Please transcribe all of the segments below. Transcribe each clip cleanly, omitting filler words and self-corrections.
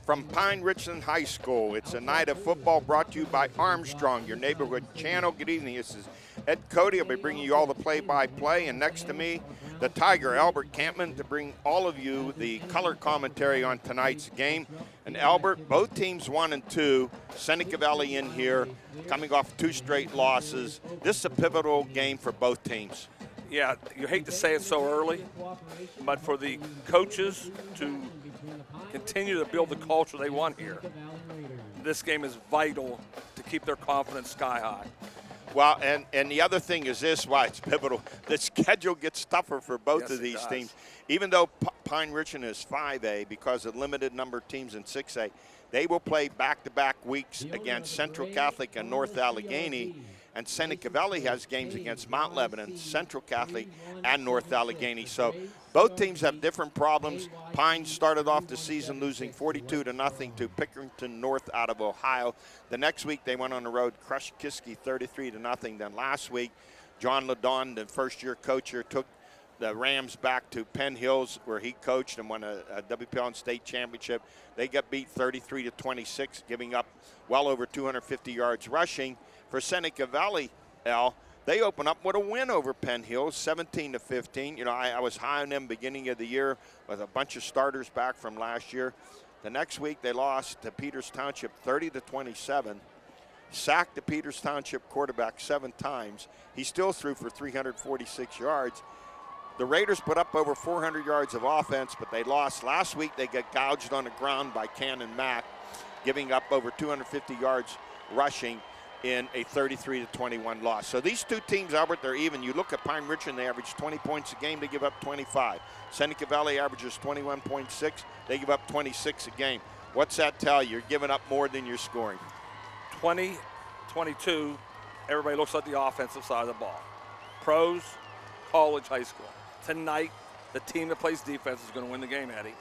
from Pine Richland High School. It's a night of football brought to you by Armstrong, your neighborhood channel. Good evening. This is Ed Cody. I'll be bringing you all the play-by-play. And next to me, the Tiger, Albert Campman, to bring all of you the color commentary on tonight's game. And Albert, both teams 1 and 2. Seneca Valley in here, coming off 2 straight losses. This is a pivotal game for both teams. Yeah, you hate to say it so early, but for the coaches to continue to build the culture they want here, this game is vital to keep their confidence sky high. Well, and the other thing is this, why it's pivotal. The schedule gets tougher for both of these teams. Even though Pine Richland is 5A because of limited number of teams in 6A, they will play back-to-back weeks against Central Catholic and North Allegheny. And Seneca Valley has games against Mount Lebanon, Central Catholic, and North Allegheny. So both teams have different problems. Pine started off the season losing 42-0 to Pickerington North out of Ohio. The next week they went on the road, crushed Kiski 33-0. Then last week, John Ladon, the first-year coach here, took the Rams back to Penn Hills where he coached and won a WPL state championship. They got beat 33-26, giving up well over 250 yards rushing. For Seneca Valley, Al, they open up with a win over Penn Hills, 17-15. You know, I was high on them beginning of the year with a bunch of starters back from last year. The next week they lost to Peters Township 30-27. Sacked the Peters Township quarterback 7 times. He still threw for 346 yards. The Raiders put up over 400 yards of offense, but they lost. Last week they got gouged on the ground by Cannon Mack, giving up over 250 yards rushing in a 33-21 loss. So these two teams, Albert, they're even. You look at Pine Richland, they average 20 points a game. They give up 25. Seneca Valley averages 21.6. They give up 26 a game. What's that tell you? You're giving up more than you're scoring. 20-22, everybody looks at the offensive side of the ball. Pros, college, high school. Tonight, the team that plays defense is going to win the game, Eddie.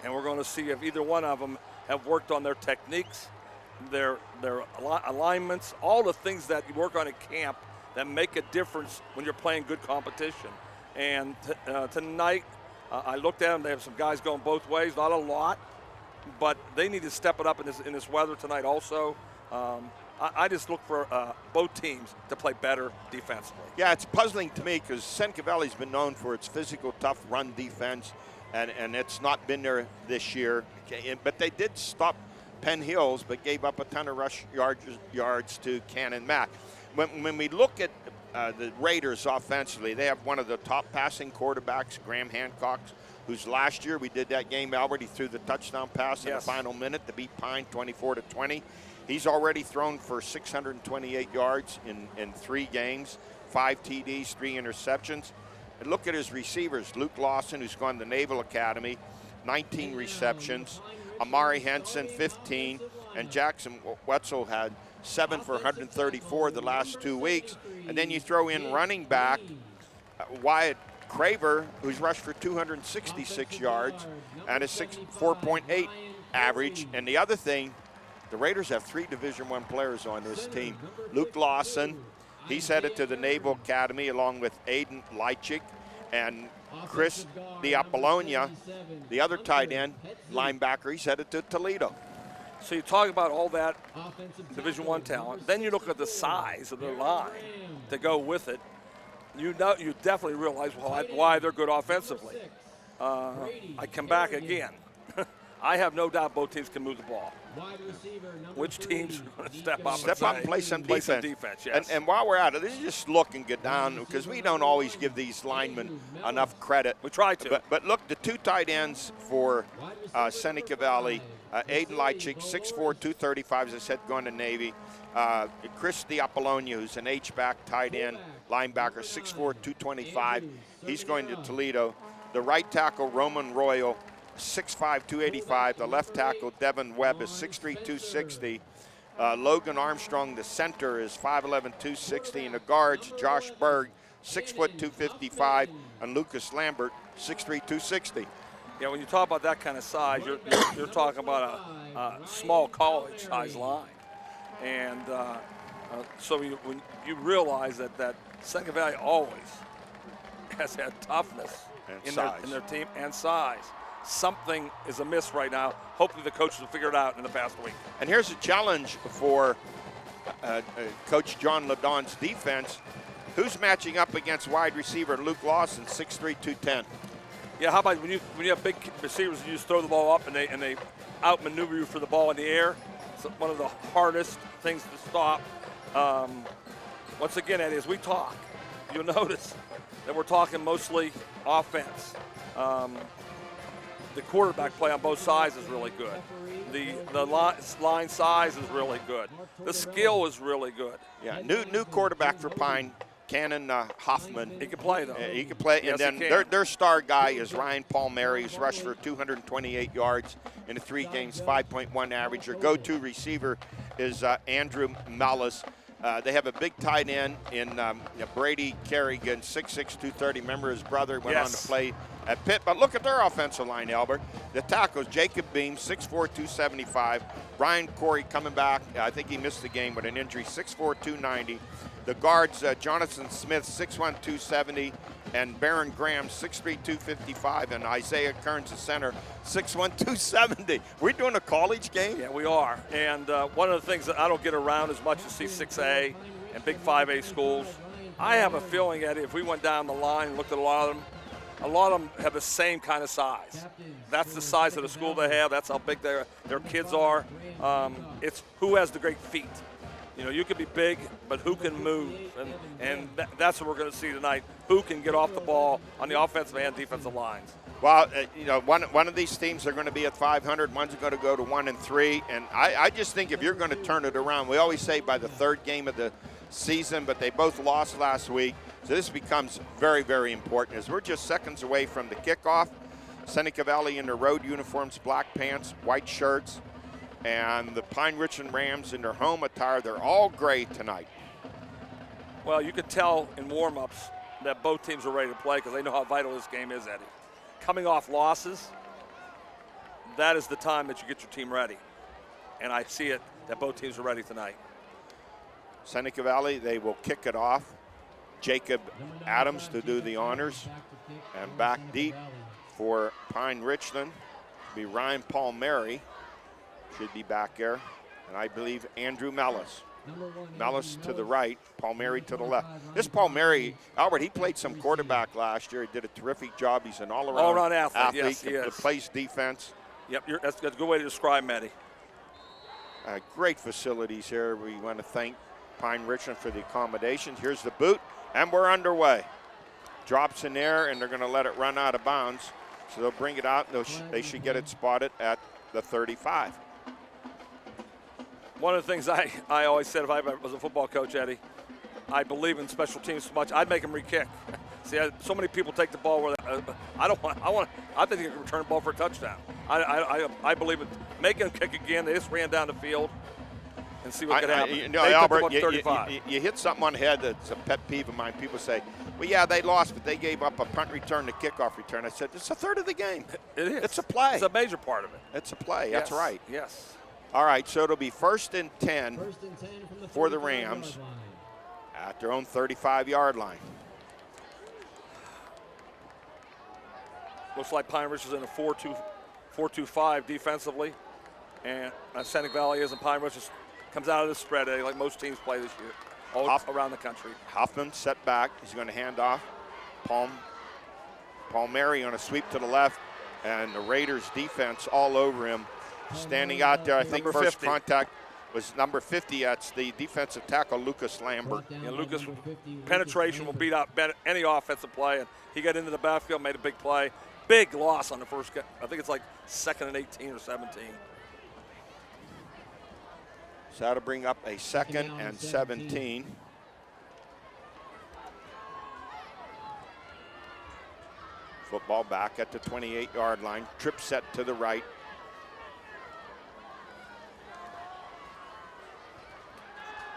And we're going to see if either one of them have worked on their techniques, their alignments, all the things that you work on at camp that make a difference when you're playing good competition. And tonight, I looked at them. They have some guys going both ways, not a lot, but they need to step it up in this weather tonight also. I just look for both teams to play better defensively. Yeah, it's puzzling to me because Seneca Valley's been known for its physical, tough run defense, and it's not been there this year. But they did stop Penn Hills, but gave up a ton of rush yards to Cannon Mack. When we look at the Raiders offensively, they have one of the top passing quarterbacks, Graham Hancock, who's last year, we did that game, Albert, he threw the touchdown pass in the final minute to beat Pine 24-20. He's already thrown for 628 yards in 3 games, 5 TDs, 3 interceptions. And look at his receivers. Luke Lawson, who's gone to Naval Academy, 19 receptions. Amari Henson, 15. And Jackson Wetzel had 7 for 134 the last 2 weeks. And then you throw in running back Wyatt Craver, who's rushed for 266 yards and a 4.8 average. And the other thing, the Raiders have 3 Division I players on this team. Luke Lawson, he's headed to the Naval Academy along with Aiden Leitchik and Chris Diapollonia, the other tight end, linebacker, he's headed to Toledo. So you talk about all that Division I talent. Then you look at the size of their line to go with it. You definitely realize why they're good offensively. I come back again. I have no doubt both teams can move the ball. Which teams are going to step up and play some defense. Yes. And while we're at it, let's just look and get down because we don't always give these linemen enough credit. We try to. But look, the 2 tight ends for Seneca Valley, Aiden Leitchik, 6'4", 235, as I said, going to Navy. Chris Diapollonia, who's an H-back tight end linebacker, 6'4", 225. He's going to Toledo. The right tackle, Roman Royal, 6'5", 285. The left tackle, Devin Webb, is 6'3", 260. Logan Armstrong, the center, is 5'11", 260. And the guards, Josh Berg, 6 foot 255, and Lucas Lambert, 6'3", 260. Yeah, when you talk about that kind of size, you're talking about a small college-size line. And so when you realize that Seneca Valley always has had toughness in their team and size. something is amiss right now. Hopefully the coaches will figure it out in the past week. And here's a challenge for Coach John LaDon's defense. Who's matching up against wide receiver Luke Lawson, 6'3", 210? Yeah, how about when you have big receivers, you just throw the ball up and they outmaneuver you for the ball in the air. It's one of the hardest things to stop. Once again, Eddie, as we talk, you'll notice that we're talking mostly offense. The quarterback play on both sides is really good. The line size is really good. The skill is really good. Yeah, new quarterback for Pine, Cannon Hoffman. He can play, though. He can play, Yes, and he then can. their star guy is Ryan Palmieri. He's rushed for 228 yards in the 3 games, 5.1 average. Their go-to receiver is Andrew Mallis. They have a big tight end in Brady Kerrigan, 6'6", 230. Remember his brother went on to play at Pitt. But look at their offensive line, Albert. The tackles, Jacob Beam, 6'4", 275. Brian Corey coming back. I think he missed the game with an injury, 6'4", 290. The guards, Jonathan Smith, 6'1", 270. And Baron Graham, 6'3", 255. And Isaiah Kearns, the center, 6'1", 270. We're doing a college game? Yeah, we are. And one of the things that I don't get around as much as see 6A and big 5A schools, I have a feeling, Eddie, if we went down the line and looked at a lot of them have the same kind of size. That's the size of the school they have. That's how big their kids are. It's who has the great feet. You know, you could be big, but who can move? And that's what we're going to see tonight. Who can get off the ball on the offensive and defensive lines? Well, one of these teams are going to be at 500. One's going to go to 1-3. And I just think if you're going to turn it around, we always say by the 3rd game of the season, but they both lost last week. So this becomes very, very important as we're just seconds away from the kickoff. Seneca Valley in their road uniforms, black pants, white shirts. And the Pine Richland Rams in their home attire, they're all gray tonight. Well, you could tell in warm-ups that both teams are ready to play because they know how vital this game is, Eddie. Coming off losses, that is the time that you get your team ready. And I see it that both teams are ready tonight. Seneca Valley, they will kick it off. Jacob Adams to do the honors. And back deep for Pine Richland will be Ryan Palmieri. Should be back there. And I believe Andrew Mellis. Mellis to the right, Palmieri to the left. This Palmieri, Albert, he played some quarterback last year. He did a terrific job. He's an all-around athlete. Yes, he is. Plays defense. Yep, that's a good way to describe Matty. Great facilities here. We want to thank Pine Richland for the accommodations. Here's the boot, and we're underway. Drops in there, and they're going to let it run out of bounds. So they'll bring it out. They should get it spotted at the 35. One of the things I always said if I was a football coach, Eddie, I believe in special teams so much, I'd make them re-kick. See, so many people take the ball where I think they can return the ball for a touchdown. I believe in making them kick again. They just ran down the field and see what could happen. Albert, you hit something on the head that's a pet peeve of mine. People say, well, yeah, they lost, but they gave up a punt return to kickoff return. I said, it's a third of the game. It is. It's a play. It's a major part of it. It's a play. Yes. That's right. Yes. All right, so it'll be 1st and 10 for the Rams at their own 35-yard line. Looks like Pine Ridge is in a 4-2-5 defensively. And Seneca Valley is, and Pine Ridge comes out of the spread, like most teams play this year, all around the country. Hoffman set back. He's going to hand off. Palmieri on a sweep to the left, and the Raiders defense all over him. Standing out there, I think Number first 50. contact was number 50. That's the defensive tackle, Lucas Lambert. Yeah, Lucas, penetration will beat out any offensive play, and he got into the backfield, made a big play. Big loss on the first, I think it's like 2nd and 18 or 17. So that'll bring up a 2nd and 17. Football back at the 28-yard line. Trip set to the right.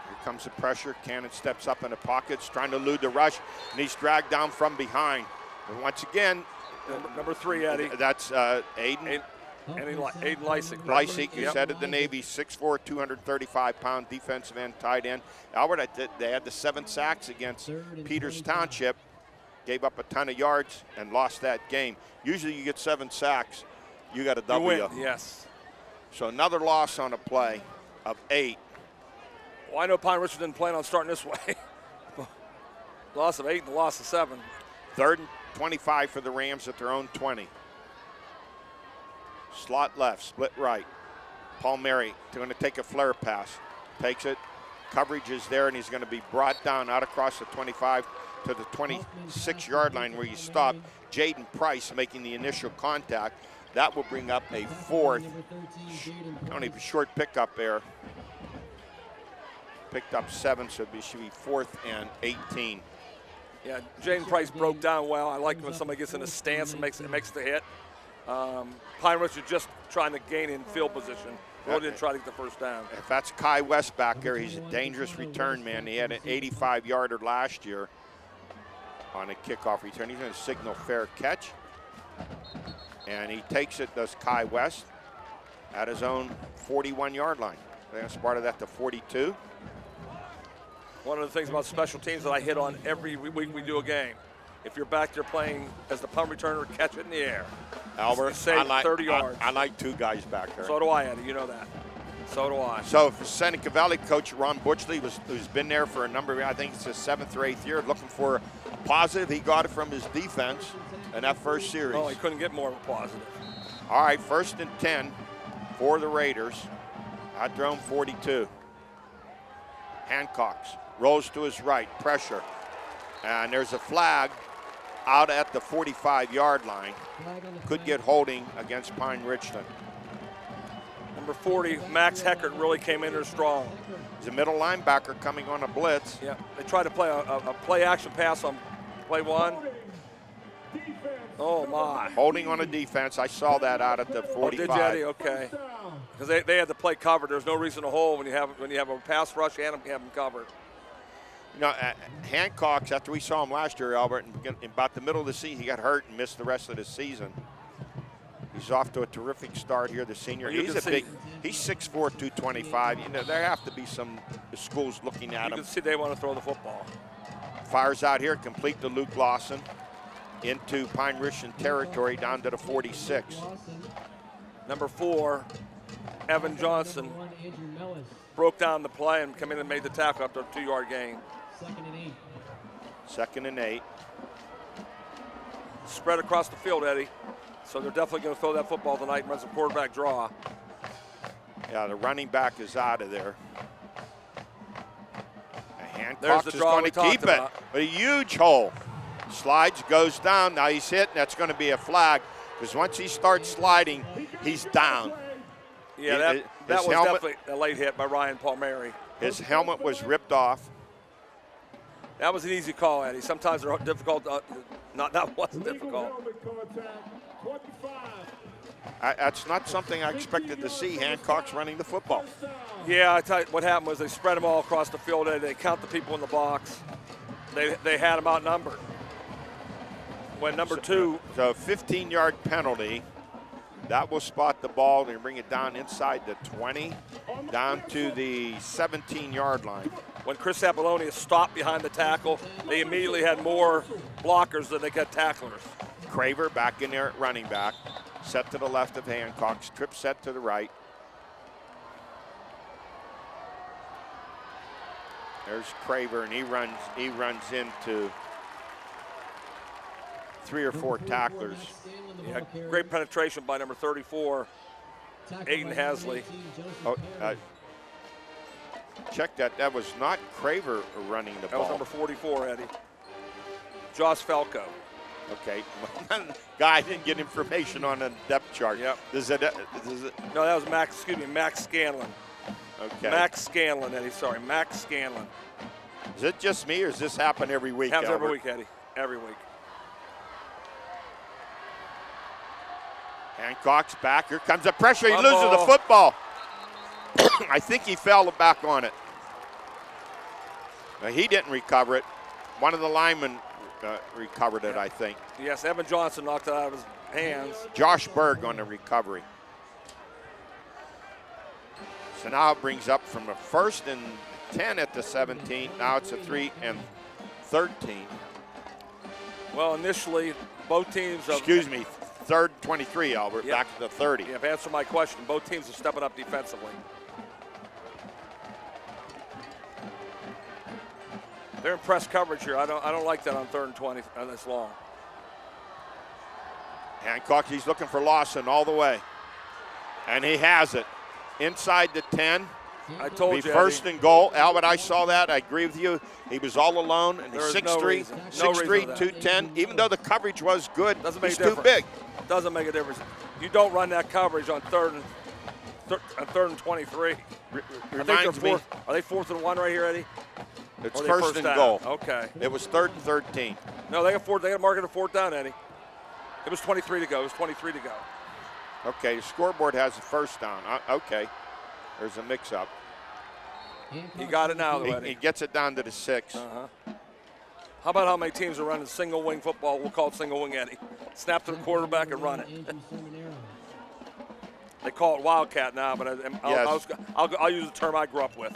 Here comes the pressure. Cannon steps up in the pockets, trying to elude the rush, and he's dragged down from behind. And once again, number 3, Eddie. That's Aiden. Aiden Lysick. Lysick, who's headed the Navy, 6'4", 235-pound defensive end, tight end. Albert, they had the 7 sacks against Peters Township, gave up a ton of yards and lost that game. Usually you get 7 sacks. you got a You W. win, yes. So another loss on a play of 8. Well, I know Pine Richland didn't plan on starting this way. Loss of 8 and a loss of 7. 3rd and 25 for the Rams at their own 20. Slot left, split right. Palmieri going to take a flare pass. Takes it. Coverage is there, and he's going to be brought down out across the 25 to the 26-yard line where he stopped. Jaden Price making the initial contact. That will bring up a 4th. Only a short pickup there. Picked up 7, so it should be 4th and 18. Yeah, Jaden Price broke down well. I like when somebody gets in a stance and makes the hit. Pine Richland just trying to gain in field position. Really didn't try to get the first down. If that's Kai West back there, he's a dangerous return man. He had an 85-yarder last year on a kickoff return. He's going to signal fair catch. And he takes it, does Kai West, at his own 41-yard line. That's part of that to 42. One of the things about special teams that I hit on every week we do a game. If you're back there playing as the punt returner, catch it in the air. Albert, save 30 yards. I like 2 guys back there. So do I, Eddie. You know that. So do I. So for Seneca Valley coach Ron Butchley, who's been there for a number of, I think it's his 7th or 8th year, looking for a positive. He got it from his defense in that first series. Oh, he couldn't get more of a positive. All right, 1st and 10 for the Raiders at their own 42. Hancock's rolls to his right, pressure. And there's a flag out at the 45-yard line. Could get holding against Pine Richland. Number 40, Max Heckert, really came in there strong. He's a middle linebacker coming on a blitz. Yeah, they tried to play a play-action pass on play 1. Oh, my. Holding on a defense. I saw that out at the 45. Oh, did you, Eddie? Okay. Because they had the play covered. There's no reason to hold when you have a pass rush and have them covered. You know, Hancock's, after we saw him last year, Albert, in about the middle of the season, he got hurt and missed the rest of the season. He's off to a terrific start here, the senior. He's 6'4", 225. You know, there have to be some schools looking at him. You can see they want to throw the football. Fires out here, complete to Luke Lawson into Pine Richland territory down to the 46. Number 4, Evan Johnson, broke down the play and come in and made the tackle after a 2-yard gain. 2nd and 8. Spread across the field, Eddie. So they're definitely going to throw that football tonight and run some quarterback draw. Yeah, the running back is out of there. There's Hancock the is draw going we to keep talked it. about. A huge hole. Slides, goes down. Now he's hit, and that's going to be a flag because once he starts sliding, he's down. Yeah, that was definitely a late hit by Ryan Palmieri. His helmet was ripped off. That was an easy call, Eddie. Sometimes they're difficult. That wasn't difficult. That's not something I expected to see. Hancock's running the football. Yeah, I tell you, what happened was they spread them all across the field, Eddie. They count the people in the box. They had them outnumbered. When number 2. So 15-yard penalty. That will spot the ball and bring it down inside the 20, down to the 17-yard line. When Chris Apollonia stopped behind the tackle, they immediately had more blockers than they got tacklers. Craver back in there at running back. Set to the left of Hancock. Strip set to the right. There's Craver, and he runs into 3 or 4 tacklers. Yeah, great penetration by number 34, Aiden Hasley. Oh, check that. That was not Craver running the ball. That was number 44, Eddie. Josh Falco. Okay. Guy didn't get information on the depth chart. Yep. No, that was Max Scanlon. Okay. Max Scanlon, Eddie. Sorry, Max Scanlon. Is it just me, or does this happen every week? Happens Albert? every week, Eddie. Every week. Hancock's back. Here comes the pressure. He loses the football. I think he fell back on it. He didn't recover it. One of the linemen recovered it, I think. Yes, Evan Johnson knocked it out of his hands. Josh Berg on the recovery. So now it brings up from a 1st and 10 at the 17. Now it's a 3 and 13. Well, initially, both teams. Excuse me, 3rd and 23, Albert, Yep. back at the 30. Yeah, answer my question. Both teams are stepping up defensively. They're in press coverage here. I don't like that on 3rd and 20 this long. Hancock, he's looking for Lawson all the way. And he has it. Inside the 10. I told Be you. first Eddie. and goal. Albert, I saw that. I agree with you. He was all alone, and he's There is 6'3", no reason. No 6'3", reason for that. 210. Even though the coverage was good, Doesn't make he's a too difference. big. Doesn't make a difference. You don't run that coverage on 3rd and 23. Reminds me, Are they 4th and 1 right here, Eddie? it's Or are they first and down? goal. Okay. It was 3rd and 13. No, they got a mark at a 4th down, Eddie. It was 23 to go. It was 23 to go. Okay, the scoreboard has a first down. Okay, there's a mix-up. He got it now, though, He Eddie. gets it down to the 6. How about how many teams are running single wing football? We'll call it single wing, Eddie. Snap to the quarterback and run it. They call it wildcat now, but I'll use the term I grew up with.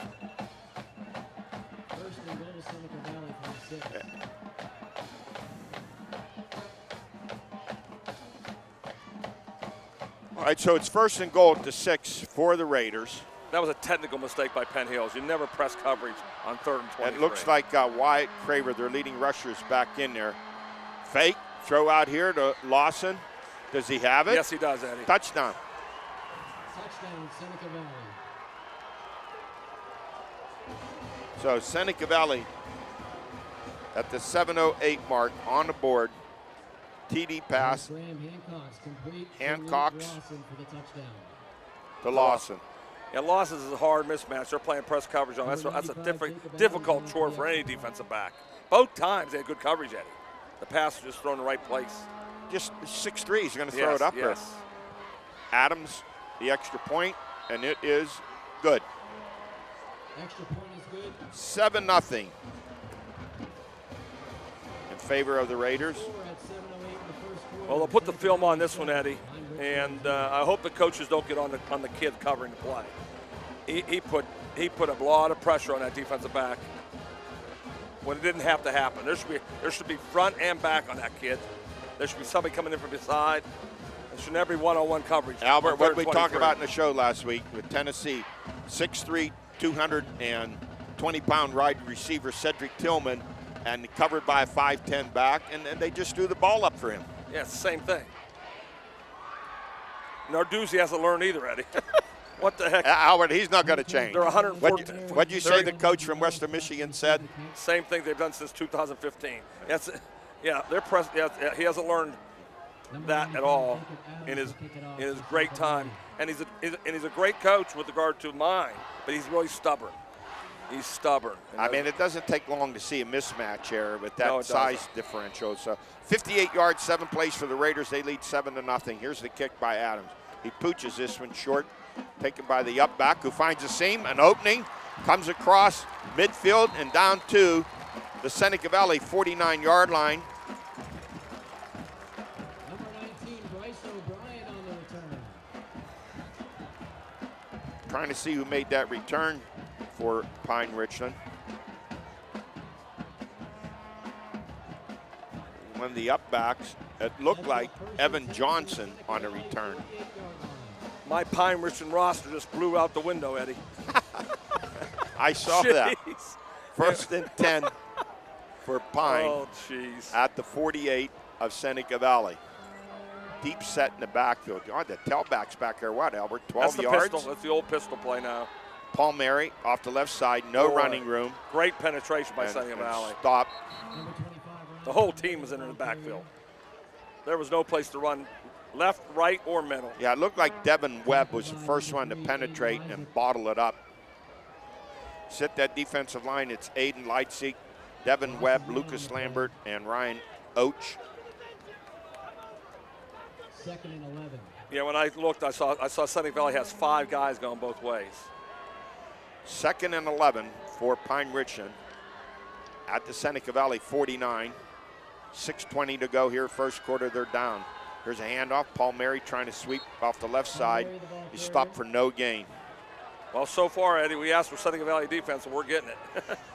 All right, so it's first and goal at the 6 for the Raiders. That was a technical mistake by Penn Hills. You never press coverage on 3rd and 23. It looks like Wyatt Craver, their leading rushers, back in there. Fake, throw out here to Lawson. Does he have it? Yes, he does, Eddie. Touchdown. Touchdown, Seneca Valley. So Seneca Valley at the 7:08 mark on the board. TD pass Graham Hancock's complete. Hancock's. Lawson for the touchdown. to Lawson. Yeah, losses is a hard mismatch. They're playing press coverage on. That's a difficult chore for any defensive back. Both times they had good coverage, Eddie. The pass was just thrown in the right place. Just 6'3", he's going to throw it up there. Yes. Adams, the extra point, and it is good. Extra point is good. 7-0 in favor of the Raiders. Score at 7:08 in the first quarter. Well, they'll put the film on this one, Eddie, and I hope the coaches don't get on the kid covering the play. He put a lot of pressure on that defensive back when it didn't have to happen. There should be front and back on that kid. There should be somebody coming in from the side. There should never be one-on-one coverage. Albert, what did we 23. talk about in the show last week with Tennessee? 6'3", 220-pound wide receiver Cedric Tillman, and covered by a 5'10 back, and they just threw the ball up for him. Yeah, it's the same thing. Narduzzi hasn't learned either, Eddie. What the heck? Albert, he's not going to change. They're 114. What'd you say the coach from Western Michigan said? Same thing they've done since 2015. They're press. Yeah, he hasn't learned that at all in his great time, and he's a great coach with regard to mine, but he's really stubborn. He's stubborn. I mean, it doesn't take long to see a mismatch here with that No, it size doesn't. differential. So 58 yards, 7 plays for the Raiders. They lead 7-0. Here's the kick by Adams. He pooches this one short, taken by the up back, who finds a seam, an opening, comes across midfield and down to the Seneca Valley 49-yard line. Number 19, Bryce O'Brien on the return. Trying to see who made that return for Pine Richland. One of the up backs, it looked like Evan Johnson on a return. My Pine Richland roster just blew out the window, Eddie. I saw that. Jeez. First and 10 for Pine Oh, jeez. at the 48 of Seneca Valley. Deep set in the backfield. Oh, the tailback's back there, what, Albert, 12 That's the yards? pistol. That's the old pistol play now. Palmieri off the left side, no Boy. running room. Great penetration by And Seneca Valley. stop. Number 25, The whole team was in the backfield. There was no place to run left, right, or middle. Yeah, it looked like Devin Webb was the first one to penetrate and bottle it up. Set that defensive line. It's Aiden Leitzik, Devin Webb, Lucas Lambert, and Ryan Oach. 2nd and 11. Yeah, when I looked, I saw Seneca Valley has 5 guys going both ways. 2nd and 11 for Pine Richland at the Seneca Valley 49. 6:20 to go here, first quarter, they're down. Here's a handoff. Palmieri trying to sweep off the left side. He stopped for no gain. Well, so far, Eddie, we asked for Seneca Valley defense, and we're getting it.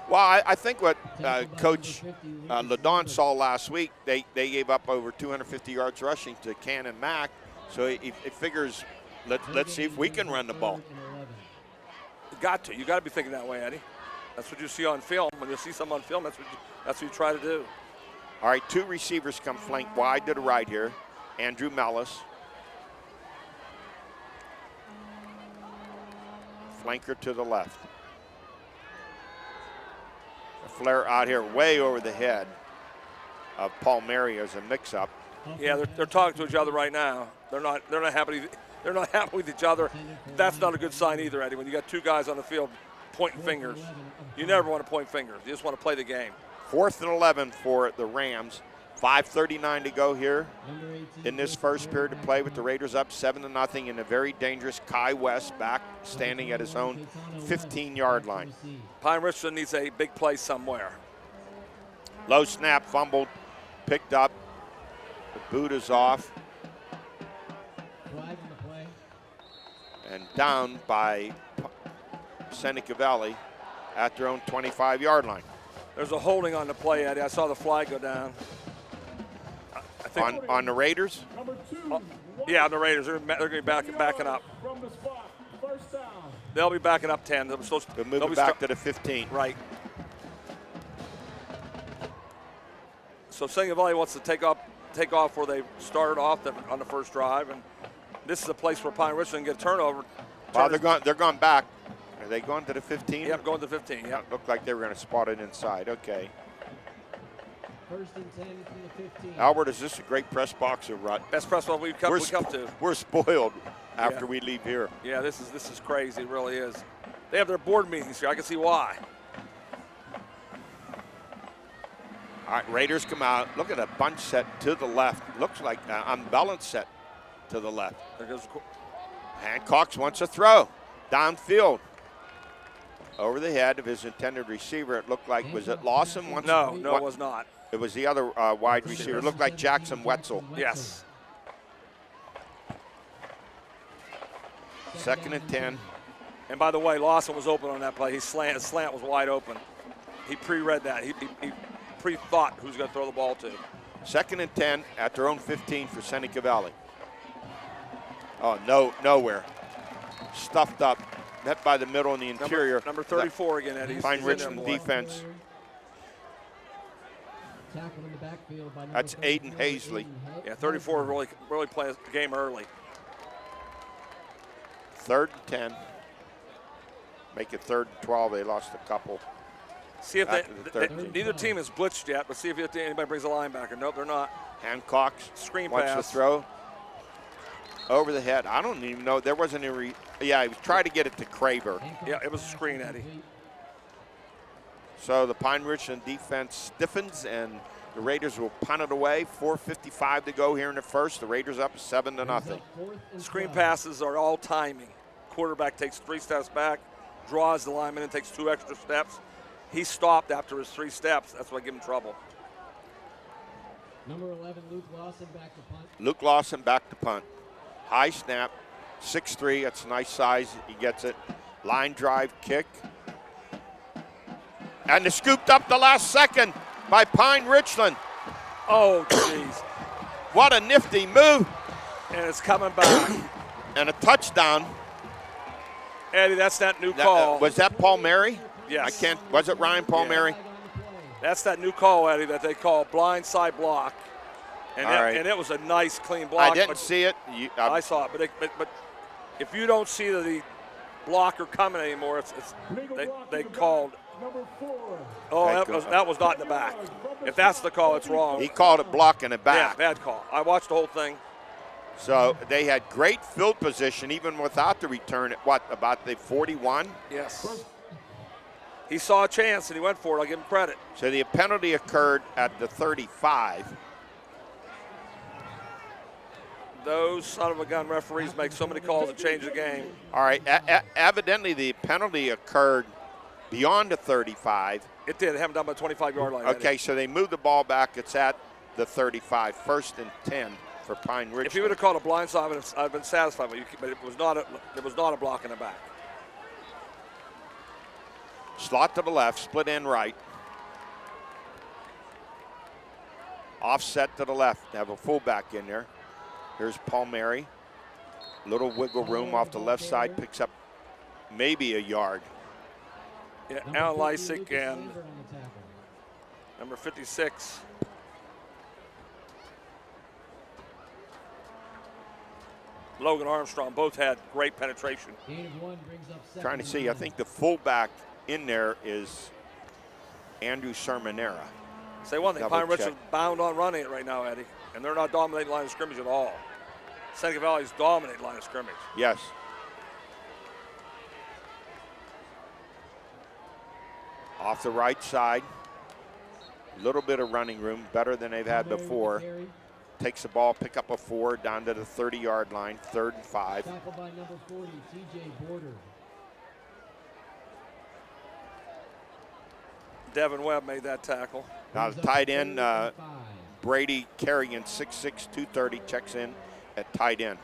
Well, I think what Coach LaDon saw last week, they gave up over 250 yards rushing to Cannon Mac, so he figures let's see if we can run the ball. You got to. You got to be thinking that way, Eddie. That's what you see on film. When you see something on film, that's what you try to do. All right, 2 receivers come flank wide to the right here. Andrew Mellis. Flanker to the left. A flare out here way over the head of Paul Mary as a mix-up. Yeah, they're talking to each other right now. They're not happy. They're not happy with each other. That's not a good sign either, Eddie. When you got 2 guys on the field pointing fingers, you never want to point fingers. You just want to play the game. 4th and 11 for the Rams. 5:39 to go here in this first period to play with the Raiders up 7-0 in a very dangerous Kai West back standing at his own 15-yard line. Pine Richland needs a big play somewhere. Low snap, fumbled, picked up. The boot is off. And down by Seneca Valley at their own 25-yard line. There's a holding on the play, Eddie. I saw the flag go down. I think on the Raiders? Yeah, on the Raiders. They're going to be backing up. They'll be backing up 10. They'll move it back to the 15. Right. So Seneca Valley wants to take off where they started off on the first drive, and this is a place where Pine Richland can get a turnover. Well, they're going back. Are they going to the 15? Yep, going to the 15. Yep. Looked like they were going to spot it inside. Okay. 1st and 10 from the 15. Albert, is this a great press box or what? Best press box we've come to. We're spoiled after we leave here. Yeah, this is crazy. It really is. They have their board meetings here. I can see why. All right, Raiders come out. Look at a bunch set to the left. Looks like an unbalanced set to the left. There goes Hancock wants a throw downfield. Over the head of his intended receiver, it looked like, was it Lawson? No, it was not. It was the other wide receiver. It looked like Jackson Wetzel. Yes. 2nd and 10. And by the way, Lawson was open on that play. His slant was wide open. He pre-read that. He pre-thought who's going to throw the ball to. 2nd and 10 at their own 15 for Seneca Valley. Oh, nowhere. Stuffed up. Met by the middle in the interior. Number 34 again, Eddie. Fine Richland defense. That's Aiden Hazley. Yeah, 34 really playing the game early. 3rd and 10. Make it 3rd and 12. They lost a couple. See if neither team has blitzed yet, but see if anybody brings a linebacker. Nope, they're not. Hancock screen wants pass. to throw. Over the head. I don't even know. There wasn't any. Yeah, he was trying to get it to Craver. Yeah, it was a screen, Eddie. So the Pine Richland defense stiffens, and the Raiders will punt it away. 4:55 to go here in the first. The Raiders up 7-0. Screen passes are all timing. Quarterback takes 3 steps back, draws the lineman, and takes 2 extra steps. He stopped after his 3 steps. That's why I give him trouble. Number 11, Luke Lawson back to punt. Luke Lawson back to punt. High snap, 6'3", that's a nice size, he gets it. Line drive kick. And it's scooped up the last second by Pine Richland. Oh, jeez. What a nifty move. And it's coming back. And a touchdown. Eddie, that's that new call. Was that Paul Mary? Yes. Was it Ryan Paul Mary? That's that new call, Eddie, that they call blind side block. And it was a nice, clean block. I didn't see it. I saw it, but if you don't see the blocker coming anymore, they called. Oh, that was not in the back. If that's the call, it's wrong. He called it block in the back. Yeah, bad call. I watched the whole thing. So they had great field position even without the return at about the 41? Yes. He saw a chance and he went for it. I'll give him credit. So the penalty occurred at the 35. Those son-of-a-gun referees make so many calls to change the game. All right, evidently the penalty occurred beyond the 35. It did. They haven't done by the 25-yard line. Okay, so they moved the ball back. It's at the 35, 1st and 10 for Pine Richland. If he would have called a blind side, I'd have been satisfied with you, but it was not a block in the back. Slot to the left, split end right. Offset to the left. Have a fullback in there. Here's Palmieri. Little wiggle room off the left side. Picks up maybe a yard. Yeah, Alan Lysick and number 56. Logan Armstrong both had great penetration. Trying to see, I think the fullback in there is Andrew Sermonera. Say one thing, Double Pine Ridge check. is bound on running it right now, Eddie, and they're not dominating line of scrimmage at all. Seneca Valley's dominating line of scrimmage. Yes. Off the right side. Little bit of running room, better than they've had before. Takes the ball, pick up a 4 down to the 30-yard line, 3rd and 5. Tackled by number 40, TJ Border. Devin Webb made that tackle. Now the tight end, Brady Carrigan, 6'6", 230, checks in at tight end.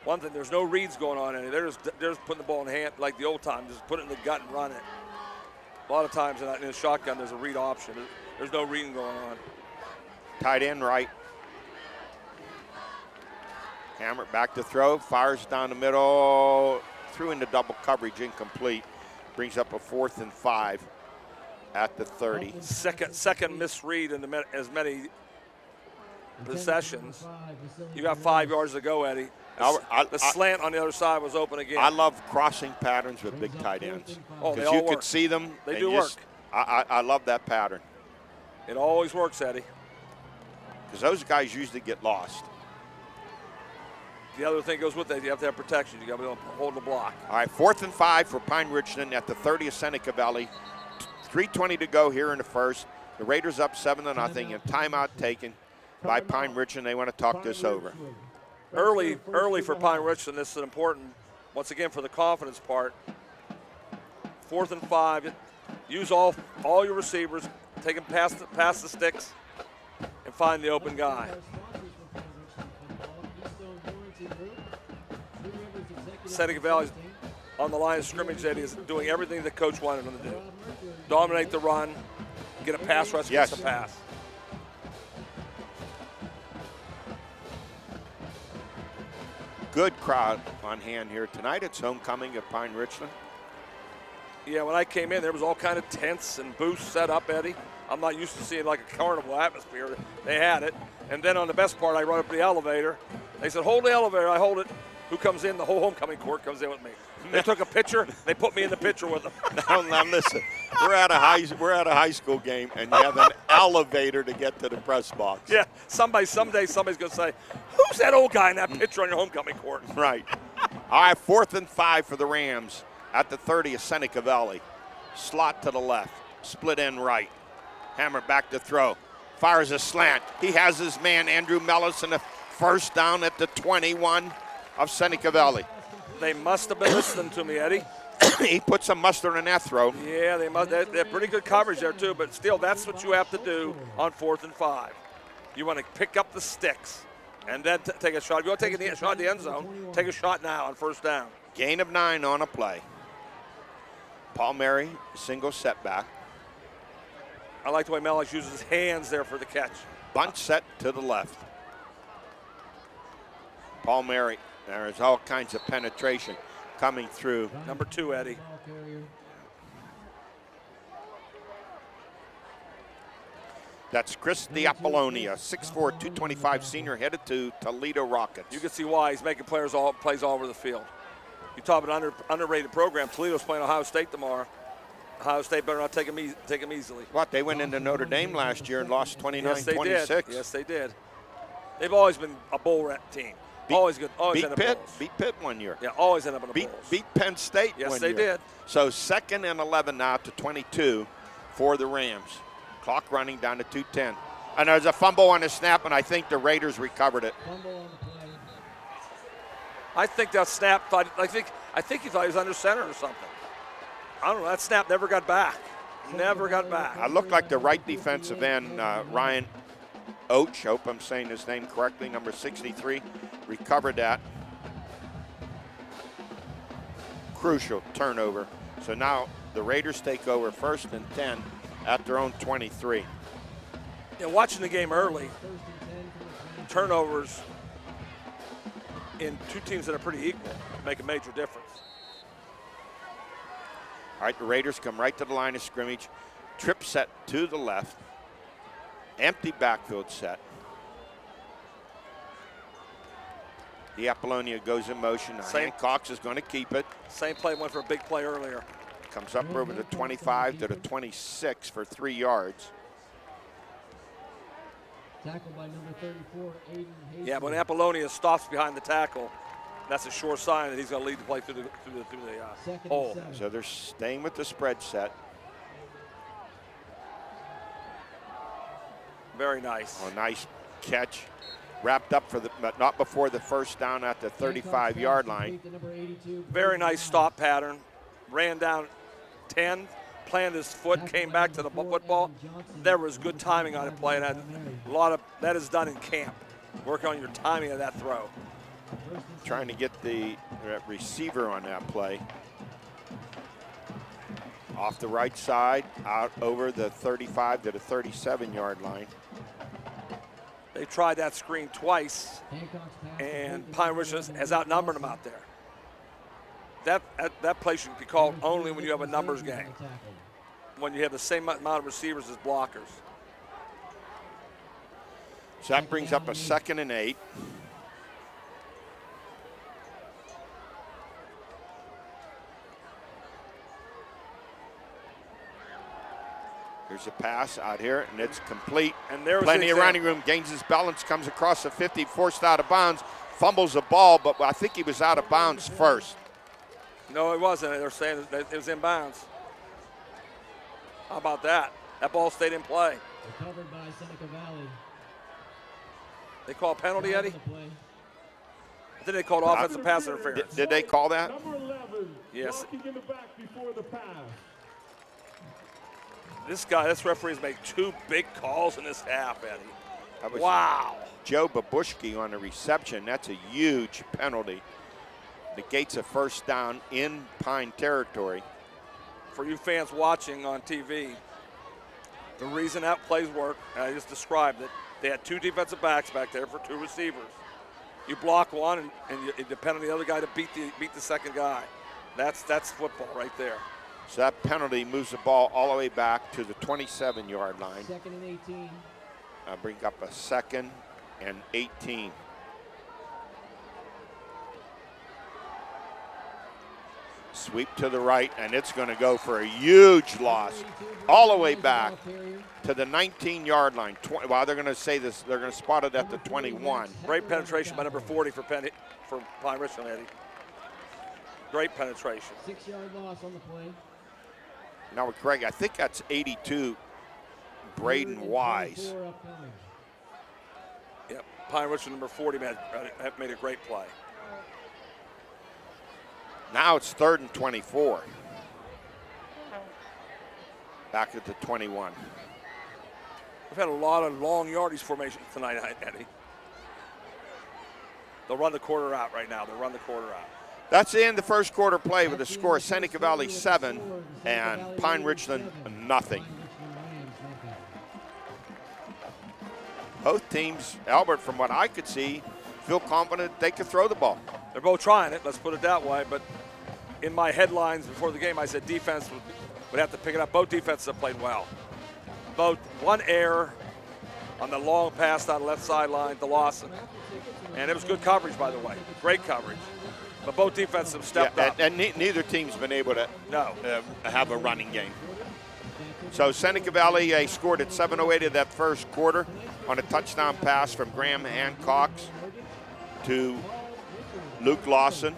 One thing, there's no reads going on in it. They're just putting the ball in the hand like the old time, just put it in the gut and run it. A lot of times in a shotgun, there's a read option. There's no reading going on. Tight end right. Hammer back to throw, fires down the middle, threw into double coverage, incomplete. Brings up a 4th and 5 at the 30. Second misread in as many possessions. You got 5 yards to go, Eddie. The slant on the other side was open again. I love crossing patterns with big tight ends. Oh, they Because all you work. could see them. They and do just- work. I love that pattern. It always works, Eddie. Because those guys usually get lost. The other thing goes with that, you have to have protection. You got to be able to hold the block. All right, 4th and 5 for Pine Richland at the 30 of Seneca Valley. 3:20 to go here in the first. The Raiders up 7-0, and timeout taken by Pine Richland. They want to talk this over. Early for Pine Richland. This is important, once again, for the confidence part. 4th and 5. Use all your receivers. Take them past the sticks and find the open guy. Seneca Valley's on the line of scrimmage, Eddie, is doing everything the coach wanted them to do. Dominate the run, get a pass rush against the pass. Good crowd on hand here tonight. It's homecoming at Pine Richland. Yeah, when I came in, there was all kind of tents and booths set up, Eddie. I'm not used to seeing like a carnival atmosphere. They had it. And then on the best part, I run up to the elevator. They said, hold the elevator. I hold it. Who comes in? The whole homecoming court comes in with me. They took a picture. They put me in the picture with them. Now listen, we're at a high school game, and you have an elevator to get to the press box. Yeah, someday somebody's going to say, who's that old guy in that picture on your homecoming court? Right. All right, 4th and 5 for the Rams at the 30 of Seneca Valley. Slot to the left, split end right. Hammer back to throw. Fires a slant. He has his man, Andrew Mellis, in the first down at the 21 of Seneca Valley. They must have been listening to me, Eddie. He put some mustard in that throw. Yeah, they must. They have pretty good coverage there, too. But still, that's what you have to do on 4th and 5. You want to pick up the sticks and then take a shot. If you want to take a shot at the end zone, take a shot now on 1st down. Gain of 9 on a play. Palmieri, single setback. I like the way Mellis uses his hands there for the catch. Bunt set to the left. Palmieri, there's all kinds of penetration coming through. Number 2, Eddie. That's Chris Diapollonia, 6'4", 225 senior, headed to Toledo Rockets. You can see why he's making plays all over the field. You talk about an underrated program. Toledo's playing Ohio State tomorrow. Ohio State better not take them easily. What, they went into Notre Dame last year and lost 29-26. Yes, they did. They've always been a bowl rat team. Always good. Always Beat end Pitt. up bowls. Beat Pitt one year. Yeah, always end up in the bowls. Beat Penn State yes, one they year. did. So 2nd and 11 now to 22 for the Rams. Clock running down to 2:10. And there's a fumble on the snap, and I think the Raiders recovered it. I think that snap. I think he thought he was under center or something. I don't know. That snap never got back. Never got back. I looked like the right defensive end, Ryan Oach, hope I'm saying his name correctly, number 63, recovered that. Crucial turnover. So now the Raiders take over 1st and 10 at their own 23. Yeah, watching the game early, turnovers in two teams that are pretty equal make a major difference. All right, the Raiders come right to the line of scrimmage. Trip set to the left. Empty backfield set. The Apollonia goes in motion. Cox is going to keep it. Same play, went for a big play earlier. Comes up over the 25 to the 26 for 3 yards. Tackled by number 34, Aiden Hastings. Yeah, when Apollonia stops behind the tackle, that's a sure sign that he's going to lead the play through the hole. So they're staying with the spread set. Very nice. Oh, nice catch. Wrapped up for but not before the first down at the 35-yard line. Very nice stop pattern. Ran down 10, planted his foot, came back to the football. There was good timing on the play, and a lot of that is done in camp. Work on your timing of that throw. Trying to get the receiver on that play. Off the right side, out over the 35 to the 37-yard line. They tried that screen twice, and Pine Ridge has outnumbered them out there. That play should be called only when you have a numbers game, when you have the same amount of receivers as blockers. So that brings up a 2nd and 8. There's a pass out here, and it's complete. And there's plenty of running room. Gains his balance, comes across the 50, forced out of bounds, fumbles the ball, but I think he was out of bounds first. No, it wasn't. They're saying it was in bounds. How about that? That ball stayed in play. Recovered by Seneca Valley. They call a penalty, Eddie? I think they called offensive pass interference. Did they call that? Number 11, yes. Walking in the back before the pass. This referee's made 2 big calls in this half, Eddie. Wow. Joe Babushki on the reception. That's a huge penalty. Negates a first down in Pine territory. For you fans watching on TV, the reason that plays work, and I just described it, they had 2 defensive backs back there for 2 receivers. You block one, and you depend on the other guy to beat the second guy. That's football right there. So that penalty moves the ball all the way back to the 27-yard line. 2nd and 18. Bring up a 2nd and 18. Sweep to the right, and it's going to go for a huge loss all the way back to the 19-yard line. Well, they're going to say this. They're going to spot it at the 21. Great penetration by number 40 for Pine Richland, Eddie. Great penetration. 6-yard loss on the play. Now with Craig, I think that's 82, Braden Wise. Yep, Pine Richland number 40 made a great play. Now it's 3rd and 24. Back at the 21. We've had a lot of long yardage formations tonight, Eddie. They'll run the quarter out right now. They'll run the quarter out. That's the end of the first quarter play with a score of Seneca Valley 7 and Pine Richland nothing. Both teams, Albert, from what I could see, feel confident they could throw the ball. They're both trying it, let's put it that way, but in my headlines before the game I said defense would have to pick it up. Both defenses have played well. Both one error on the long pass down the left sideline to Lawson. And it was good coverage, by the way, great coverage. But both defenses have stepped up. And neither team's been able to have a running game. So Seneca Valley scored at 7:08 of that first quarter on a touchdown pass from Graham Hancock to Luke Lawson.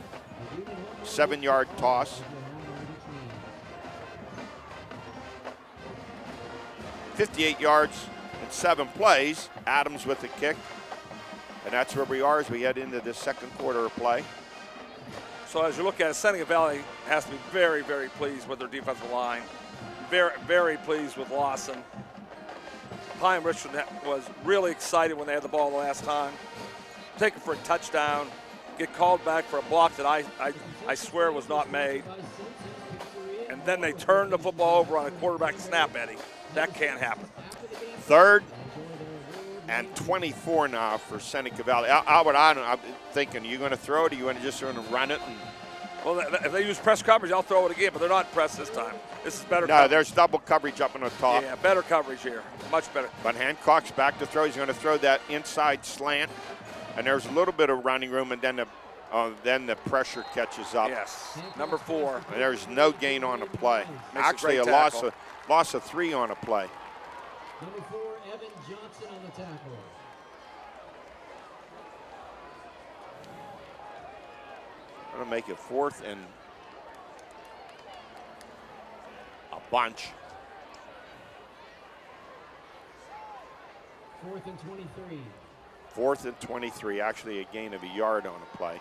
7-yard toss. 58 yards and 7 plays. Adams with the kick. And that's where we are as we head into the second quarter of play. So as you look at it, Seneca Valley has to be very, very pleased with their defensive line. Very, very pleased with Lawson. Pine Richland was really excited when they had the ball the last time. Take it for a touchdown, get called back for a block that I swear was not made. And then they turn the football over on a quarterback snap, Eddie. That can't happen. 3rd and 24 now for Seneca Valley. Albert, I'm thinking, you going to throw it, or you going to just sort of run it? Well, if they use press coverage, I'll throw it again, but they're not pressed this time. This is better No, coverage. there's double coverage up on the top. Yeah, better coverage here. Much better. But Hancock's back to throw. He's going to throw that inside slant, and there's a little bit of running room, and then the pressure catches up. Yes, number 4. And there's no gain on the play. Makes Actually, a a great loss tackle. of 3 on a play. Number 4, Evan Johnson on the tackle. Going to make it 4th and a bunch. 4th and 23. 4th and 23, actually a gain of a yard on a play.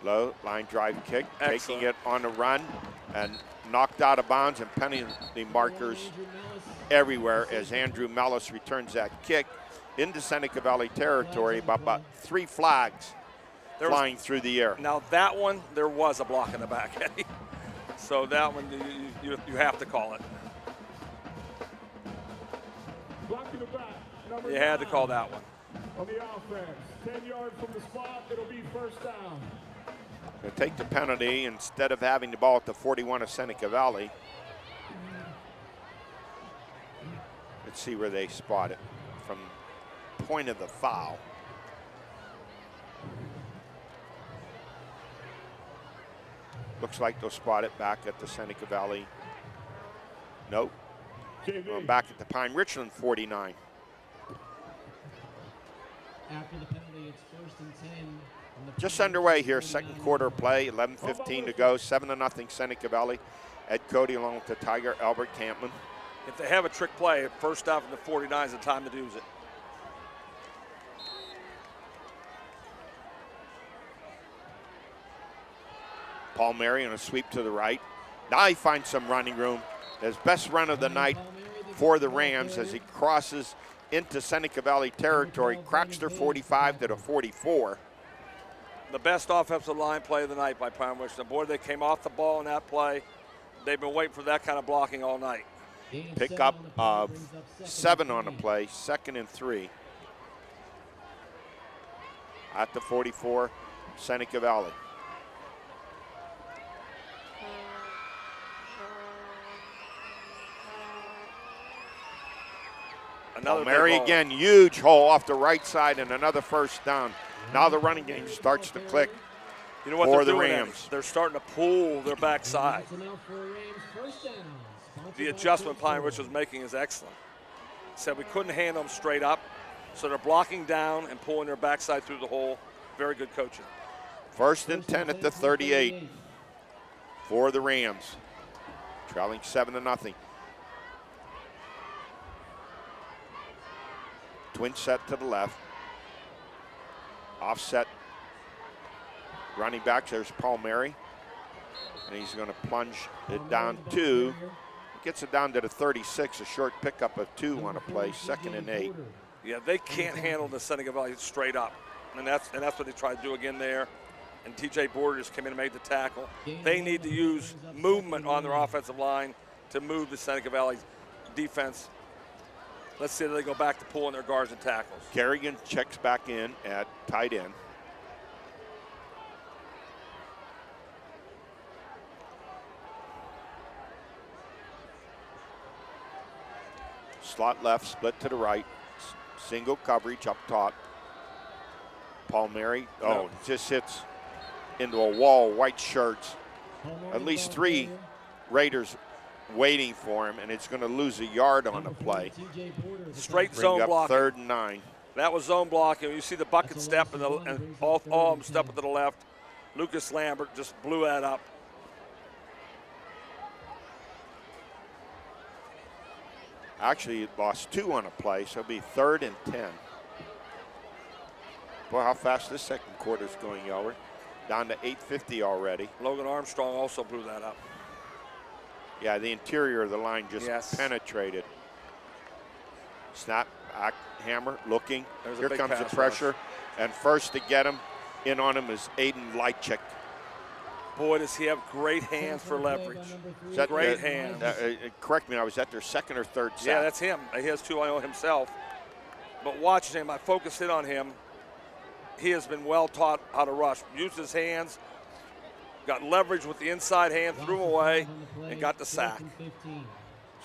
Low line drive kick, Excellent. taking it on the run and knocked out of bounds, and penalty markers everywhere as Andrew Mellis returns that kick into Seneca Valley territory, about 3 flags flying through the air. Now that one, there was a block in the back, Eddie. So that one, you have to call it. Blocking the back. Number You had to 9 call that one. on the offense. 10 yards from the spot. It'll be 1st down. They take the penalty instead of having the ball at the 41 of Seneca Valley. Let's see where they spot it from point of the foul. Looks like they'll spot it back at the Seneca Valley. Nope. JV. Back at the Pine Richland 49. After the penalty, it's 1st and 10. on the Just Pine underway here, Richland 2nd 49. quarter play, 11:15 to go, 7-0 Seneca Valley. Ed Cody along with the Tiger, Albert Campman. If they have a trick play, 1st down from the 49 is the time to use it. Paul Mary on a sweep to the right. Now he finds some running room. His best run of the night for the Rams as he crosses into Seneca Valley territory, cracks their 45 to the 44. The best offensive line play of the night by Pine Richland. Boy, they came off the ball in that play. They've been waiting for that kind of blocking all night. Pick up of 7 on the play, 2nd and 3. At the 44, Seneca Valley. Another Mary big hole. again, huge hole off the right side and another 1st down. Now the running game starts to click. You know what for they're the doing, Eddie? Rams. They're starting to pull their backside. So now for Rams, 1st down. Sponsored The by adjustment Pine Pittsburgh. Ridge was making is excellent. Said we couldn't hand them straight up, so they're blocking down and pulling their backside through the hole. Very good coaching. 1st and 10 at the 38 for the Rams. Trailing 7-0. Twin set to the left. Offset. Running back, there's Paul Mary. And he's going to plunge it down to, gets it down to the 36, a short pickup of 2 on a play, 2nd and 8. Yeah, they can't handle the Seneca Valley straight up. And that's what they tried to do again there. And TJ Borders came in and made the tackle. They need to use movement on their offensive line to move the Seneca Valley defense. Let's see if they go back to pulling their guards and tackles. Kerrigan checks back in at tight end. Slot left, split to the right. Single coverage up top. Paul Mary, just hits into a wall, white shirts. At least 3 Raiders waiting for him, and it's going to lose a yard on the play. Straight Bring zone up blocking. 3rd and 9. That was zone blocking. You see the bucket step and all of them stepping to the left. Lucas Lambert just blew that up. Actually, it lost 2 on a play, so it'll be 3rd and 10. Boy, how fast this 2nd quarter is going, Yelver. Down to 8:50 already. Logan Armstrong also blew that up. Yeah, the interior of the line just penetrated. Snap, back, hammer, looking. There's a Here big comes the pass pressure. And first to get him, in on him is Aiden Lychik. Boy, does he have great hands for leverage. Is that Great hands. Correct me, I was at their second or third sack. Yeah, that's him. He has 2 I know himself. But watching him, I focused in on him. He has been well taught how to rush. Used his hands, got leverage with the inside hand, threw him away, and got the sack.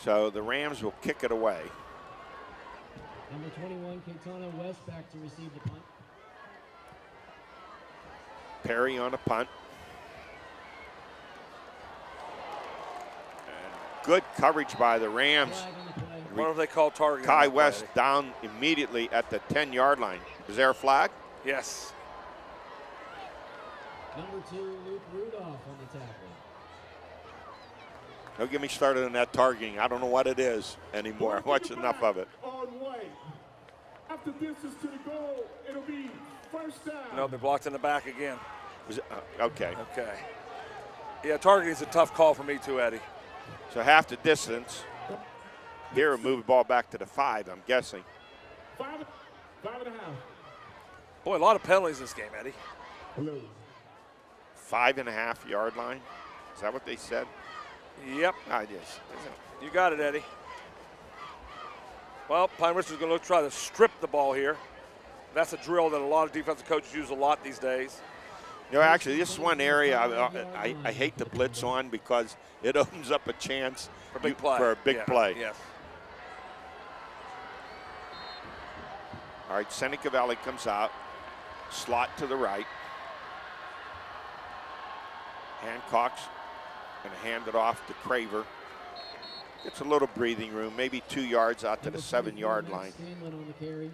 So the Rams will kick it away. Number 21, Katana West back to receive the punt. Perry on a punt. And good coverage by the Rams. Flag on the play. What do they call targeting? Kai on that West play? down immediately at the 10-yard line. Is there a flag? Yes. Number 2, Luke Rudolph on the tackle. Don't get me started on that targeting. I don't know what it is anymore. I watched enough of it. On white. After distance to the goal, it'll be first down. No, they blocked in the back again. Was it, okay. Okay. Yeah, targeting is a tough call for me too, Eddie. So half the distance. Here, move the ball back to the 5, I'm guessing. 5.5. Boy, a lot of penalties this game, Eddie. Blue. 5.5-yard line. Is that what they said? Yep. I just. You got it, Eddie. Well, Pine Ridge is going to try to strip the ball here. That's a drill that a lot of defensive coaches use a lot these days. You know, actually, this is one area I hate to blitz on because it opens up a chance For a big play. For a big Yeah, play. Yes. All right, Seneca Valley comes out. Slot to the right. Hancock's going to hand it off to Craver. Gets a little breathing room, maybe 2 yards out to the 7-yard line. Scanlon on the carry.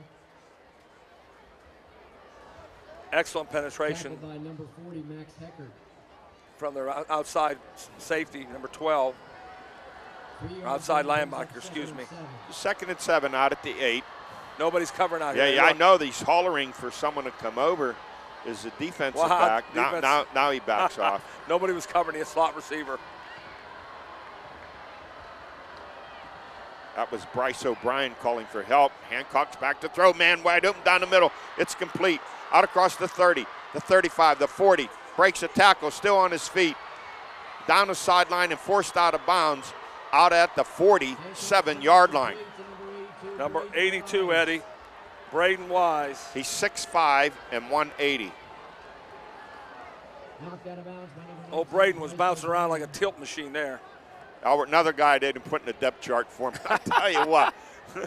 Excellent penetration Tackled by number 40, Max Heckert. from their outside safety, number 12. 3 yards Outside on linebacker, first excuse and me. 7. 2nd and 7 out at the 8. Nobody's covering out Yeah, here. yeah, I know he's hollering for someone to come over. Is the defensive Wow, back. defense. Now he backs off. Nobody was covering the slot receiver. That was Bryce O'Brien calling for help. Hancock's back to throw. Man wide open down the middle. It's complete. Out across the 30, the 35, the 40. Breaks a tackle, still on his feet. Down the sideline and forced out of bounds. Out at the 47-yard line. Number 82, Eddie. Braden Wise. He's 6'5" and 180. Knocked out of bounds by number Oh, 19, Braden was Bryce bouncing around O'Brien. like a tilt machine there. Albert, another guy they didn't put in the depth chart for him. I'll tell you what. Flag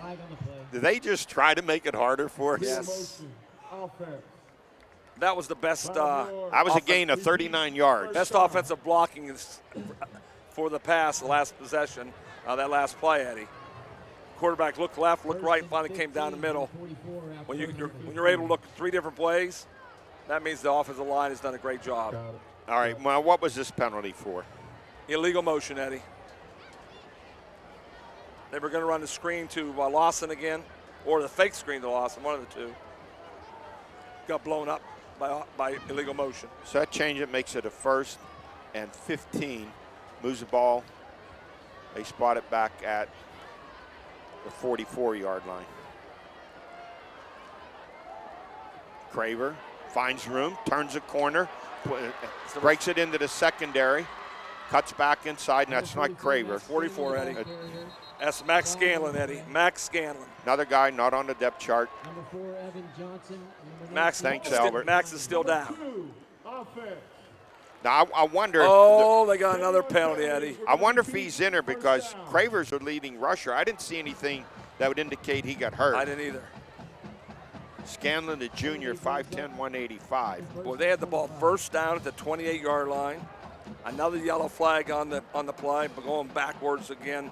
on the play. Did they just try to make it harder for us? Yes. Offense. That was the best That was a gain of 39 yards. best offensive blocking for the pass, the last possession, that last play, Eddie. Quarterback looked left, looked right, and finally came down the middle. When you're able to look at 3 different plays, that means the offensive line has done a great job. Got it. All right, well, what was this penalty for? Illegal motion, Eddie. They were going to run the screen to Lawson again, or the fake screen to Lawson, one of the two. Got blown up by illegal motion. So that change it makes it a 1st and 15. Moves the ball. They spot it back at the 44-yard line. Craver finds room, turns a corner, breaks it into the secondary, cuts back inside, and that's not Craver. 44, Eddie. That's Max Scanlon, Eddie. Max Scanlon. Another guy not on the depth chart. Number 4, Evan Johnson. Number Max, 19, Thanks, Albert. Max is still down. 2. Offense. Now, I wonder. Oh, they got another penalty, Eddie. I wonder if he's in there because Craver's the leading rusher. I didn't see anything that would indicate he got hurt. I didn't either. Scanlon, the junior, 5'10", 185. Well, they had the ball first down at the 28-yard line. Another yellow flag on the play, but going backwards again.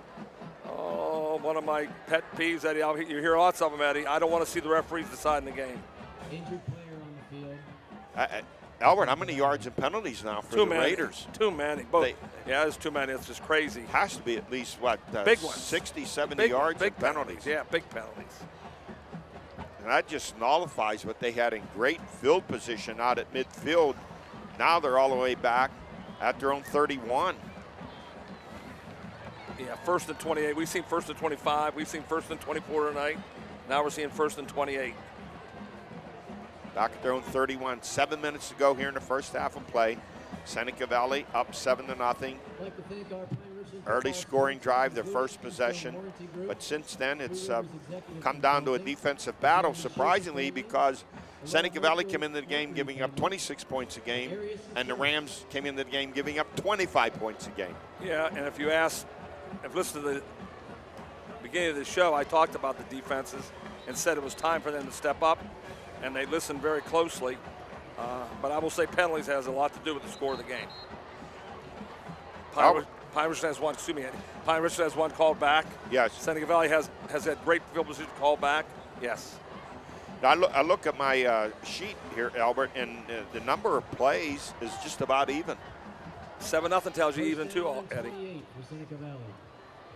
Oh, one of my pet peeves, Eddie. You hear lots of them, Eddie. I don't want to see the referees deciding the game. Injured player on the field. Albert, how many yards and penalties now for the Raiders? Too many. Yeah, it's too many. It's just crazy. Has to be at least, what, Big ones. 60, 70 yards big and penalties. Yeah, big penalties. And that just nullifies what they had in great field position out at midfield. Now they're all the way back at their own 31. Yeah, 1st and 28. We've seen 1st and 25. We've seen 1st and 24 tonight. Now we're seeing 1st and 28. Back at their own 31. 7 minutes to go here in the first half of play. Seneca Valley up 7-0. Early scoring drive, their first possession. But since then, it's come down to a defensive battle, surprisingly, because Seneca Valley came into the game giving up 26 points a game, and the Rams came into the game giving up 25 points a game. Yeah, and if you listen to the beginning of the show, I talked about the defenses and said it was time for them to step up, and they listened very closely. But I will say penalties has a lot to do with the score of the game. Pine Richland has one. Excuse me. Pine Richland has one called back. Yes. Seneca Valley has had great field position called back. Yes. Now I look at my sheet here, Albert, and the number of plays is just about even. 7-0 tells you even too, Eddie.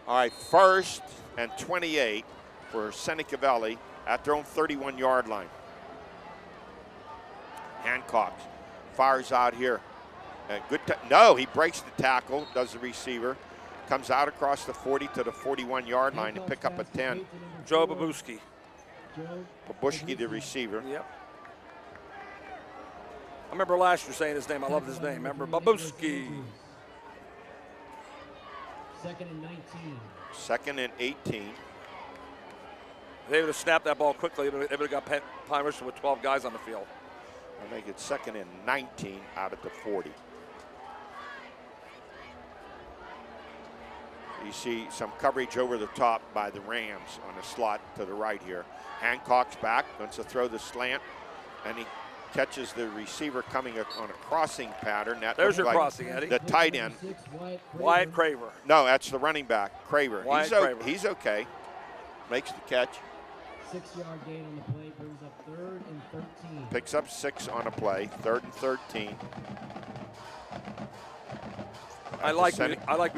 All right, 1st and 28 for Seneca Valley at their own 31-yard line. Hancock fires out here. No, he breaks the tackle, does the receiver. Comes out across the 40 to the 41-yard line to pick up a 10. Joe Babuski. Babushki, the receiver. Yep. I remember last year saying his name. I love his name. Remember Babuski. 2nd and 19. 2nd and 18. They would have snapped that ball quickly. They would have got Pine Richland with 12 guys on the field. I'll make it 2nd and 19 out at the 40. You see some coverage over the top by the Rams on the slot to the right here. Hancock's back, wants to throw the slant, and he catches the receiver coming on a crossing pattern. That There's your like crossing, Eddie. The tight end. Wyatt Craver. No, that's the running back, Craver. Craver. He's okay. Makes the catch. 6-yard gain on the play, brings up 3rd and 13. Picks up 6 on a play, 3rd and 13. I like when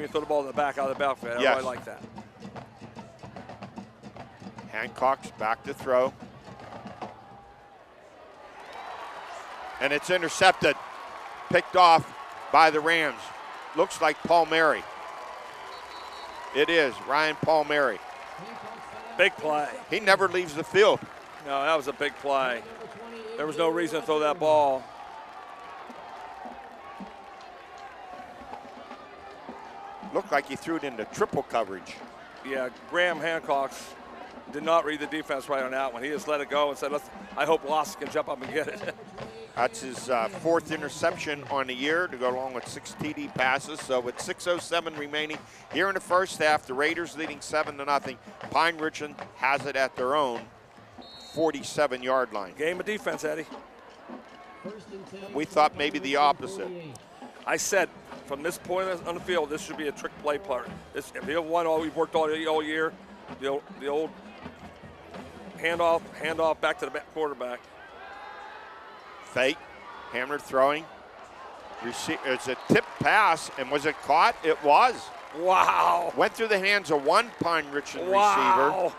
you throw the ball in the back out of the backfield. I really like that. Hancock's back to throw. And it's intercepted. Picked off by the Rams. Looks like Palmieri. It is Ryan Palmieri. Big play. He never leaves the field. No, that was a big play. There was no reason to throw that ball. Looked like he threw it into triple coverage. Yeah, Graham Hancock's did not read the defense right on that one. He just let it go and said, I hope Loss can jump up and get it. That's his 4th interception on the year to go along with 6 TD passes. So with 6:07 remaining here in the first half, the Raiders leading 7-0. Pine Richland has it at their own 47-yard line. Game of defense, Eddie. We thought maybe the opposite. I said, from this point on the field, this should be a trick play player. If you have one, we've worked all year, the old handoff back to the quarterback. Fake, hammered throwing. It's a tip pass, and was it caught? It was. Wow. Went through the hands of one Pine Richland receiver. receiver.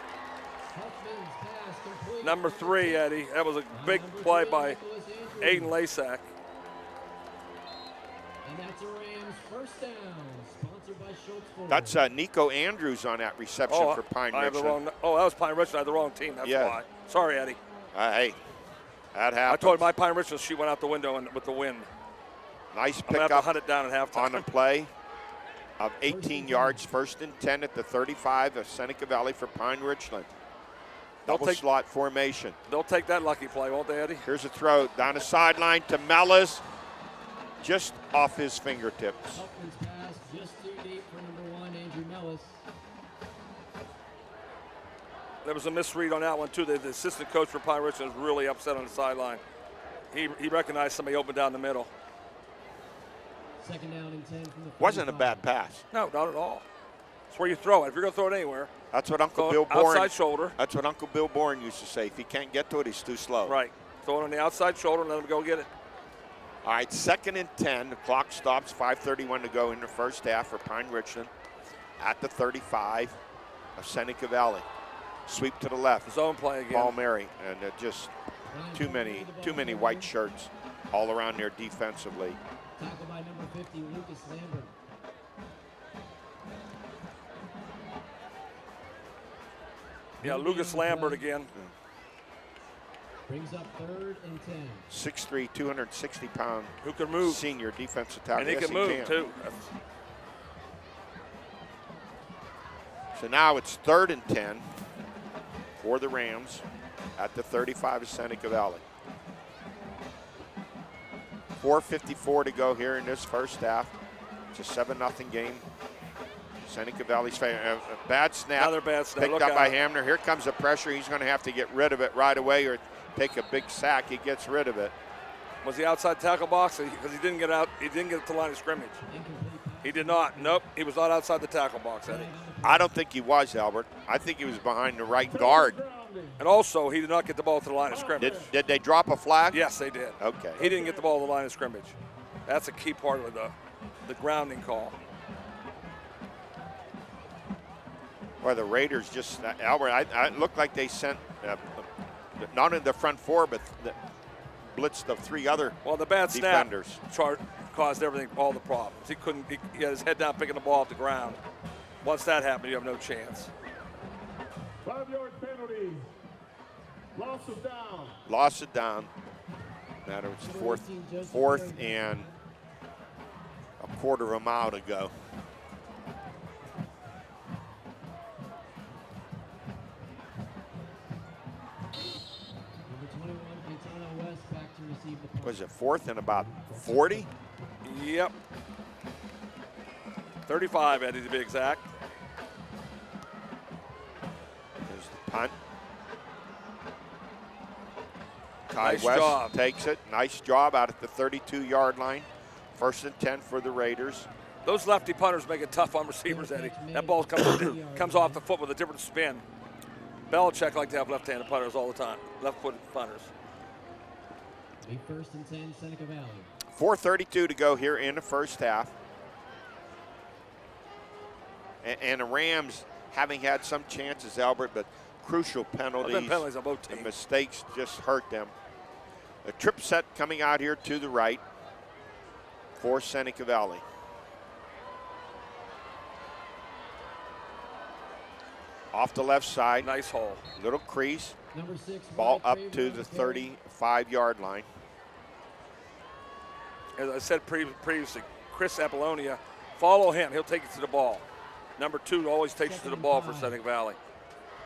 Number 3, Eddie. That was a big play by Aiden Lasak. And that's a Rams first down, sponsored by Schultz Ford. That's Nico Andrews on that reception for Pine Richland. That was Pine Richland. I had the wrong team. That's why. Sorry, Eddie. Hey, that happens. I told my Pine Richland she went out the window with the wind. Nice I'm going to have pickup to hunt it down at halftime. on the play of 18 yards, 1st and 10 at the 35 of Seneca Valley for Pine Richland. Double slot formation. They'll take that lucky play, won't they, Eddie? Here's a throw down the sideline to Mellis, just off his fingertips. Huffman's pass just too deep for number 1, Andrew Mellis. There was a misread on that one, too. The assistant coach for Pine Richland was really upset on the sideline. He recognized somebody open down the middle. 2nd down and 10 from the 45. Wasn't a bad pass. No, not at all. It's where you throw it. If you're going to throw it anywhere. That's what Uncle Bill Bourne. Outside shoulder. That's what Uncle Bill Bourne used to say. If he can't get to it, he's too slow. Right. Throw it on the outside shoulder and let him go get it. All right, 2nd and 10. The clock stops. 5:31 to go in the first half for Pine Richland at the 35 of Seneca Valley. Sweep to the left. Zone play again. Palmieri, and just too many white shirts all around there defensively. Tackled by number 50, Lucas Lambert. Yeah, Lucas Lambert again. Brings up 3rd and 10. 6'3", 260-pound Who can move. senior defensive tackle. And he Yes, can move, too. So now it's 3rd and 10 for the Rams at the 35 of Seneca Valley. 4:54 to go here in this first half. It's a 7-0 game. Seneca Valley's a bad snap. Another bad snap. Picked Look up by out. Hamner. Here comes the pressure. He's going to have to get rid of it right away or take a big sack. He gets rid of it. Was he outside tackle box? Because he didn't get out. He didn't get to the line of scrimmage. He did not. Nope. He was not outside the tackle box, Eddie. I don't think he was, Albert. I think he was behind the right guard. And also, he did not get the ball to the line of scrimmage. Did they drop a flag? Yes, they did. Okay. He didn't get the ball to the line of scrimmage. That's a key part of the grounding call. Well, the Raiders just, Albert, it looked like they sent not in the front four, but blitzed the 3 other Well, the bad snap defenders. caused everything, all the problems. He couldn't, he had his head down picking the ball off the ground. Once that happened, you have no chance. 5-yard penalty. Loss of down. Lost it down. Matter it's fourth and a quarter of a mile to go. Number 21, Katana West back to receive the punt. Was it 4th and about 40? Yep. 35, Eddie, to be exact. There's the punt. Ty Nice West job. takes it. Nice job out at the 32-yard line. 1st and 10 for the Raiders. Those lefty punters make it tough on receivers, Eddie. That ball comes off the foot with a different spin. Belichick like to have left-handed punters all the time, left-footed punters. A 1st and 10, Seneca Valley. 4:32 to go here in the first half. And the Rams, having had some chances, Albert, but crucial penalties. There have been penalties on both teams. And mistakes just hurt them. A trip set coming out here to the right for Seneca Valley. Off the left side. Nice hole. Little crease. Number 6, Ball Mike up Craver to on the carry. 35-yard line. As I said previously, Chris Apollonia, follow him. He'll take you to the ball. Number 2 always takes you to the ball for Seneca Valley.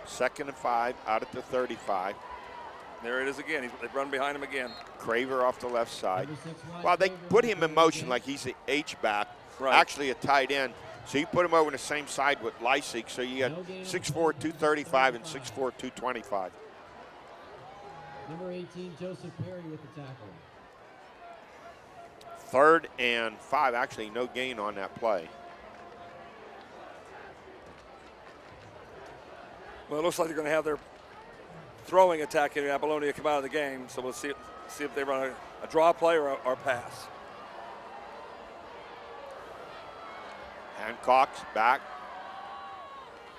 2nd and 5 out at the 35. There it is again. They run behind him again. Craver off the left side. Number 6, Mike Well, they Craver put on him in carry motion again. like he's the H-back, Right. actually a tight end. So you put him over on the same side with Lysik, so you got 6'4", 235 and 6'4", 225. Number 18, Joseph Perry with the tackle. 3rd and 5, actually no gain on that play. Well, it looks like they're going to have their throwing attack in Apollonia come out of the game. So we'll see if they run a draw play or a pass. Hancock's back.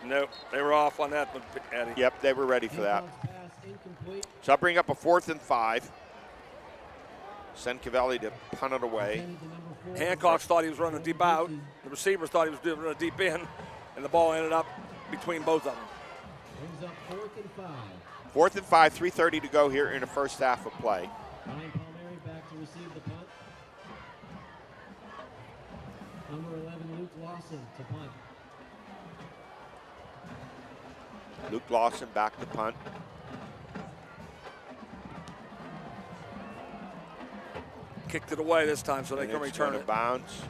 Nope, they were off on that one, Eddie. Yep, they were ready for that. Hancock's pass incomplete. So I'll bring up a 4th and 5. Seneca Valley to punt it away. Intended to number 4. Hancock thought he was running deep out. The receivers thought he was doing a deep in, and the ball ended up between both of them. Brings up 4th and 5. 4th and 5, 3:30 to go here in the first half of play. Ryan Palmieri back to receive the punt. Number 11, Luke Lawson to punt. Luke Lawson back to punt. Kicked it away this time, so they And can it's return going it. to bounce.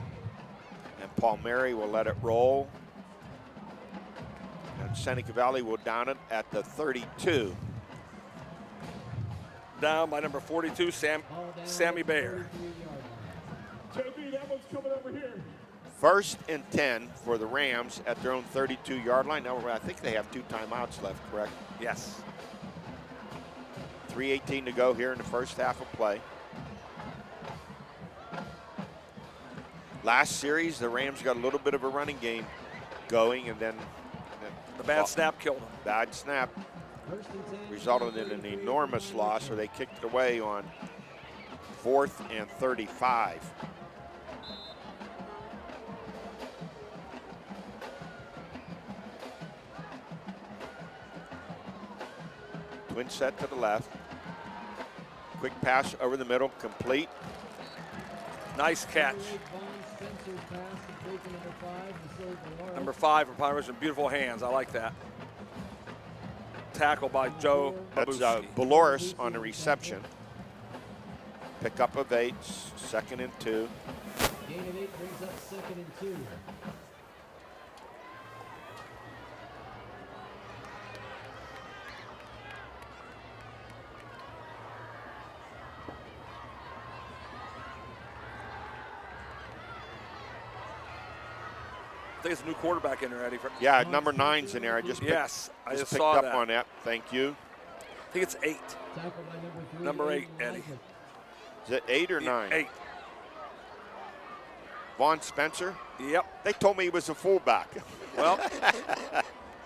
And Palmieri will let it roll. And Seneca Valley will down it at the 32. Down by number 42, Ball down Sammy at the Bayer. 33-yard line. JB, that one's coming over here. 1st and 10 for the Rams at their own 32-yard line. Now, I think they have 2 timeouts left, correct? Yes. 3:18 to go here in the first half of play. Last series, the Rams got a little bit of a running game going, and then The bad snap killed him. bad snap 1st and 10. resulted in an enormous loss, where they kicked it away on 4th and 35. Twin set to the left. Quick pass over the middle, complete. Nice catch. Vaughn Spencer's pass complete to number 5, Vasily Valora. Number 5 for Pine Richland. Beautiful hands. I like that. Tackle by Joe That's Babuski. Baloris on the reception. Pick up of 8, 2nd and 2. Gain of 8 brings up 2nd and 2. I think it's a new quarterback in there, Eddie. Yeah, number 9's in there. I just Yes, I just picked saw up that. on that. Thank you. I think it's 8. Tackled by number 3. Number 8, Aiden Eddie. Lightman. Is it 8 or 9? 8. Vaughn Spencer? Yep. They told me he was a fullback. Well,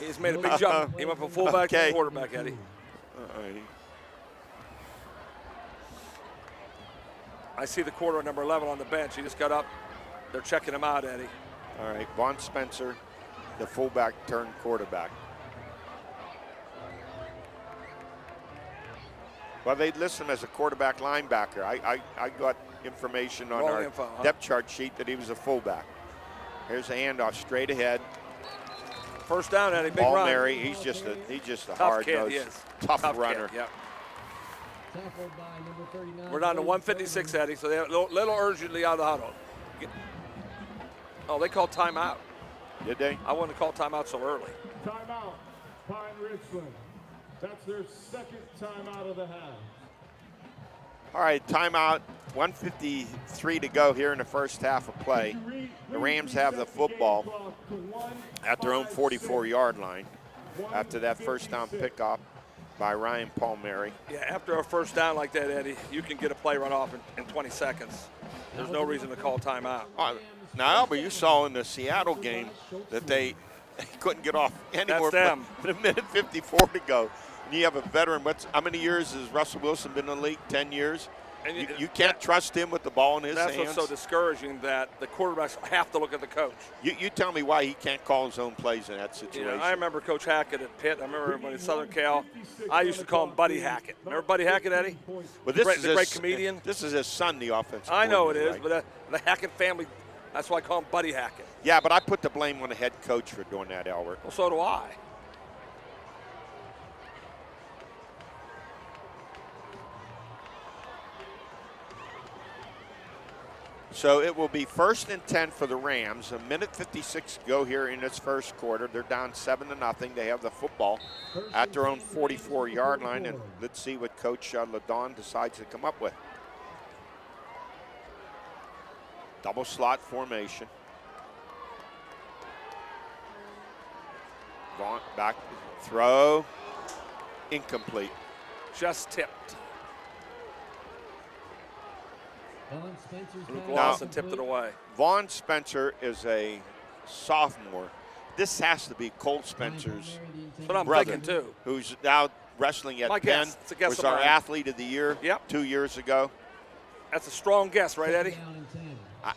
he's made a big jump. He went from fullback Okay. to quarterback, Eddie. I see the quarter number 11 on the bench. He just got up. They're checking him out, Eddie. All right, Vaughn Spencer, the fullback turned quarterback. Well, they list him as a quarterback linebacker. I got information on Wrong our info, huh? depth chart sheet that he was a fullback. Here's a handoff straight ahead. First down, Eddie. Big Paul run. Mary, he's just a Tough hard kid, nosed, he is. tough Kid, runner. Yep. Tackled by number 39. We're down to 156, Eddie, so they're a little urgently out of the huddle. Oh, they called timeout. Did they? I wouldn't have called timeout so early. Timeout, Pine Richland. That's their 2nd timeout of the half. All right, timeout. 1:53 to go here in the first half of play. The Rams have the football at their own 44-yard line after that first down pickoff by Ryan Palmieri. Yeah, after a first down like that, Eddie, you can get a play run off in 20 seconds. There's no reason to call timeout. Now, Albert, you saw in the Seattle game that they couldn't get off anywhere That's them. but a minute 54 to go. And you have a veteran. How many years has Russell Wilson been in the league? 10 years? And You can't trust him with the ball in his That's hands. what's so discouraging, that the quarterbacks have to look at the coach. You tell me why he can't call his own plays in that You situation. know, I remember Coach Hackett at Pitt. I remember when in Southern Cal, I used to call him Buddy Hackett. Remember Buddy Hackett, Eddie? Well, the great comedian. This is his son, the offensive I know it is, coordinator, right? but the Hackett family, that's why I call him Buddy Hackett. Yeah, but I put the blame on the head coach for doing that, Albert. Well, so do I. So it will be 1st and 10 for the Rams. A minute 56 to go here in this first quarter. They're down 7-0. They have the football at their own 44-yard line, and let's see what Coach LaDon decides to come up with. Double slot formation. Vaughn back, throw, incomplete. Just tipped. Vaughn Spencer's Luke pass Lawson complete. tipped it away. Vaughn Spencer is a sophomore. This has to be Cole Spencer's That's what I'm brother, thinking, too. who's now wrestling at My Penn. guess. It's a guess was of our mine. athlete of the year Yep. 2 years ago. That's a strong guess, right, Eddie? Down and 10. At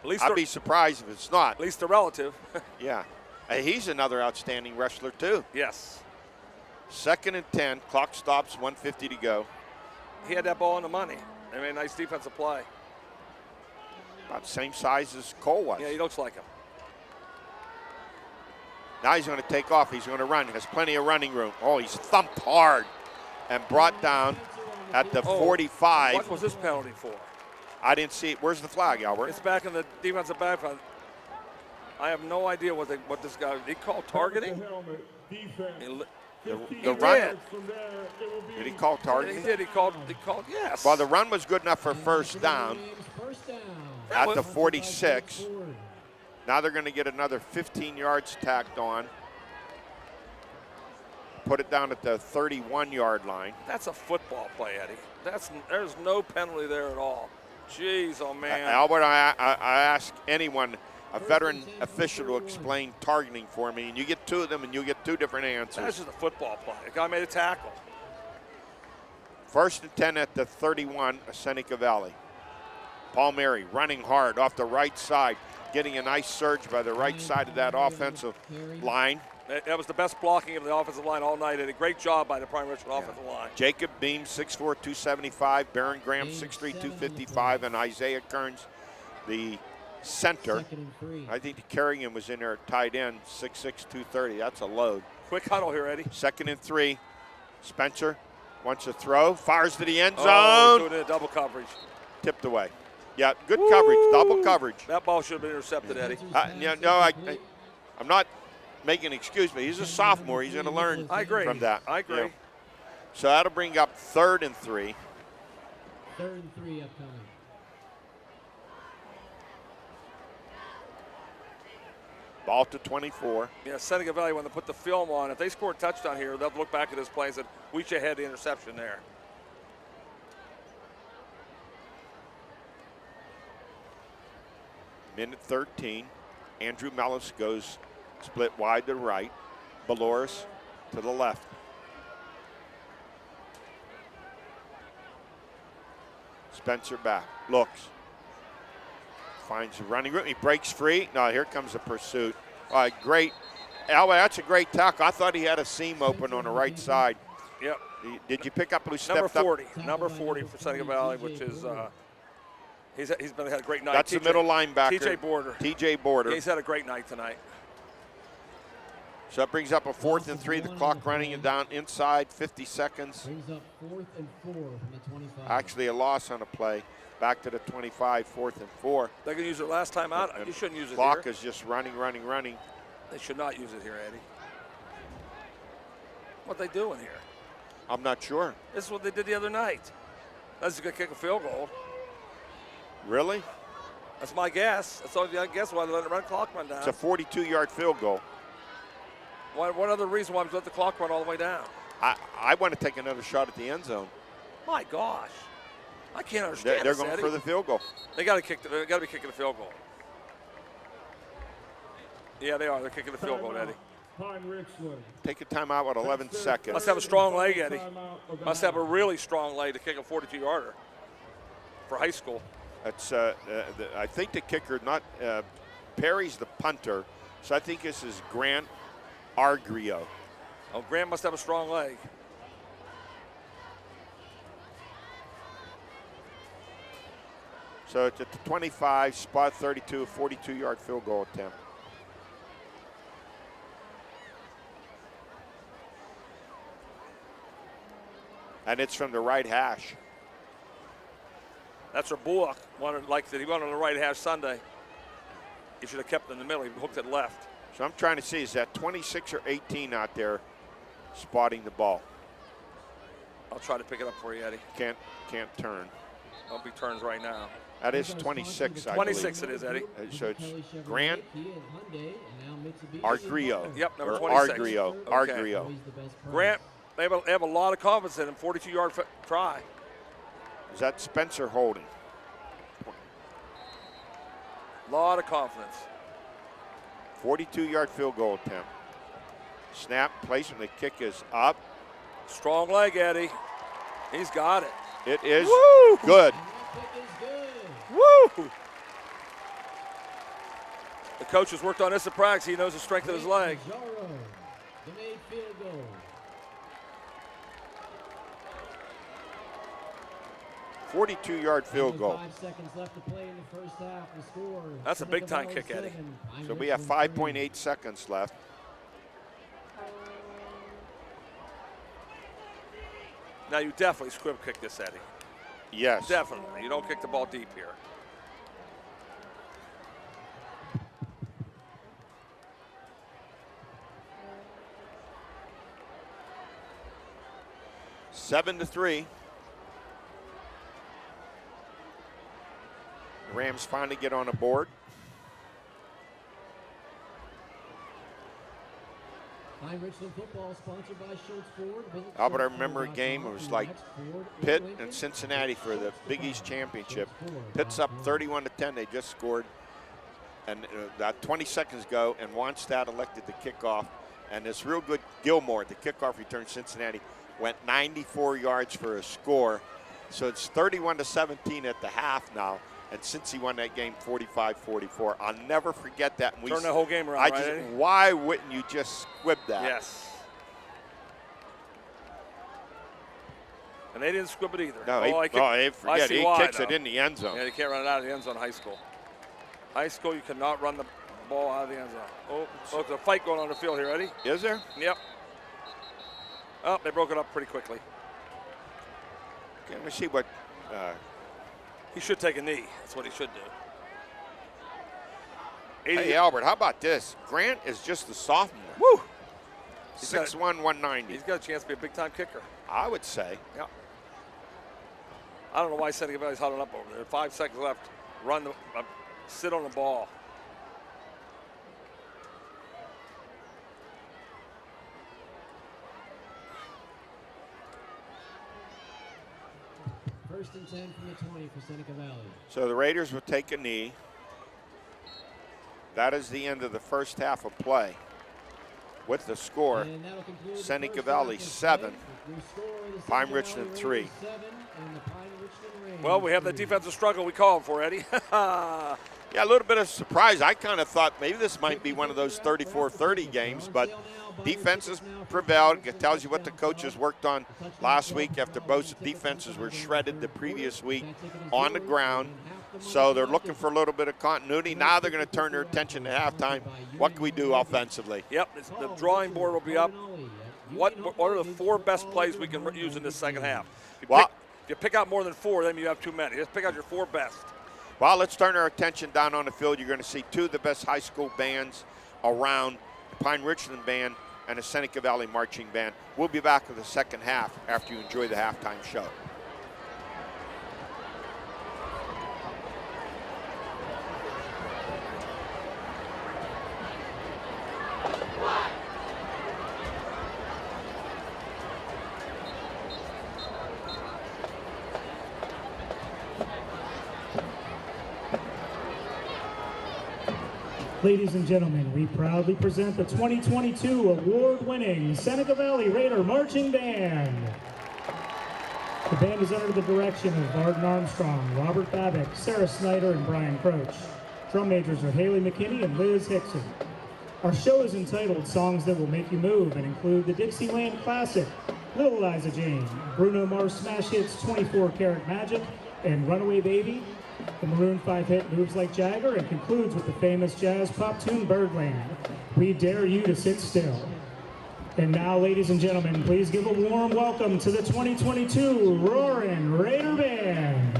least I'd they're, be surprised if it's not. at least they're relative. Yeah. He's another outstanding wrestler, too. Yes. 2nd and 10. Clock stops, 1:50 to go. He had that ball on the money. I mean, nice defensive play. About the same size as Cole was. Yeah, he looks like him. Now he's going to take off. He's going to run. Has plenty of running room. Oh, he's thumped hard and brought down at the 45. What was this penalty for? I didn't see it. Where's the flag, Albert? It's back in the defensive backfield. I have no idea what this guy. He called targeting. The helmet, defense. He li- The run. did. From there, it will be Did he call He targeting? did. He called. Yes. Well, the run was good enough for first down First down. at the 46. Now they're going to get another 15 yards tacked on. Put it down at the 31-yard line. That's a football play, Eddie. There's no penalty there at all. Jeez, oh man. Albert, I ask anyone, a veteran official, to explain targeting for me, and you get two of them, and you get two different That's answers. just a football play. The guy made a tackle. 1st and 10 at the 31, Seneca Valley. Palmieri running hard off the right side, getting a nice surge by the right side of that offensive line. That was the best blocking of the offensive line all night, and a great job by the Prime Richland offensive line. Jacob Beam, 6'4", 275. Baron Graham, 6'3", 255. And Isaiah Kearns, the center. 2nd and 3. I think Kerrigan was in there at tight end, 6'6", 230. That's a load. Quick huddle here, Eddie. 2nd and 3. Spencer wants to throw, fires to the end zone. Oh, he's doing it in double coverage. Tipped away. Yeah, good coverage, double coverage. That ball should have been intercepted, Eddie. I'm not making an excuse, but he's a sophomore. He's going to learn I agree. from that. I agree. Yeah. So that'll bring up 3rd and 3. 3rd and 3 upcoming. Ball to 24. Yeah, Seneca Valley, when they put the film on, if they score a touchdown here, they'll look back at this play and say, we should have had the interception there. Minute 13. Andrew Mellis goes split wide to right. Baloris to the left. Spencer back. Looks. Finds a running route. He breaks free. No, here comes the pursuit. Great. Elway, that's a great tackle. I thought he had a seam open on the right side. Yep. Did you pick up who stepped Number up? 40. Number 40 for Seneca Valley, which is he's had a great night. That's the middle linebacker. TJ Border. TJ Border. Yeah, he's had a great night tonight. So that brings up a 4th and 3. The clock running down inside 50 seconds. Brings up 4th and 4 from the 25. Actually a loss on a play. Back to the 25, 4th and 4. They can use it last time out. You shouldn't use it Clock here. is just running. They should not use it here, Eddie. What they doing here? I'm not sure. This is what they did the other night. That's going to kick a field goal. Really? That's my guess. That's all I guess why they let the clock run down. It's a 42-yard field goal. One other reason why I'm let the clock run all the way down. I want to take another shot at the end zone. My gosh. I can't understand They're this, going Eddie. for the field goal. They got to kick. They got to be kicking the field goal. Yeah, they are. They're kicking the field goal, Eddie. Pine Richland. Take a timeout with 11 seconds. Must have a strong leg, Eddie. Must have a really strong leg to kick a 42-yarder for high school. That's I think the kicker, not Perry's the punter, so I think this is Grant Argrio. Oh, Grant must have a strong leg. So it's at the 25, spot 32, 42-yard field goal attempt. And it's from the right hash. That's where Bullock wanted, like that he went on the right hash Sunday. He should have kept it in the middle. He hooked it left. So I'm trying to see, is that 26 or 18 out there spotting the ball? I'll try to pick it up for you, Eddie. Can't turn. Hope he turns right now. That is 26, I 26 believe. it is, Eddie. So it's Grant Argrio. Yep, number or 26. Argrio. Okay. Argrio. Grant, they have a lot of confidence in him. 42-yard try. Is that Spencer holding? A lot of confidence. 42-yard field goal attempt. Snap, placement, the kick is up. Strong leg, Eddie. He's got it. It is Woo! good. Woo! The coach has worked on this at practice. He knows the strength of his leg. The made field goal. 42-yard field goal. 5 seconds left to play in the first half. The score. That's a big-time kick, Eddie. So we have 5.8 seconds left. Now you definitely squib kick this, Eddie. Yes. Definitely. You don't kick the ball deep here. Seven to 3. The Rams finally get on the board. Pine Richland football sponsored by Schultz Ford. Albert, I remember a game. It was like Pitt and Cincinnati for the Big East Championship. Pitt's up 31-10. They just scored. And about 20 seconds ago, and Wanstad elected the kickoff. And this real good Gilmore, the kickoff return, Cincinnati, went 94 yards for a score. So it's 31-17 at the half now. And Cincy won that game 45-44. I'll never forget that. And Turn the whole game around, right, Eddie? Why wouldn't you just squib that? Yes. And they didn't squib it either. No, forget he kicks though. it in the end zone. Yeah, you can't run it out of the end zone in high school. High school, you cannot run the ball out of the end zone. Oh, there's a fight going on the field here, Eddie. Is there? Yep. Oh, they broke it up pretty quickly. Okay, let me see what. He should take a knee. That's what he should do. Hey, Albert, how about this? Grant is just a sophomore. Woo! 6'1", 190. He's got a chance to be a big-time kicker. I would say. Yeah. I don't know why Seneca Valley's huddling up over there. 5 seconds left. Sit on the ball. First and 10 from the 20 for Seneca Valley. So the Raiders will take a knee. That is the end of the first half of play. With the score, Seneca Valley 7, Pine Richland 3. Well, we have the defensive struggle we called for, Eddie. Yeah, a little bit of surprise. I kind of thought maybe this might be one of those 34-30 games, but defenses prevailed. It tells you what the coaches worked on last week after both defenses were shredded the previous week on the ground. So they're looking for a little bit of continuity. Now they're going to turn their attention to halftime. What can we do offensively? Yep, the drawing board will be up. What are the 4 best plays we can use in this second half? If you pick out more than 4, then you have too many. Just pick out your 4 best. Well, let's turn our attention down on the field. You're going to see 2 of the best high school bands around, the Pine Richland Band and the Seneca Valley Marching Band. We'll be back with the second half after you enjoy the halftime show. Ladies and gentlemen, we proudly present the 2022 award-winning Seneca Valley Raider Marching Band. The band is under the direction of Varden Armstrong, Robert Babick, Sarah Snyder, and Brian Croach. Drum majors are Haley McKinney and Liz Hickson. Our show is entitled Songs That Will Make You Move and include the Dixieland Classic, Little Eliza Jane, Bruno Mars smash hits 24 Karat Magic, and Runaway Baby. The Maroon 5 hit Moves Like Jagger and concludes with the famous jazz pop tune Birdland. We dare you to sit still. And now, ladies and gentlemen, please give a warm welcome to the 2022 Roaring Raider Band.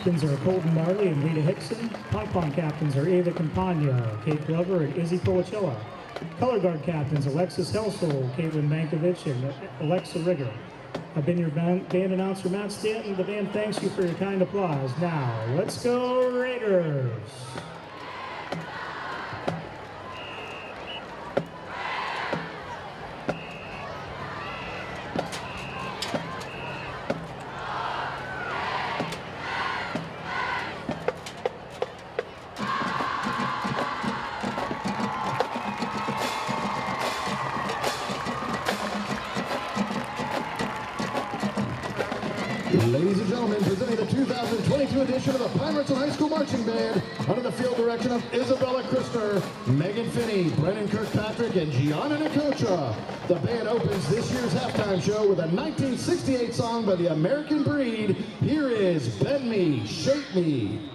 captains are Colton Marley and Rita Hickson. Ping-pong captains are Ava Campagna, Kate Glover, and Izzy Policella. Color guard captains Alexis Helsel, Caitlin Mankovich, and Alexa Rigger. I've been your band announcer, Matt Stanton. The band thanks you for your kind applause. Now, let's go Raiders! Ladies and gentlemen, presenting the 2022 edition of the Pine Richland High School Marching Band under the field direction of Isabella Christner, Megan Finney, Brennan Kirkpatrick, and Gianna Nicocha. The band opens this year's halftime show with a 1968 song by the American Breed. Here is Bend Me, Shape Me.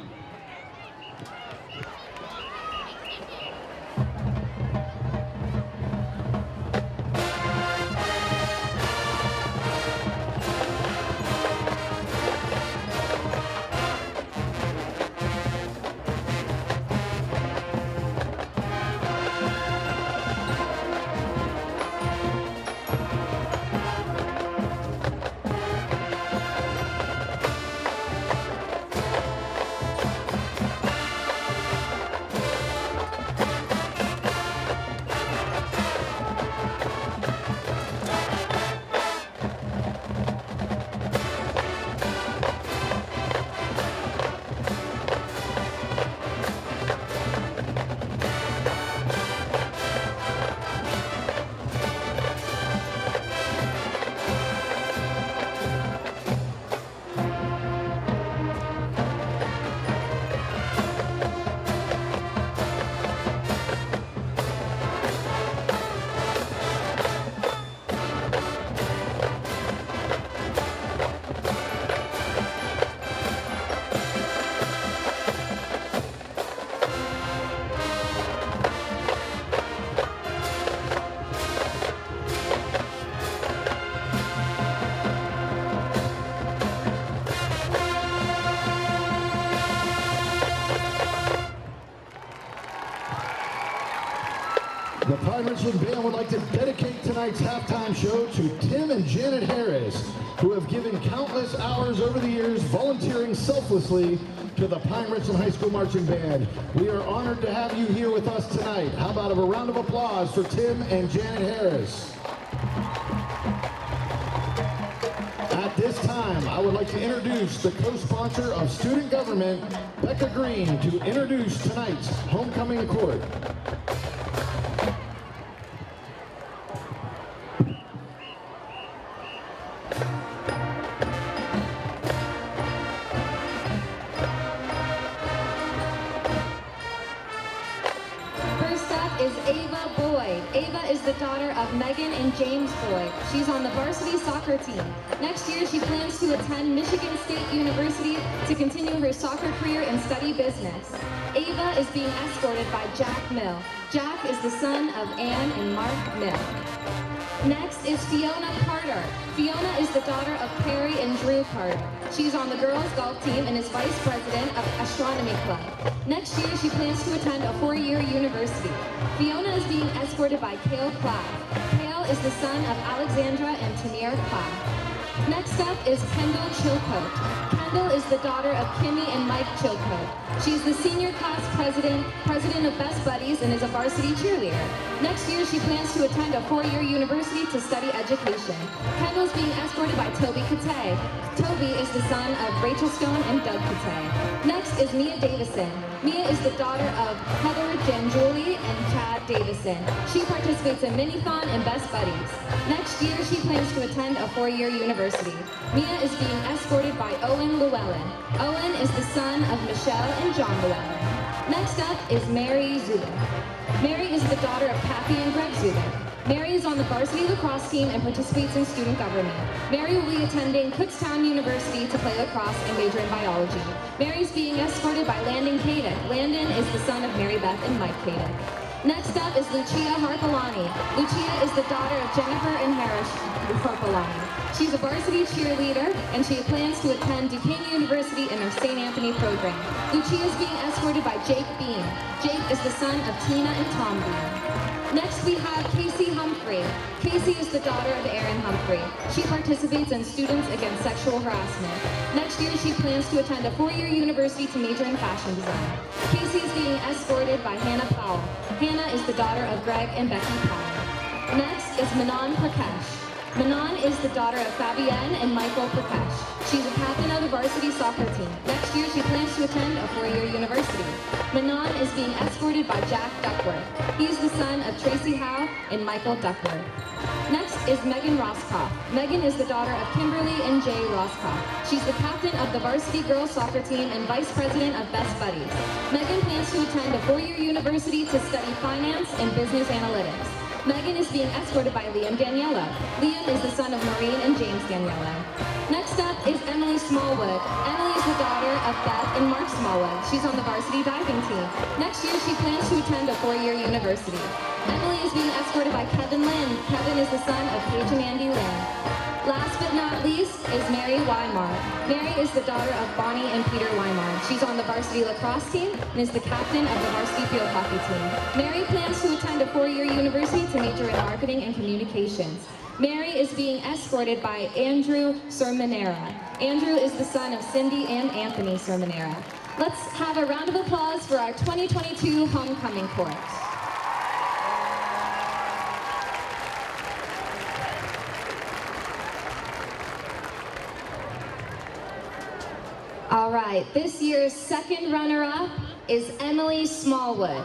The Pine Richland Band would like to dedicate tonight's halftime show to Tim and Janet Harris, who have given countless hours over the years volunteering selflessly to the Pine Richland High School Marching Band. We are honored to have you here with us tonight. How about a round of applause for Tim and Janet Harris? At this time, I would like to introduce the co-sponsor of student government, Becca Green, to introduce tonight's homecoming court. The daughter of Megan and James Boyd. She's on the varsity soccer team. Next year, she plans to attend Michigan State University to continue her soccer career and study business. Ava is being escorted by Jack Mill. Jack is the son of Ann and Mark Mill. Next is Fiona Carter. Fiona is the daughter of Perry and Drew Carter. She's on the girls' golf team and is vice president of Astronomy Club. Next year, she plans to attend a 4-year university. Fiona is being escorted by Cale Clapp. Cale is the son of Alexandra and Tamir Clapp. Next up is Kendall Chilcote. Kendall is the daughter of Kimmy and Mike Chilcote. She's the senior class president of Best Buddies, and is a varsity cheerleader. Next year, she plans to attend a 4-year university to study education. Kendall's being escorted by Toby Katay. Toby is the son of Rachel Stone and Doug Katay. Next is Mia Davison. Mia is the daughter of Heather Janjuli and Chad Davison. She participates in Minithon and Best Buddies. Next year, she plans to attend a 4-year university. Mia is being escorted by Owen Llewellyn. Owen is the son of Michelle and John Llewellyn. Next up is Mary Zubin. Mary is the daughter of Kathy and Greg Zubin. Mary is on the varsity lacrosse team and participates in student government. Mary will be attending Kutztown University to play lacrosse and major in biology. Mary is being escorted by Landon Kadick. Landon is the son of Mary Beth and Mike Kadick. Next up is Lucia Harpalani. Lucia is the daughter of Jennifer and Harris Harpalani. She's a varsity cheerleader, and she plans to attend Duquesne University in her St. Anthony program. Lucia is being escorted by Jake Bean. Jake is the son of Tina and Tom Bean. Next, we have Casey Humphrey. Casey is the daughter of Aaron Humphrey. She participates in Students Against Sexual Harassment. Next year, she plans to attend a four-year university to major in fashion design. Casey is being escorted by Hannah Powell. Hannah is the daughter of Greg and Becky Powell. Next is Manan Prakash. Manan is the daughter of Fabienne and Michael Prakash. She's a captain of the varsity soccer team. Next year, she plans to attend a four-year university. Manan is being escorted by Jack Duckworth. He is the son of Tracy Howe and Michael Duckworth. Next is Megan Roscoff. Megan is the daughter of Kimberly and Jay Roscoff. She's the captain of the varsity girls soccer team and vice president of Best Buddies. Megan plans to attend a four-year university to study finance and business analytics. Megan is being escorted by Liam Daniela. Liam is the son of Maureen and James Daniela. Next up is Emily Smallwood. Emily is the daughter of Beth and Mark Smallwood. She's on the varsity diving team. Next year, she plans to attend a four-year university. Emily is being escorted by Kevin Lynn. Kevin is the son of Paige and Andy Lynn. Last but not least is Mary Weimar. Mary is the daughter of Bonnie and Peter Weimar. She's on the varsity lacrosse team and is the captain of the varsity field hockey team. Mary plans to attend a four-year university to major in marketing and communications. Mary is being escorted by Andrew Sermonera. Andrew is the son of Cindy and Anthony Sermonera. Let's have a round of applause for our 2022 homecoming chorus. All right, this year's second runner-up is Emily Smallwood.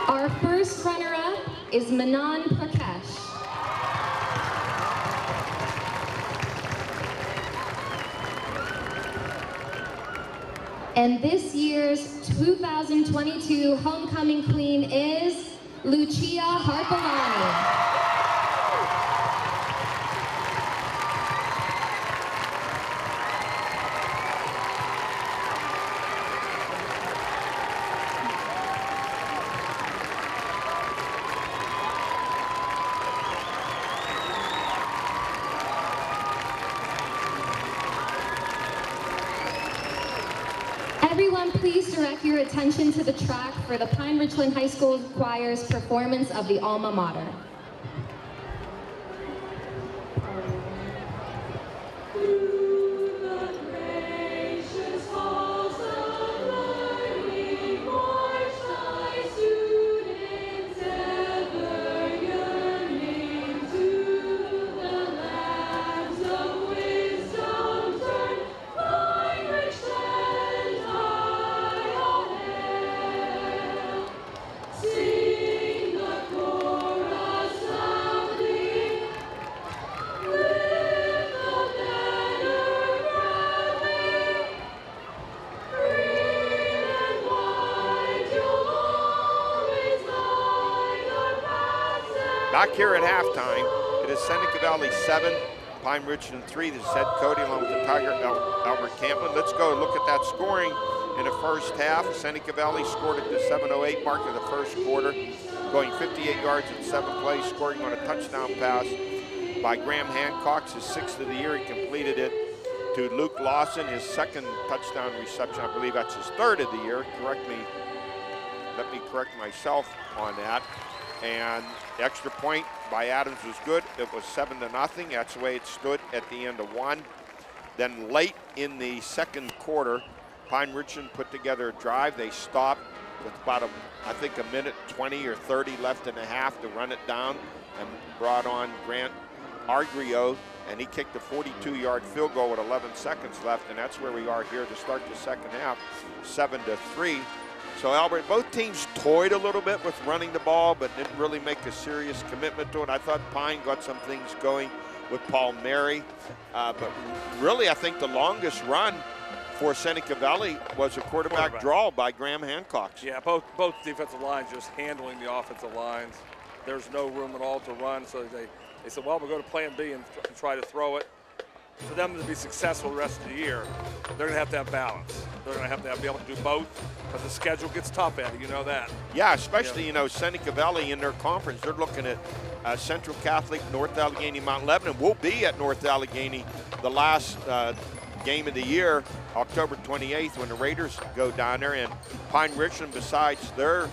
Our first runner-up is Manan Prakash. And this year's 2022 homecoming queen is Lucia Harpalani. Everyone, please direct your attention to the track for the Pine Richland High School Choir's performance of the Alma Mater. Back here at halftime, it is Seneca Valley 7, Pine Richland 3. This is head Cody along with the Tiger Albert Camplin. Let's go look at that scoring in the first half. Seneca Valley scored at the 7:08 mark of the first quarter, going 58 yards in 7 plays, scoring on a touchdown pass by Graham Hancock, his 6th of the year. He completed it to Luke Lawson, his 2nd touchdown reception. I believe that's his 3rd of the year. Let me correct myself on that. And the extra point by Adams was good. It was 7-0. That's the way it stood at the end of 1. Then late in the second quarter, Pine Richland put together a drive. They stopped with about I think a minute 20 or 30 left in the half to run it down, and brought on Grant Argrio, and he kicked a 42-yard field goal with 11 seconds left, and that's where we are here to start the second half, 7-3. So, Albert, both teams toyed a little bit with running the ball, but didn't really make a serious commitment to it. I thought Pine got some things going with Paul Mary, but really I think the longest run for Seneca Valley was a quarterback draw by Graham Hancock. Yeah, both defensive lines just handling the offensive lines. There's no room at all to run, so they said, well, we'll go to plan B and try to throw it. for them to be successful the rest of the year, they're going to have balance. They're going to have be able to do both, because the schedule gets tough, Eddie. You know that. Yeah, especially, you know, Seneca Valley in their conference, they're looking at Central Catholic, North Allegheny, Mount Lebanon. We'll be at North Allegheny the last game of the year, October 28th, when the Raiders go down there. And Pine Richland, besides their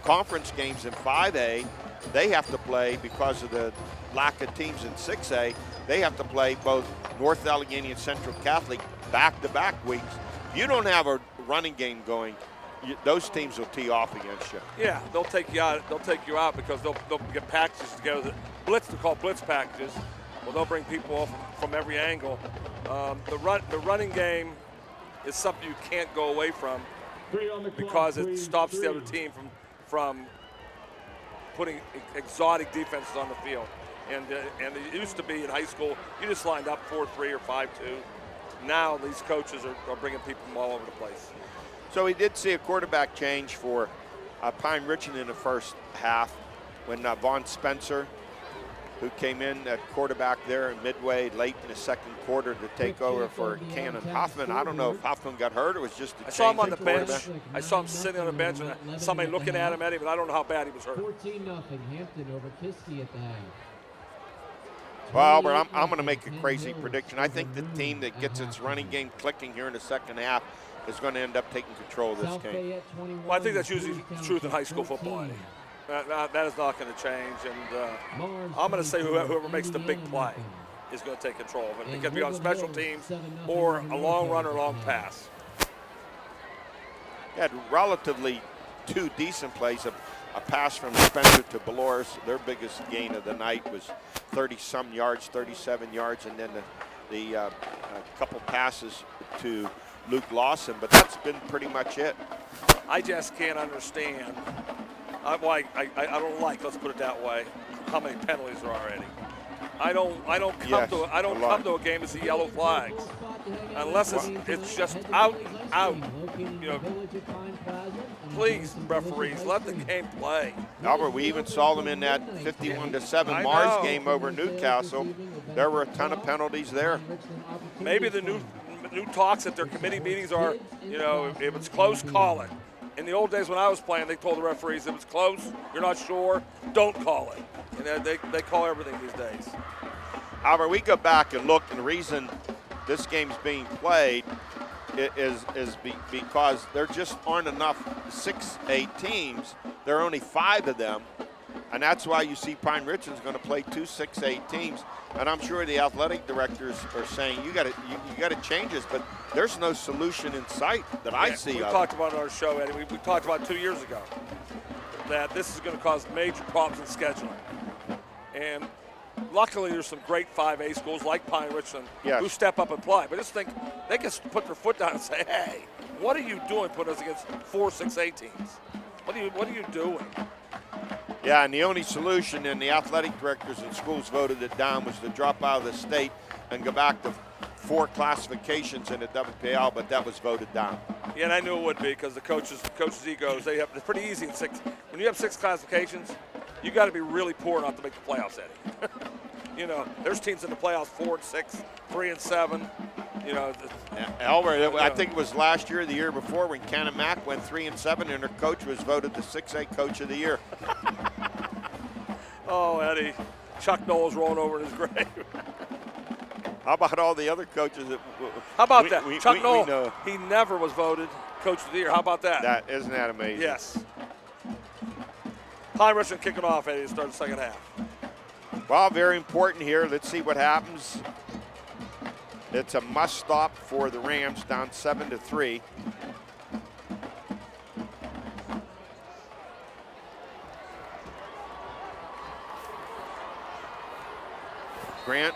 conference games in 5A, they have to play, because of the lack of teams in 6A, they have to play both North Allegheny and Central Catholic back-to-back weeks. If you don't have a running game going, those teams will tee off against you. Yeah, they'll take you out. They'll take you out because they'll get packages together. They're called blitz packages. Well, they'll bring people off from every angle. The running game is something you can't go away from, because it stops the other team from putting exotic defenses on the field. And it used to be in high school, you just lined up 4-3 or 5-2. Now these coaches are bringing people from all over the place. So we did see a quarterback change for Pine Richland in the first half, when Vaughn Spencer, who came in at quarterback there in midway late in the second quarter to take over for Cannon Hoffman. I don't know if Hoffman got hurt or was just a change. I saw him on the quarterback. bench. I saw him sitting on the bench, and somebody looking at him, Eddie, but I don't know how bad he was hurt. 14-0 Hampton over Kiski at the half. Well, Albert, I'm going to make a crazy prediction. I think the team that gets its running game clicking here in the second half is going to end up taking control of this game. Well, I think that's usually the truth in high school football, Eddie. That is not going to change, and I'm going to say whoever makes the big play is going to take control of it. It could be on special teams or a long run or long pass. Had relatively two decent plays. A pass from Spencer to Belores. Their biggest gain of the night was 30-some yards, 37 yards, and then the couple passes to Luke Lawson. But that's been pretty much it. I just can't understand. I don't like. Let's put it that way. How many penalties there are already? I don't come to a game to see yellow flags unless it's just out. You know, please, referees, let the game play. Albert, we even saw them in that 51-7 Mars game over Newcastle. There were a ton of penalties there. Maybe the new talks at their committee meetings are, you know, if it's close, call it. In the old days when I was playing, they told the referees, if it's close, you're not sure, don't call it. And they call everything these days. Albert, we go back and look, and the reason this game's being played is because there just aren't enough 6A teams. There are only 5 of them, and that's why you see Pine Richland's going to play 2 6A teams. And I'm sure the athletic directors are saying, you got to change this, but there's no solution in sight that I see. We talked about it on our show, Eddie. We talked about 2 years ago that this is going to cause major problems in scheduling. And luckily, there's some great 5A schools like Pine Richland who step up and play. But just think, they can put their foot down and say, hey, what are you doing putting us against 4 6A teams? What are you doing? Yeah, and the only solution, and the athletic directors and schools voted it down, was to drop out of the state and go back to 4 classifications in the WPL, but that was voted down. Yeah, and I knew it would be, because the coaches' egos, it's pretty easy in 6. When you have 6 classifications, you got to be really poor not to make the playoffs, Eddie. You know, there's teams in the playoffs 4 and 6, 3 and 7. You know, Albert, I think it was last year or the year before when Cannon Mac went 3 and 7, and their coach was voted the 6A Coach of the Year. Oh, Eddie, Chuck Noll's rolling over in his grave. How about all the other coaches? How about that? Chuck Noll, he never was voted Coach of the Year. How about that? Isn't that amazing? Yes. Pine Richland kicking off, Eddie, to start the second half. Well, very important here. Let's see what happens. It's a must stop for the Rams, down 7-3. Grant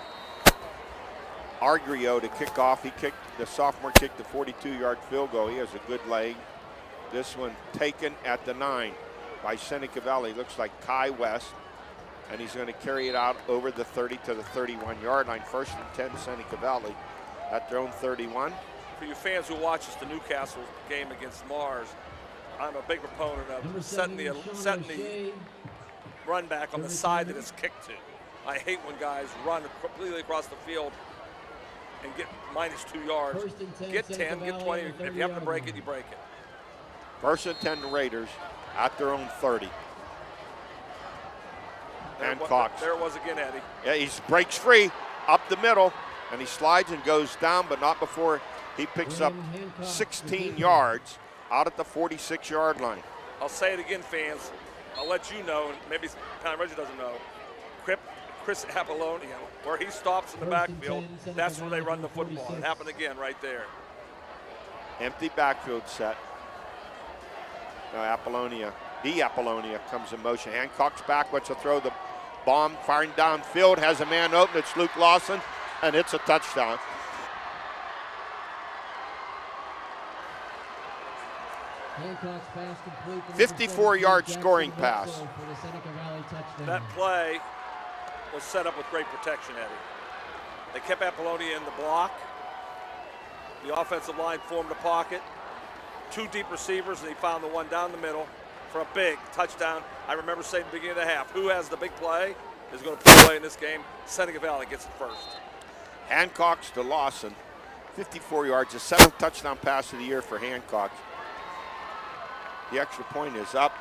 Argrio to kick off. The sophomore kicked the 42-yard field goal. He has a good leg. This one taken at the 9 by Seneca Valley. Looks like Kai West. And he's going to carry it out over the 30 to the 31-yard line. 1st and 10, Seneca Valley at their own 31. For you fans who watch the Newcastle game against Mars, I'm a big proponent of setting the run back on the side that it's kicked to. I hate when guys run completely across the field and get -2 yards. First and 10, Get Seneca 10, get Valley 20. on the If you happen to 30-yard break line. it, you break it. First and 10 the Raiders at their own 30. Cox. There it was again, Eddie. Yeah, he breaks free up the middle, and he slides and goes down, but not before he picks up William Hancock, 16 the yards out at the 46-yard line. I'll say it again, fans. I'll let you know, and maybe Conor Reggie doesn't know. Chris Apollonia, where he stops in the First and backfield, 10, that's where they Seneca run the Valley, football. It 46. happened again right there. Empty backfield set. Now Apollonia comes in motion. Hancock's back, wants to throw the bomb, firing downfield, has a man open. It's Luke Lawson, and it's a touchdown. Hancock's pass complete for 54-yard Jackson scoring Wetzel pass. for the Seneca Valley touchdown. That play was set up with great protection, Eddie. They kept Apollonia in the block. The offensive line formed a pocket. 2 deep receivers, and he found the one down the middle for a big touchdown. I remember saying at the beginning of the half, who has the big play is going to play in this game. Seneca Valley gets it first. Hancock's to Lawson, 54 yards, the 7th touchdown pass of the year for Hancock. The extra point is up,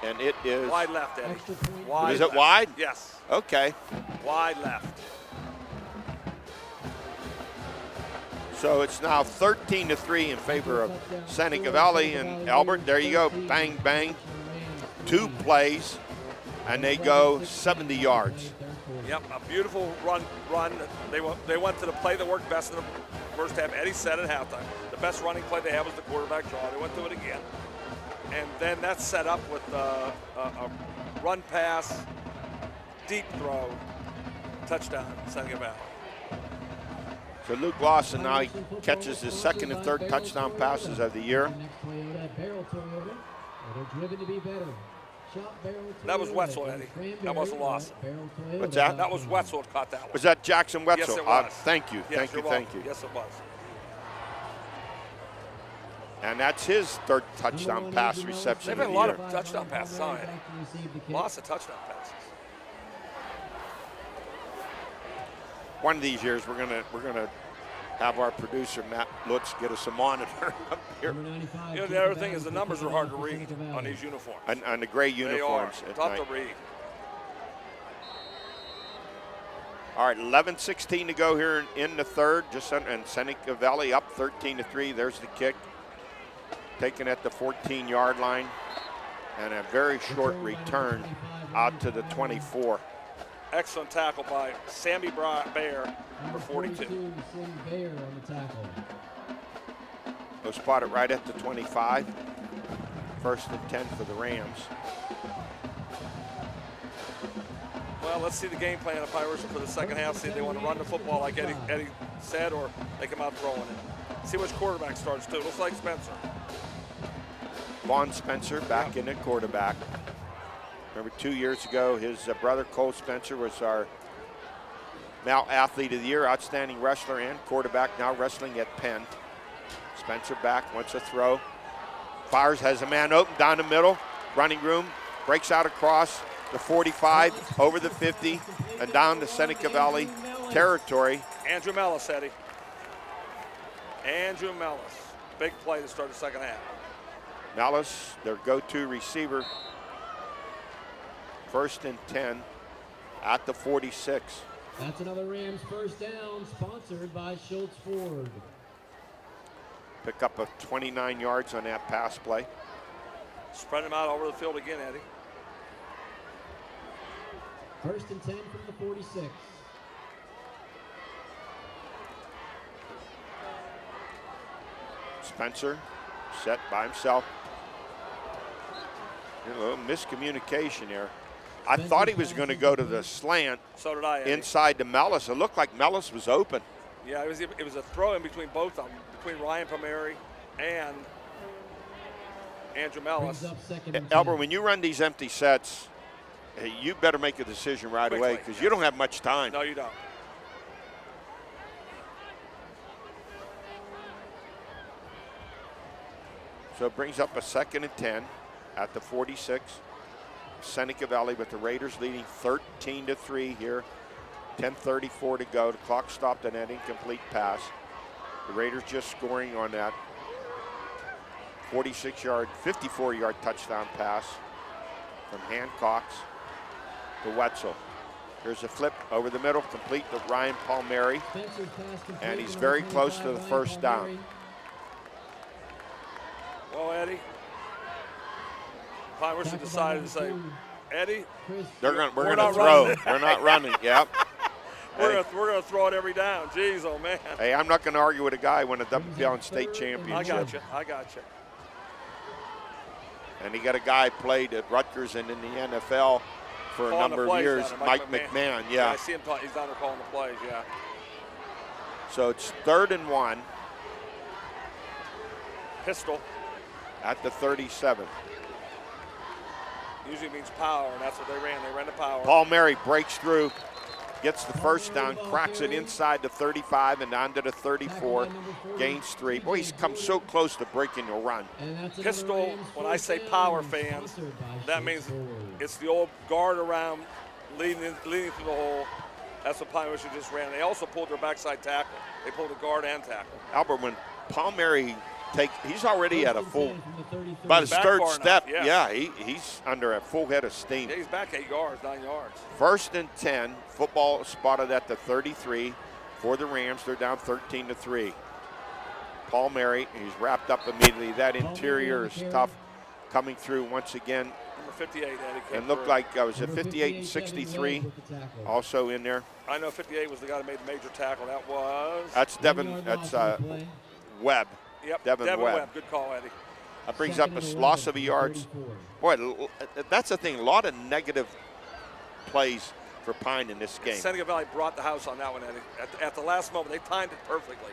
and it is Wide left, Eddie. Extra point. Wide Is it left. wide? Yes, Okay. wide left. So it's now 13-3 in favor of Seneca Valley. And Albert, there you go, bang, bang. 2 plays, and they go 70 yards. Yep, a beautiful run. They went to the play that worked best in the first half. Eddie said at halftime, the best running play they had was the quarterback draw. They went to it again. And then that's set up with a run pass, deep throw, touchdown, Seneca Valley. So Luke Lawson now he catches his 2nd and 3rd touchdown passes of the year. Next Toyota barrel Toyota. They're driven to be better. Shop barrel That was Toyota Wetzel, from Eddie. Cranberry, That wasn't Lawson. barrel Toyota. What's that? That was Wetzel that caught that one. Was that Jackson Wetzel? Yes, it was. Thank you, Yes, thank you, you're thank welcome. you. Yes, it was. And that's his 3rd touchdown pass reception They've of had the a lot year. of touchdown passes on it. Lots of touchdown passes. One of these years we're gonna have our producer Matt Lutz get us a monitor up here You know, the other thing is the numbers are hard to read on these uniforms. on the gray They are uniforms at tough night. to read. All right, 11:16 to go here in the 3rd. And Seneca Valley up 13-3. There's the kick, taken at the 14-yard line, and a very short return out to the 24. Excellent tackle by Sammy Bear for 42. Sammy Bear on the tackle. They'll spot it right at the 25. 1st and 10 for the Rams. Well, let's see the game plan of Pirates for the second half. See if they want to run the football like Eddie said, or they come out throwing it. See which quarterback starts too. Looks like Spencer. Vaughn Spencer back in at quarterback. Remember 2 years ago, his brother Cole Spencer was our Mount Athlete of the Year, outstanding wrestler and quarterback, now wrestling at Penn. Spencer back, wants a throw. Fires, has a man open down the middle, running room, breaks out across the 45, over the 50, and down to Seneca Valley territory. Andrew Mellis, Eddie. Andrew Mellis. Big play to start the second half. Mellis, their go-to receiver. 1st and 10 at the 46. That's another Rams first down, sponsored by Schultz Ford. Pick up a 29 yards on that pass play. Spread him out over the field again, Eddie. 1st and 10 from the 46. Spencer set by himself. A little miscommunication there. I thought he was going to go to the slant So did I, Eddie. inside to Mellis. It looked like Mellis was open. Yeah, it was a throw in between both of them, between Ryan Palmieri and Andrew Mellis. Brings up 2nd and 10. Albert, when you run these empty sets, you better make a decision right away Quickly, because you don't have much time. No, you don't. So it brings up a 2nd and 10 at the 46. Seneca Valley with the Raiders leading 13-3 here 10:34 to go. The clock stopped on that incomplete pass. The Raiders just scoring on that 46-yard, 54-yard touchdown pass from Hancock's to Wetzel. Here's a flip over the middle, complete to Ryan Palmieri, and he's very close to the first down. Well, Eddie, if I was to decide to say, Eddie, We're going to not throw. running. We're not running. Yep. we're going to throw it every down. Jeez, oh man. Hey, I'm not going to argue with a guy who won a WPL state championship. I got you. And he got a guy played at Rutgers and in the NFL for a number of years, Mike McMahon. Yeah. I see him. He's down there calling the plays. Yeah. So it's 3rd and 1 Pistol at the 37. usually means power, and that's what they ran. They ran the power. Palmieri breaks through, gets the first down, cracks it inside the 35 and down to the 34, gains 3. Boy, he's come so close to breaking a run. Pistol, when I say power, fans, that means it's the old guard around, leading through the hole. That's what Pine Ridge just ran. They also pulled their backside tackle. They pulled a guard and tackle. Albert, when Palmieri he's already at a full, about his third step. Enough, yeah, he's under a full head of steam. Yeah, he's back 8 yards, 9 yards. 1st and 10, football spotted at the 33 for the Rams. They're down 13-3. Palmieri, he's wrapped up immediately. That interior is tough, coming through once again. Number 58, Eddie. And looked like, was it 58 and 63 also in there? I know 58 was the guy that made the major tackle. That was? That's Devin, that's Webb. Yep, Devin Webb. Good call, Eddie. That brings up a loss of yards. Boy, that's the thing. A lot of negative plays for Pine in this game. Seneca Valley brought the house on that one, Eddie. At the last moment, they timed it perfectly.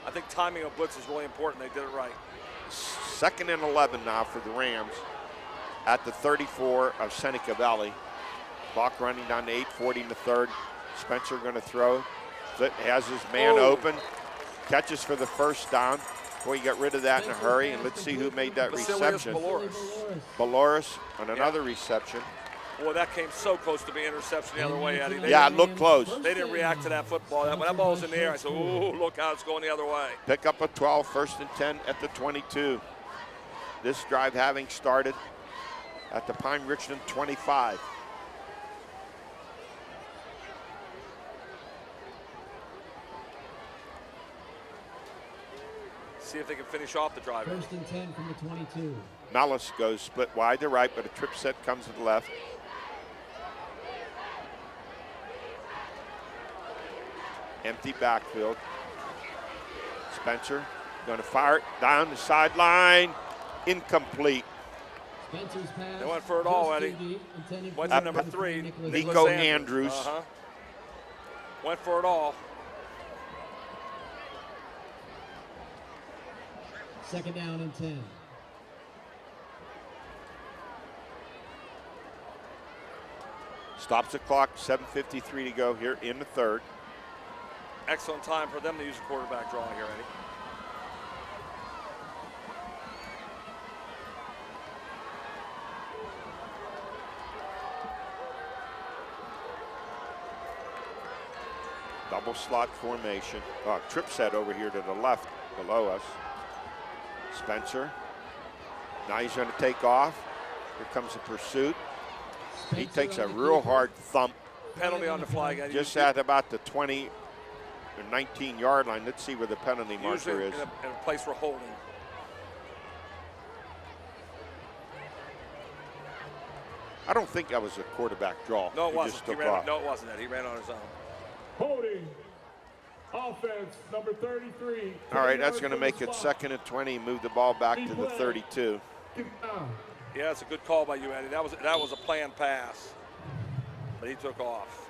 I think timing of blitz is really important. They did it right. 2nd and 11 now for the Rams at the 34 of Seneca Valley. Clock running down to 8:40 in the 3rd. Spencer going to throw. Has his man open. Catches for the first down. Boy, you got rid of that in a hurry, and let's see who made that reception. Baloris on another reception. Boy, that came so close to being interception the other way, Eddie. Yeah, it looked close. They didn't react to that football. When that ball was in the air, I said, ooh, look how it's going the other way. Pick up a 12, 1st and 10 at the 22. This drive having started at the Pine Richland 25. See if they can finish off the drive. 1st and 10 from the 22. Malice goes split wide to right, but a trip set comes to the left. Empty backfield. Spencer going to fire it down the sideline. Incomplete. Spencer's pass. They went for it all, Eddie. Went to number 3, Nico Andrews. Went for it all. 2nd down and 10. Stops the clock, 7:53 to go here in the 3rd. Excellent time for them to use a quarterback draw here, Eddie. Double slot formation. Trip set over here to the left below us. Spencer. Now he's going to take off. Here comes the pursuit. He takes a real hard thump. Penalty on the flag. Just at about the 20 or 19-yard line. Let's see where the penalty marker is. In a place for holding. I don't think that was a quarterback draw. No, it He wasn't. just took off. No, it wasn't. He ran on his own. Holding. Offense, number 33. All right, that's going to make it 2nd and 20. Move the ball back to the 32. Yeah, it's a good call by you, Eddie. That was a planned pass, but he took off.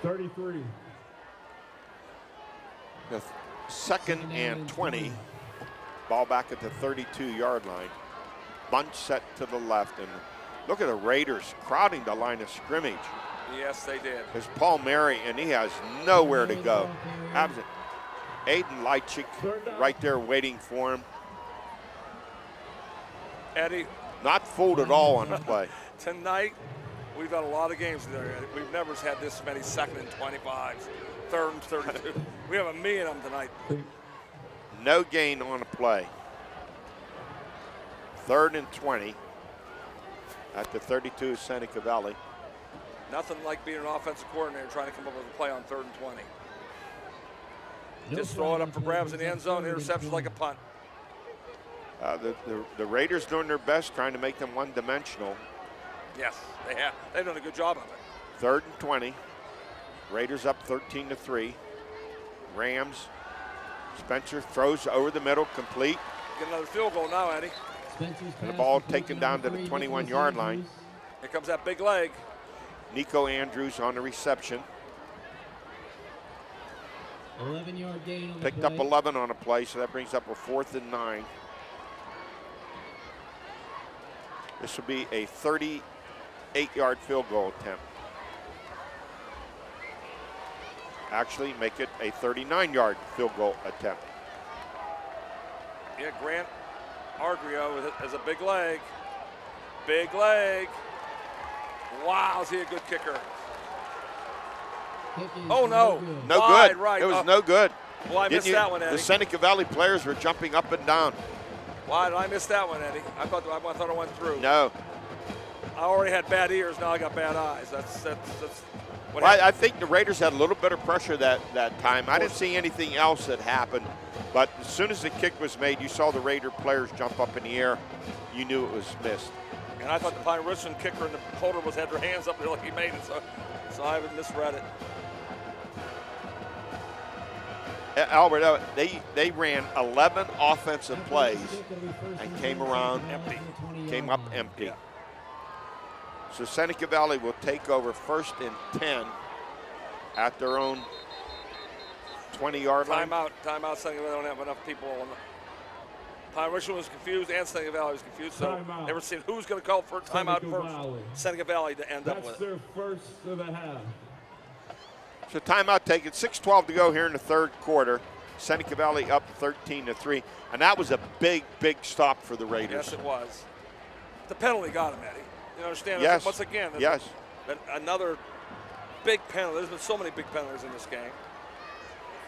$33. The 2nd and 20. Ball back at the 32-yard line. Bunch set to the left, and look at the Raiders crowding the line of scrimmage. Yes, they did. There's Palmieri, and he has nowhere to go. Aiden Leitchik right there waiting for him. Eddie, Not fooled at all on the play. tonight we've had a lot of games there. We've never had this many 2nd and 25s, 3rd and 32. We have a million of them tonight. No gain on the play. 3rd and 20 at the 32 of Seneca Valley. Nothing like being an offensive coordinator trying to come up with a play on 3rd and 20. Just throw it up for grabs in the end zone, interceptions like a punt. The Raiders doing their best trying to make them one-dimensional. Yes, they have. They've done a good job of it. 3rd and 20. Raiders up 13-3. Rams. Spencer throws over the middle, complete. Get another field goal now, Eddie. And the ball taken down to the 21-yard line. Here comes that big leg. Nico Andrews on the reception. 11-yard gain on the Picked play. up 11 on a play, so that brings up a 4th and 9. This will be a 38-yard field goal attempt. Actually, make it a 39-yard field goal attempt. Yeah, Grant Argrio has a big leg. Big leg. Wow, is he a good kicker? Kick is Oh, no. good. No Wide good. right. It was Oh. no good. Well, I missed that one, Eddie. The Seneca Valley players were jumping up and down. Why did I miss that one, Eddie? I thought I went through. No. I already had bad ears. Now I got bad eyes. That's what Well, happened. I think the Raiders had a little bit of pressure that time. I didn't see anything else that happened. But as soon as the kick was made, you saw the Raider players jump up in the air. You knew it was missed. And I thought the Pine Richland kicker and the holder had their hands up there like he made it. So I haven't misread it. Albert, they ran 11 offensive plays and came around empty. Came up empty. So Seneca Valley will take over 1st and 10 at their own 20-yard line. Timeout. Seneca Valley don't have enough people on the. Pine Richland was confused and Seneca Valley was confused. So Timeout. they were seeing who's going to call for timeout Seneca first. Valley. Seneca Valley to end up That's with it. their first of the half. So timeout taken. 6:12 to go here in the 3rd quarter. Seneca Valley up 13-3, and that was a big stop for the Raiders. Yes, it was. The penalty got him, Eddie. You understand? Yes. Once again, Yes. Another big penalty. There's been so many big penalties in this game.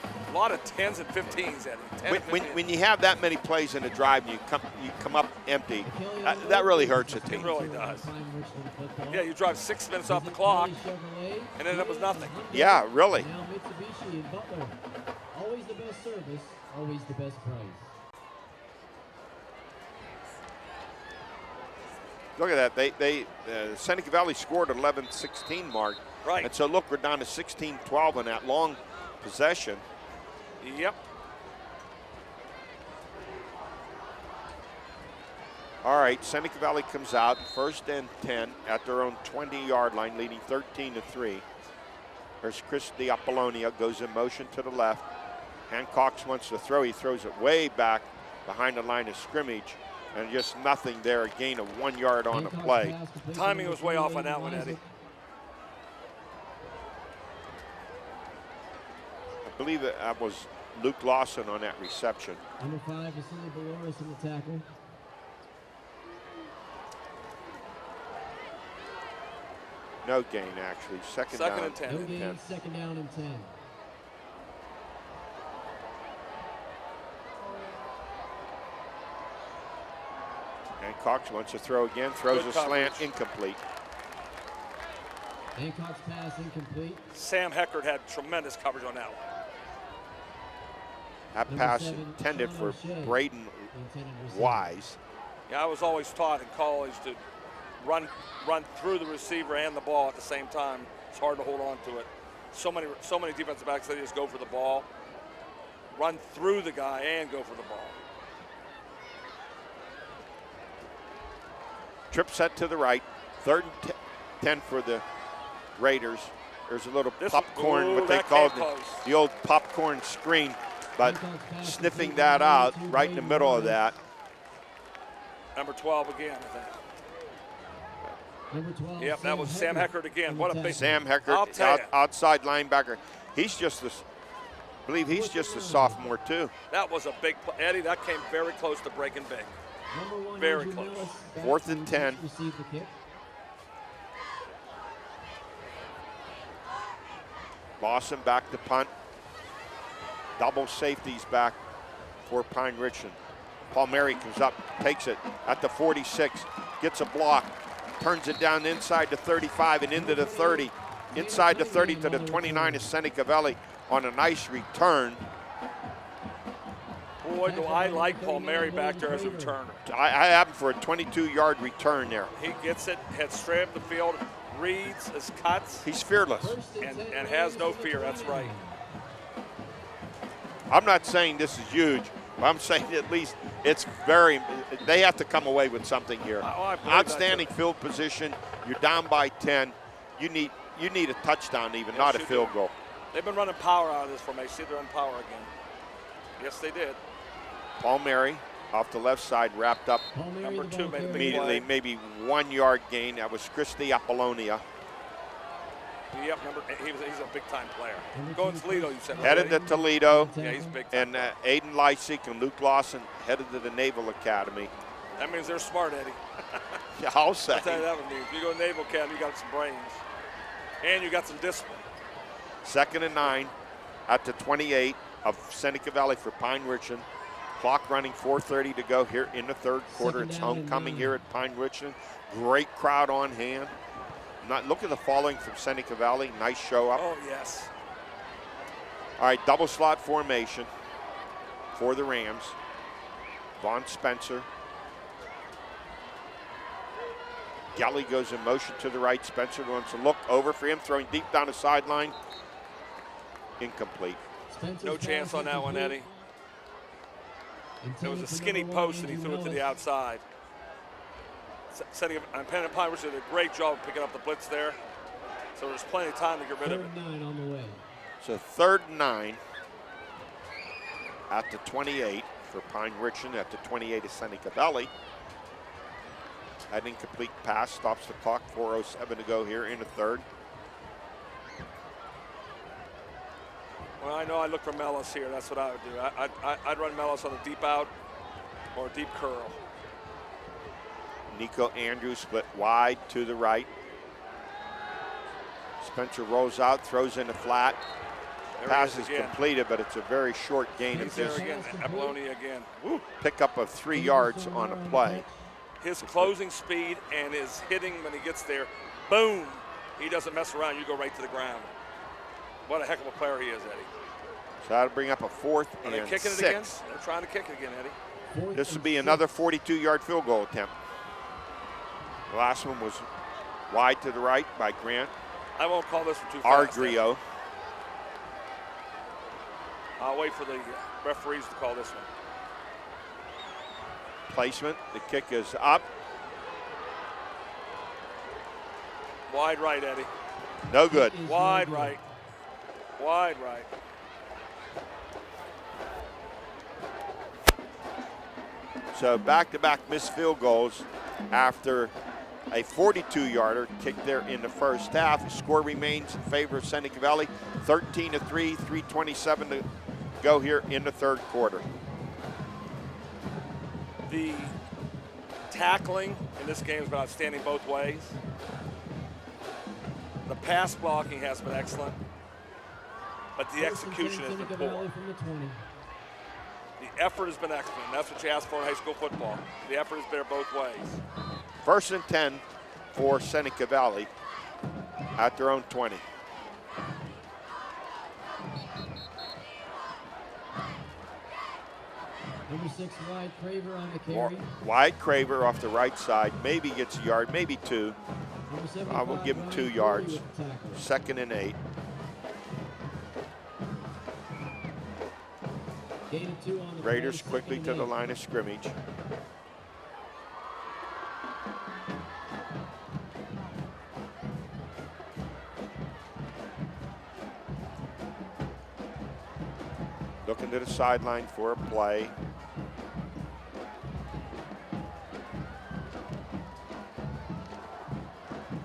A lot of 10s and 15s, Eddie. 10 and 15. When you have that many plays in a drive and you come up empty, that really hurts a It team. really does. Yeah, you drive 6 minutes off the clock and then it was nothing. Yeah, really. Now Mitsubishi and Butler. Always the best service, always the best price. Look at that. They Seneca Valley scored 11-16 mark. Right. And so look, we're down to 16-12 in that long possession. Yep. All right, Seneca Valley comes out 1st and 10 at their own 20-yard line, leading 13-3. There's Chris Apollonia, goes in motion to the left. Hancock wants to throw. He throws it way back behind the line of scrimmage, and just nothing there. A gain of 1 yard on the play. Timing was way off on that one, Eddie. I believe that was Luke Lawson on that reception. Number 5, Vasily Baloris in the tackle. No gain, actually. Second down and 10. No gain, 2nd down and 10. Hancock wants to throw again, throws Good a slant, coverage. incomplete. Hancock's pass incomplete. Sam Heckert had tremendous coverage on that one. That Number pass 7, intended Sean for O'Shea, Braden the intended receiver. Wise. Yeah, I was always taught in college to run through the receiver and the ball at the same time. It's hard to hold on to it. So many defensive backs, they just go for the ball, run through the guy and go for the ball. Trip set to the right. 3rd and 10 for the Raiders. There's a little popcorn, what they that call came close. the old popcorn screen, but Hancock's pass sniffing completed that to out number 2, right in the Braden middle of Wise. that. Number 12 again, I think. Number 12, Yep, that was Sam Heckert again. on What the a big Sam I'll Heckert, tell ya. outside linebacker. He's just this, I believe he's just a sophomore too. That was a big play. Eddie, that came very close to breaking big. Number 1, Very Andrew close. Millis, back 4th and to 10. receive the kick. Lawson back to punt. Double safeties back for Pine Richland. Palmieri comes up, takes it at the 46, gets a block, turns it down inside the 35 and into the 30. Inside the 30 to the 29 is Seneca Valley on a nice return. Boy, do I like Palmieri back there as a returner. I have him for a 22-yard return there. He gets it, heads straight up the field, reads his cuts, He's fearless. and has no fear. That's right. I'm not saying this is huge, but I'm saying at least it's very, they have to come away with something here. I believe Outstanding that too. field position. You're down by 10. You need a touchdown even, Yes, not a you field do. goal. They've been running power out of this formation. See, they're in power again. Yes, they did. Palmieri off the left side wrapped up Palmieri, Number the 2 ball made a big carrier. immediately, play. maybe 1 yard gain. That was Christy Apollonia. Yep, he's a big-time player. Going to Toledo, you said. Headed to right? Toledo, Yeah, he's big-time. and Aiden Lysick and Luke Lawson headed to the Naval Academy. That means they're smart, Eddie. Yeah, I'll say. I'll tell you that would mean. If you go to Naval Academy, you got some brains. And you got some discipline. 2nd and 9 at the 28 of Seneca Valley for Pine Richland. Clock running, 4:30 to go here in the 3rd quarter. Second It's down and homecoming 9. here at Pine Richland. Great crowd on hand. Look at the following from Seneca Valley. Nice show up. Oh, yes. All right, double slot formation for the Rams. Vaughn Spencer. Gelly goes in motion to the right. Spencer wants to look over for him, throwing deep down the sideline. Incomplete. Spencer's No chance pass on that one, incomplete. Eddie. It was a Intended for skinny number 1, post, and he Andrew threw it to the Millis. outside. Setting up, and Penn and Pine Richland did a great job of picking up the blitz there. So there's plenty of time to get rid of it. 3rd and 9 on the way. So 3rd and 9 at the 28 for Pine Richland, at the 28 of Seneca Valley. An incomplete pass stops the clock. 4:07 to go here in the 3rd. Well, I know I look for Mellis here. That's what I would do. I'd run Mellis on a deep out or a deep curl. Nico Andrews split wide to the right. Spencer rolls out, throws in the flat. There Pass he is is again. completed, but it's a very short gain. He's It's there just again. Apollonia again. Woo. pickup of 3 yards on a play. His closing speed and his hitting when he gets there, boom. He doesn't mess around. You go right to the ground. What a heck of a player he is, Eddie. So that'll bring up a 4th Are they and kicking 6. it again? They're trying to kick it again, Eddie. 4th This will and be 6. another 42-yard field goal attempt. The last one was wide to the right by Grant I won't call this one too fast. Argrio. I'll wait for the referees to call this one. Placement, the kick is up. Wide right, Eddie. No good. Is Wide no good. right. Wide right. So back-to-back missed field goals after a 42-yarder kicked there in the first half. The score remains in favor of Seneca Valley, 13-3, 3:27 to go here in the 3rd quarter. The tackling in this game has been outstanding both ways. The pass blocking has been excellent, but the 1st and 10, execution has been Seneca poor. Valley from the 20. The effort has been excellent. That's what you ask for in high school football. The effort has been there both ways. 1st and 10 for Seneca Valley at their own 20. Number 6 wide, Craver on the More carry. wide Craver off the right side, maybe gets a yard, maybe 2. Number 75, I will give him Ryan 2 Corey yards. with the tackle. 2nd and 8. Gain of 2 on the Raiders play, quickly 2nd to and the 8. line of scrimmage. Looking to the sideline for a play.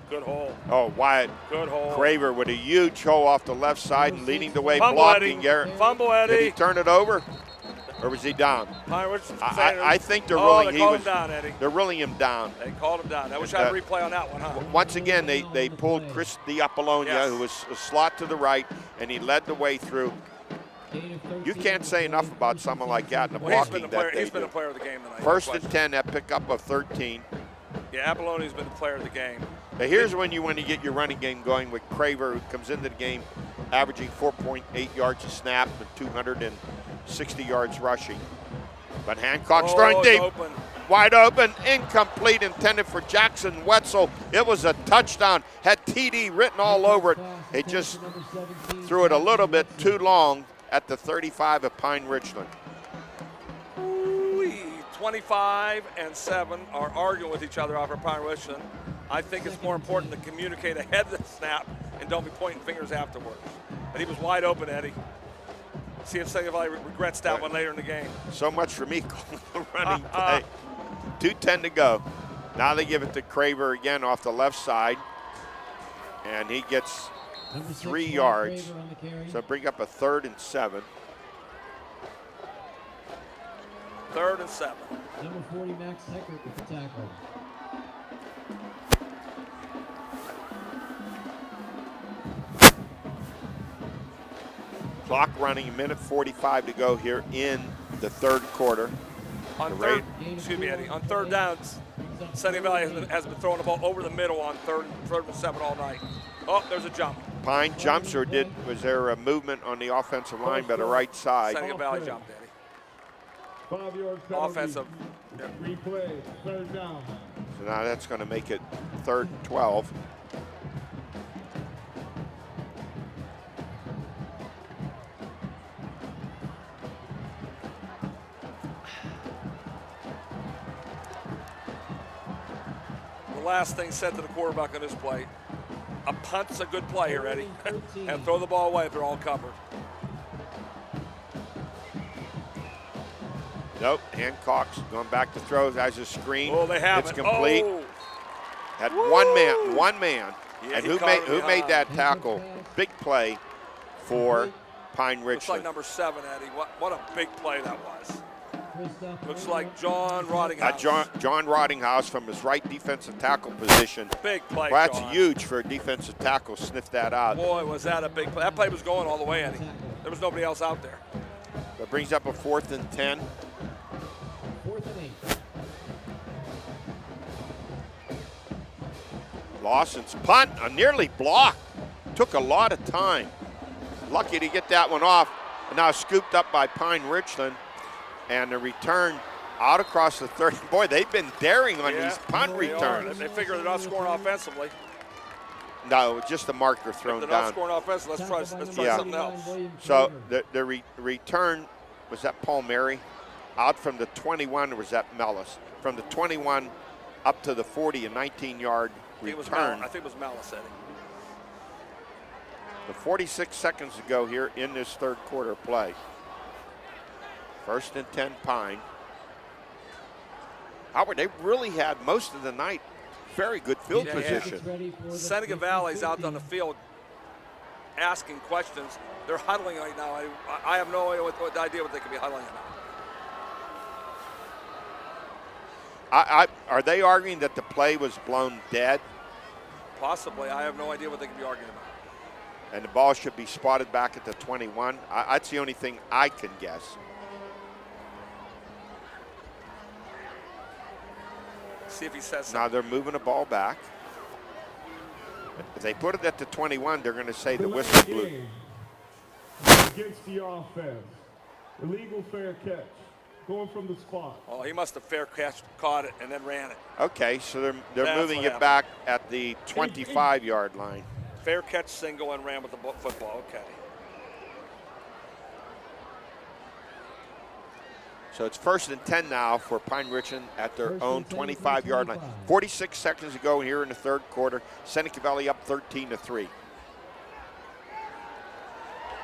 Good hole. Oh, Wyatt Good hole. Craver with a huge hole off the left side and leading the way, Fumble, blocking Eddie. Garrett. Fumble, Did he Eddie. turn it over? Or was he down? Pine Richland's I think they're oh, ruling they called him down, Eddie. They're ruling him down. They called him down. I wish I had a replay on that one, huh? Once again, they pulled Chris Apollonia, Yes. who was a slot to the right, and he led the way through. You can't say enough about someone like that in the Well, blocking he's been the player of the game tonight. First and 10, that pickup of 13. Yeah, Apollonia's been the player of the game. Now here's when you want to get your running game going with Craver, who comes into the game averaging 4.8 yards a snap and 260 yards rushing. But Hancock's throwing deep. Open. Wide open, incomplete, intended for Jackson Wetzel. It was a touchdown, had TD written all over it. They just threw it a little bit too long at the 35 of Pine Richland. 25 and 7 are arguing with each other off of Pine Richland. I think it's more important to communicate ahead of the snap and don't be pointing fingers afterwards. But he was wide open, Eddie. See if Seneca Valley regrets that one later in the game. So much for me calling the running play. 2:10 to go. Now they give it to Craver again off the left side. And he gets 3 yards. So bring up a 3rd and 7. 3rd and 7. Number 40, Max Heckert with the tackle. Clock running, a minute 45 to go here in the 3rd quarter. On third downs, Seneca Valley has been throwing the ball over the middle on 3rd and 7 all night. Oh, there's a jump. Pine jumps, or was there a movement on the offensive line by the right side? Seneca Valley jumped, Eddie. 5-yard penalty. Offensive. Replay, 3rd down. So now that's going to make it 3rd and 12. The last thing said to the quarterback on this play, a punt's a good play here, Eddie. And throw the ball away if they're all covered. Nope, Hancock's going back to throw. Has a screen. Oh, they have it's it. complete. Oh. Had one man. Yeah, and he who caught made him that tackle? Big play for Pine Looks like Richland. number 7, Eddie. What a big play that was. Looks like John Rottinghouse. John Rottinghouse from his right defensive tackle position. Big play, Well, that's John. huge for a defensive tackle. Sniff that out. Boy, was that a big play. That play was going all the way, Eddie. There was nobody else out there. That brings up a 4th and 10. 4th and 8. Lawson's punt, nearly blocked. Took a lot of time. Lucky to get that one off. And now scooped up by Pine Richland. And the return out across the 30. Boy, they've been daring on these punt returns. They figure they're not scoring offensively. No, just a marker thrown If they're not down. scoring offensively, let's try Yeah. something else. So the return, was that Paul Mary? Out from the 21, or was that Mellis? From the 21 up to the 40, a 19-yard return. I think it was Malice, Eddie. The 46 seconds to go here in this 3rd quarter play. 1st and 10, Pine. Howard, they really had most of the night very good field position. Seneca Valley's out on the field asking questions. They're huddling right now. I have no idea what they could be huddling about. Are they arguing that the play was blown dead? Possibly. I have no idea what they could be arguing about. And the ball should be spotted back at the 21? That's the only thing I can guess. See if he says something. Now they're moving the ball back. If they put it at the 21, they're going to say the whistle blew. Against the offense. Illegal fair catch. Going from the spot. Oh, he must have fair catch, caught it, and then ran it. Okay, so they're That's moving what it happened. back at the 25-yard line. Fair catch single and ran with the football. Okay. So it's 1st and 10 now for Pine Richland at their own 25-yard line. 46 seconds to go here in the 3rd quarter. Seneca Valley up 13-3.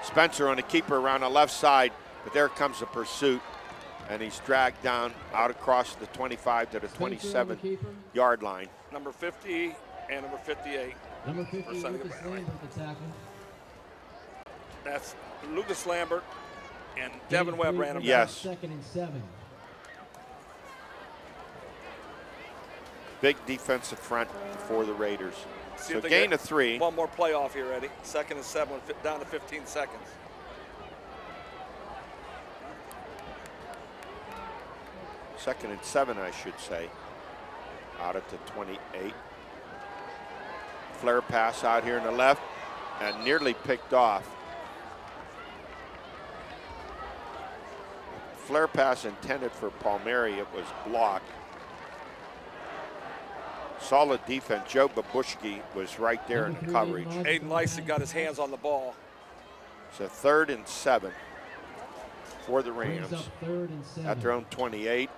Spencer on the keeper around the left side, but there comes the pursuit, and he's dragged down out across the 25 to the 27-yard line. Number 50 and number 58. Number 50, For Seneca Lucas Valley. Lambert, the tackle. That's Lucas Lambert And Devin Webb ran him down. Yes. Second and 7. Big defensive front for the Raiders. See So if they gain get of 3. One more playoff here, Eddie. Second and 7, down to 15 seconds. Second and 7, I should say. Out at the 28. Flare pass out here in the left and nearly picked off. Flare pass intended for Palmieri. It was blocked. Solid defense. Joe Babushki was right there in the coverage. Aiden Lysy got his hands on the ball. So 3rd and 7 for the Brings Rams up 3rd and 7. at their own 28.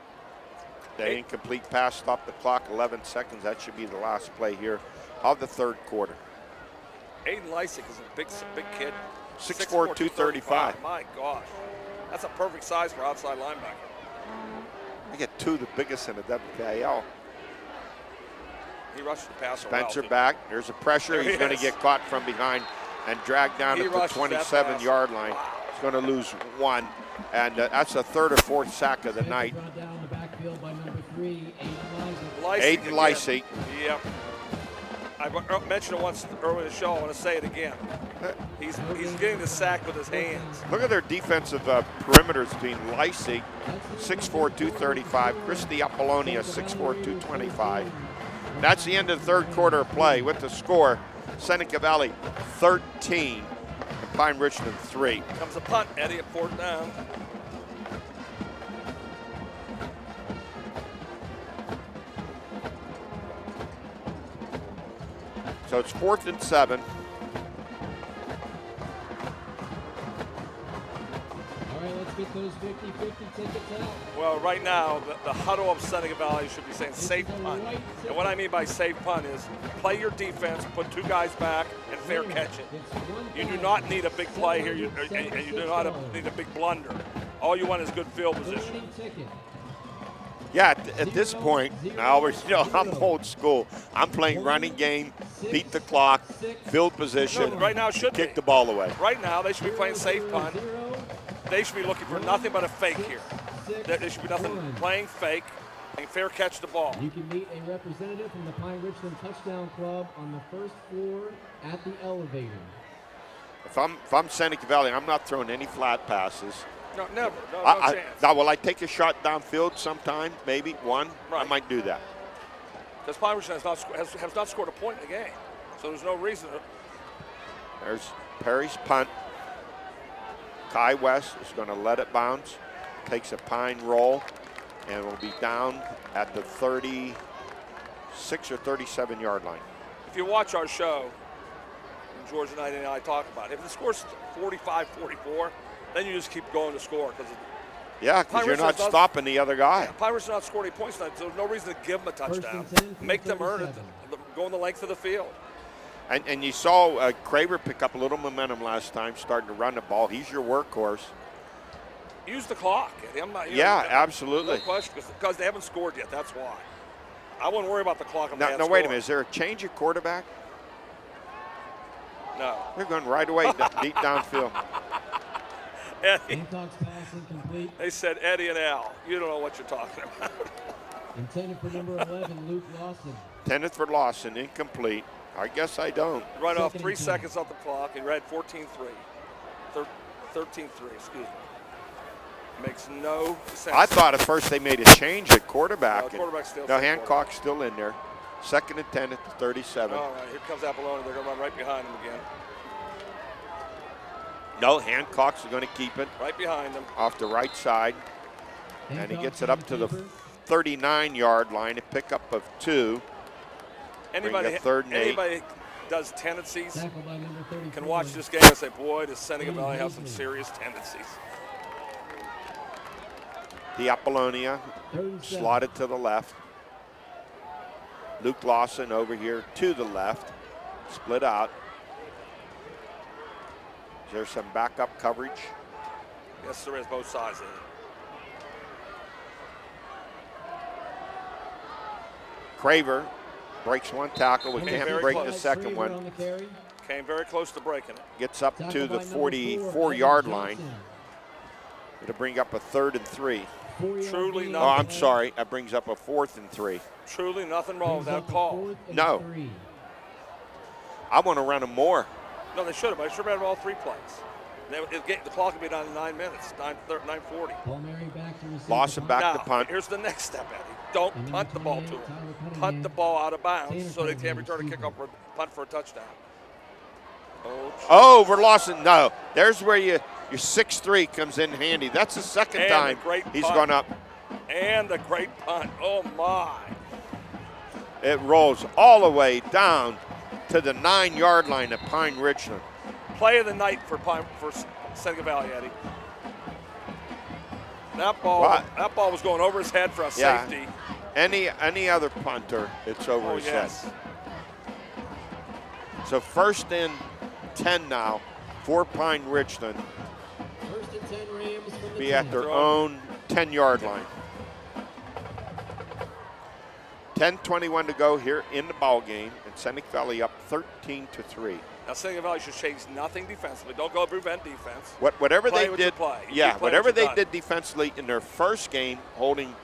The incomplete pass stopped the clock, 11 seconds. That should be the last play here of the 3rd quarter. Aiden Lysy is a big kid. 6'4", 235. My gosh. That's a perfect size for outside linebacker. I get 2 of the biggest in the WKL. He rushed the passer Spencer well. back. There's a pressure. There He's he going to is. get caught from behind and dragged down He at the rushes that 27-yard pass. line. Wow. He's going to lose 1. And that's the 3rd or 4th sack of the night. Brought down the backfield by number 3, Aiden Lysy. Lysy Aiden again. Lysy. Yep. I mentioned it once earlier in the show. I want to say it again. He's getting the sack with his hands. Look at their defensive perimeters between Lysy, 6'4", 235, Christy Apollonia, 6'4", 225. That's the end of the 3rd quarter of play with the score, Seneca Valley 13 and Pine Richland 3. Comes a punt, Eddie, at 4th down. So it's 4th and 7. All right, let's get those 50-50 tickets out. Well, right now, the huddle of Seneca Valley should be saying safe punt. And what I mean by safe punt is play your defense, put 2 guys back, and fair catch it. You do not need a big play here, and you do not need a big blunder. All you want is good field position. Yeah, at this point, now I'm old school. I'm playing running game, beat the clock, field position, No, right now it should kick be. the ball away. Right now, they should be playing safe punt. They should be looking for nothing but a fake here. There should be nothing playing fake and fair catch the ball. You can meet a representative from the Pine Richland Touchdown Club on the 1st floor at the elevator. If I'm Seneca Valley, I'm not throwing any flat passes. No, never. No chance. Now, will I take a shot downfield sometime? Maybe one. I Right. might do that. Because Pine Richland has not scored a point in the game. So there's no reason. There's Perry's punt. Kai West is going to let it bounce. Takes a Pine roll and will be down at the 36 or 37-yard line. If you watch our show, and George and I talk about it, if the score's 45-44, then you just keep going to score. Yeah, because you're not Richland's stopping the other guy. Pine Richland's not scored any points tonight, so there's no reason to give them a touchdown. 1st and 10 Make them earn it. 37. Going the length of the field. And you saw Craver pick up a little momentum last time, starting to run the ball. He's your workhorse. Use the clock. I'm not. Absolutely. No question, because they haven't scored yet. That's why. I wouldn't worry about the clock. If they Now, had wait a scored. minute. Is there a change at quarterback? No. They're going right away deep downfield. Eddie, Gamecocks pass incomplete. they said Eddie and Al. You don't know what you're talking about. Intended for number 11, Luke Lawson. 10th for Lawson, incomplete. I guess I don't. Right off Second 3 and 10. seconds off the clock, and read 14-3. 13-3, excuse me. Makes no sense. I thought at first they made a change at quarterback. No, quarterback's still No, same Hancock's still in there. 2nd and 10 at the 37. All right, here comes Apollonia. They're going to run right behind him again. No, Hancock's going to keep it Right behind him. off the right side. And he Hancock gets it up to the 39-yard line, a pickup of 2. Anybody, up 3rd and 8. anybody does tendencies Tackled by number 34. can watch this game and say, boy, does Seneca Valley have some serious tendencies. The Apollonia 3rd and 7. slotted to the left. Luke Lawson over here to the left. Split out. Is there some backup coverage? Yes, there is, both sides of it. Craver breaks one tackle. We Came can't very break close. the second Craver one. on the carry. Came very close to breaking it. Gets up to Tackled the by number 4, 44-yard Evan line. Johnson. It'll bring up a 3rd and 3. Truly Oh, I'm sorry. That brings up a 4th and 3. Truly nothing wrong with that call. No. I want to run them more. No, they should have. I should have ran all 3 plays. The clock would be down to 9 minutes, 9:40. Loss and back now, to punt. Here's the next step, Eddie. Don't punt the ball to them. Punt the ball out of bounds so they can't return a kickoff or punt for a touchdown. Oh, we're lost. No, there's where your 6'3" comes in handy. That's the second time he's gone up. And a great punt. Oh, my. It rolls all the way down to the 9-yard line at Pine Richland. Play of the night for Seneca Valley, Eddie. That ball was going over his head for a safety. Any other punter, it's over his head. So 1st and 10 now for Pine Richland. 1st and 10 Rams from the be at their own 10-yard line. 10:21 to go here in the ball game, and Seneca Valley up 13-3. Now Seneca Valley should change nothing defensively. Don't go prevent defense. Whatever play they did, whatever they did defensively in their first game, holding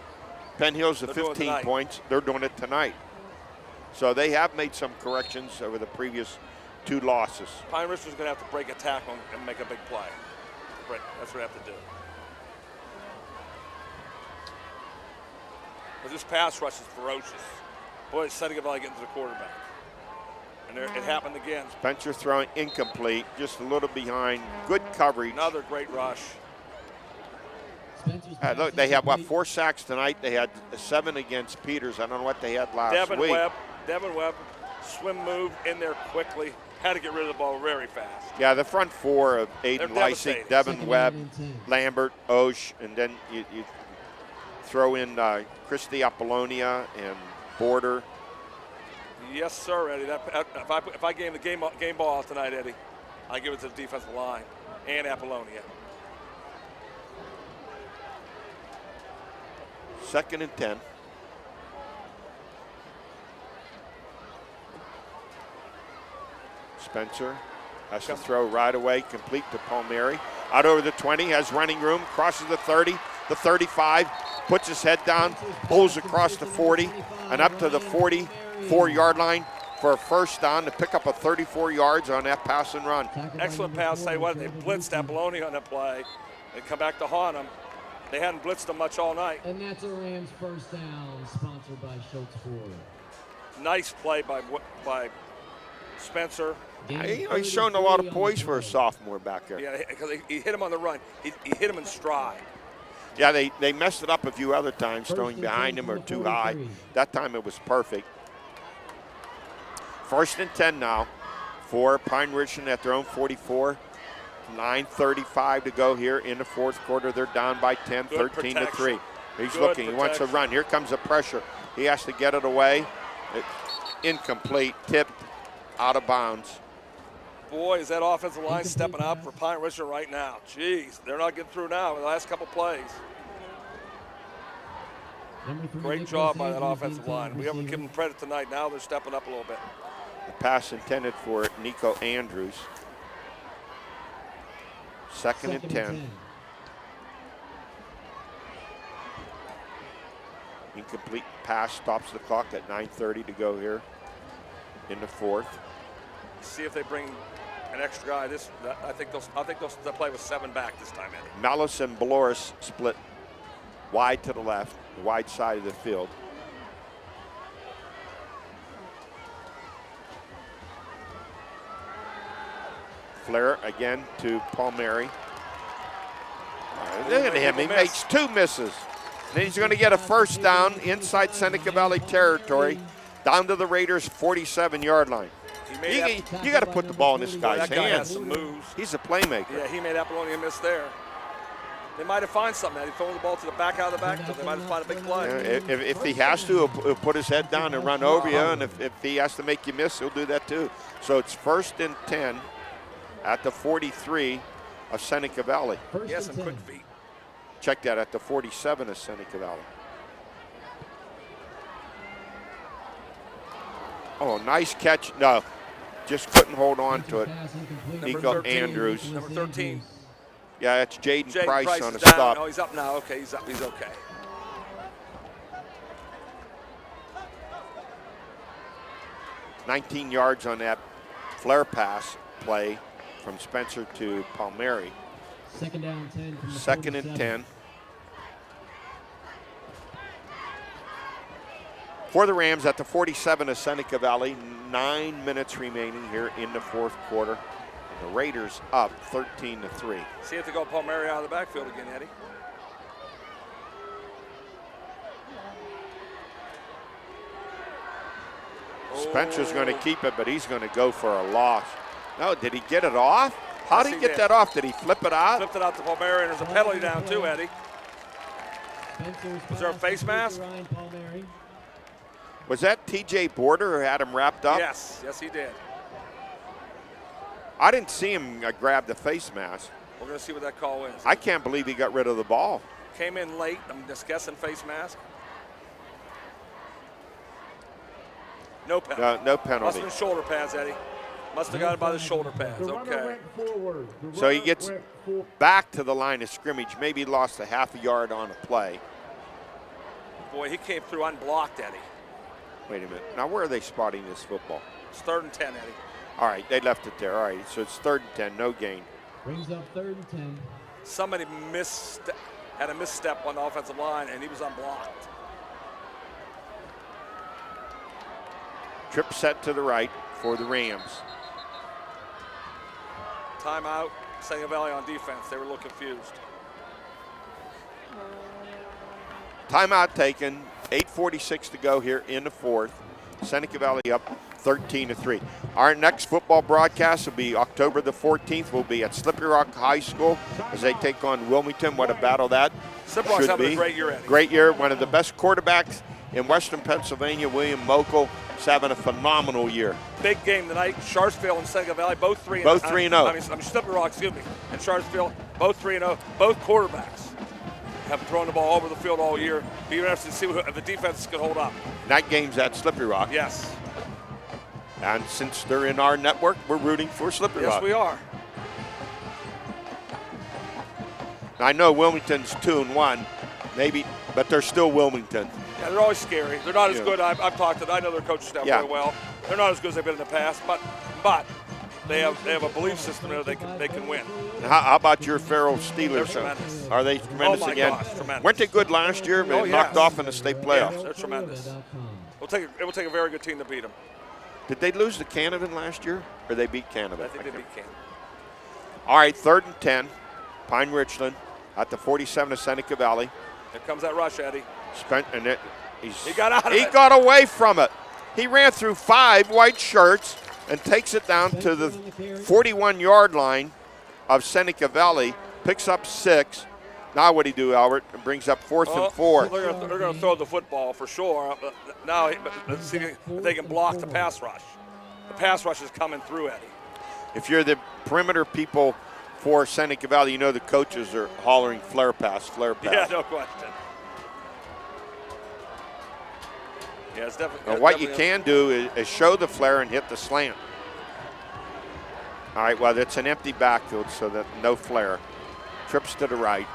Penn Hills to 15 points, they're doing it tonight. So they have made some corrections over the previous 2 losses. Pine Richland's going to have to break a tackle and make a big play. That's what they have to do. But this pass rush is ferocious. Boy, Seneca Valley getting to the quarterback. And it happened again. Spencer throwing incomplete, just a little behind. Good coverage. Another great rush. Look, they have, 4 sacks tonight. They had 7 against Peters. I don't know what they had last week. Devin Webb, swim move in there quickly. Had to get rid of the ball very fast. Yeah, the front 4 of Aiden Lysik, Devin Webb, Lambert, Osh, and then you throw in Christy Apollonia and Border. Yes, sir, Eddie. If I gave the game ball out tonight, Eddie, I give it to the defensive line and Apollonia. 2nd and 10. Spencer has to throw right away, complete to Palmieri. Out over the 20, has running room, crosses the 30, the 35, puts his head down, pulls across the 40, and up to the 44-yard line for a first down to pick up a 34 yards on that pass and run. Excellent pass. Say what, they blitzed Apollonia on that play. They come back to haunt him. They hadn't blitzed him much all night. And that's a Rams first down, sponsored by Schultz Ford. Nice play by Spencer. He's shown a lot of poise for a sophomore back there. Yeah, because he hit him on the run. He hit him in stride. Yeah, they messed it up a few other times, throwing behind him or too high. That time it was perfect. 1st and 10 now for Pine Richland at their own 44. 9:35 to go here in the 4th quarter. They're down by 10, 13-3. He's looking. He wants to run. Here comes the pressure. He has to get it away. Incomplete, tipped, out of bounds. Boy, is that offensive line stepping up for Pine Richland right now. Jeez, they're not getting through now in the last couple plays. Great job by that offensive line. We haven't given them credit tonight. Now they're stepping up a little bit. The pass intended for Nico Andrews. 2nd and 10. Incomplete pass stops the clock at 9:30 to go here in the 4th. See if they bring an extra guy. I think they'll play with 7 back this time, Eddie. Malice and Bloris split wide to the left, the wide side of the field. Flair again to Palmieri. Look at him, he makes 2 misses. Then he's going to get a first down inside Seneca Valley territory, down to the Raiders' 47-yard line. You got to put the ball in this guy's hands. That guy has hands. some moves. He's a playmaker. Yeah, he made Apollonia miss there. They might have found something. He thrown the ball to the back out of the backfield. They might have found a big play. If he has to, he'll put his head down and run over you, and if he has to make you miss, he'll do that too. So it's 1st and 10 at the 43 of Seneca Valley. He has some quick feet. Check that, at the 47 of Seneca Valley. Oh, nice catch. No, just couldn't hold on to it. Nico Andrews. Number 13. Yeah, it's Jaden Price on a is down. stop. No, he's up now. Okay, he's up. He's okay. "19 yards on that flare pass play from Spencer to Palmieri. Second down 10 from the Second and 47. 10. For the Rams at the 47 of Seneca Valley, 9 minutes remaining here in the fourth quarter. The Raiders up 13-3. See if they go Palmieri out of the backfield again, Eddie. Spencer's going to keep it, but he's going to go for a loss. No, did he get it off? How Yes, did he he get did. that off? Did he flip it out? Flipped it out to Palmieri, and there's a penalty down too, Eddie. Spencer's Was there a pass face complete to mask? Ryan Palmieri. Was that TJ Border who had him wrapped up? Yes, yes, he did. I didn't see him grab the face mask. We're going to see what that call is. I can't believe he got rid of the ball. Came in late. I'm just guessing face mask. No penalty. No Must penalty. have been shoulder pads, Eddie. Must have got it by the shoulder pads. The runner Okay. went forward. The So he runner gets went for- back to the line of scrimmage. Maybe lost a half a yard on a play. Boy, he came through unblocked, Eddie. Wait a minute. Now, where are they spotting this football? It's 3rd and 10, Eddie. All right, they left it there. All right, so it's 3rd and 10, no gain. Brings up 3rd and 10. Somebody had a misstep on the offensive line, and he was unblocked. Trip set to the right for the Rams. Timeout. Seneca Valley on defense. They were a little confused. Timeout taken. 8:46 to go here in the fourth. Seneca Valley up 13-3. Our next football broadcast will be October the 14th. We'll be at Slippery Rock High School as they take on Wilmington. What a battle that Slippery Rock's should having be. a great year, Eddie. Great year. One of the best quarterbacks in Western Pennsylvania, William Mokel, is having a phenomenal year. Big game tonight. Sharpsville and Seneca Valley, both 3-0. Both 3-0. I mean, Slippery Rock, excuse me. And Sharpsville, both 3-0. Both quarterbacks have thrown the ball over the field all year. Be interested to see if the defense can hold up. That game's at Slippery Rock. Yes. And since they're in our network, we're rooting for Slippery Rock. Yes, we are. I know Wilmington's 2-1, maybe, but they're still Wilmington. Yeah, they're always scary. They're not as Yeah. good. I've talked to them. I know their coach staff Yeah. very well. They're not as good as they've been in the past, but they have a belief system that they can win. And how about your Farrell Steelers? They're tremendous. Are they tremendous Oh my again? gosh, tremendous. Weren't they good last year? They Oh, knocked yes. off in the state playoffs. Yes, they're tremendous. It will take a very good team to beat them. Did they lose to Canada last year, or they beat Canada? I think they beat Canada. All right, 3rd and 10, Pine Richland at the 47 of Seneca Valley. Here comes that rush, Eddie. He got out of He it. got away from it. He ran through 5 white shirts and takes it down to the 41-yard line of Seneca Valley, picks up 6. Now what do you do, Albert? It brings up 4th and 4. They're going to throw the football for sure. Now, let's see if they can block the pass rush. The pass rush is coming through, Eddie. If you're the perimeter people for Seneca Valley, you know the coaches are hollering flare pass, flare pass. Yeah, no question. Yeah, it's definitely. What you can do is show the flare and hit the slant. All right, well, it's an empty backfield, so that no flare. Trips to the right.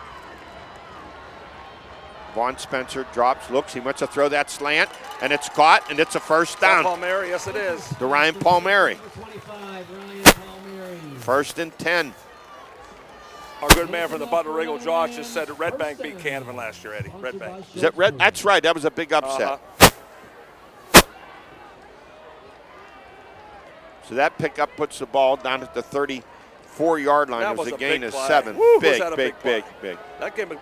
Vaughn Spencer drops, looks, he wants to throw that slant, and it's caught, and it's a first down. Palmieri, yes it is. To Ryan Palmieri. 25, Ryan Palmieri. 1st and 10. Our good man from the Butler Regal, Josh, just said that Red Bank beat Canada last year, Eddie. Red Bank. Is that red? That's right, that was a big upset. So that pickup puts the ball down at the 34-yard line. That It was was a a gain big of play. 7. Woo, was Big, that a big, big big, big. That game,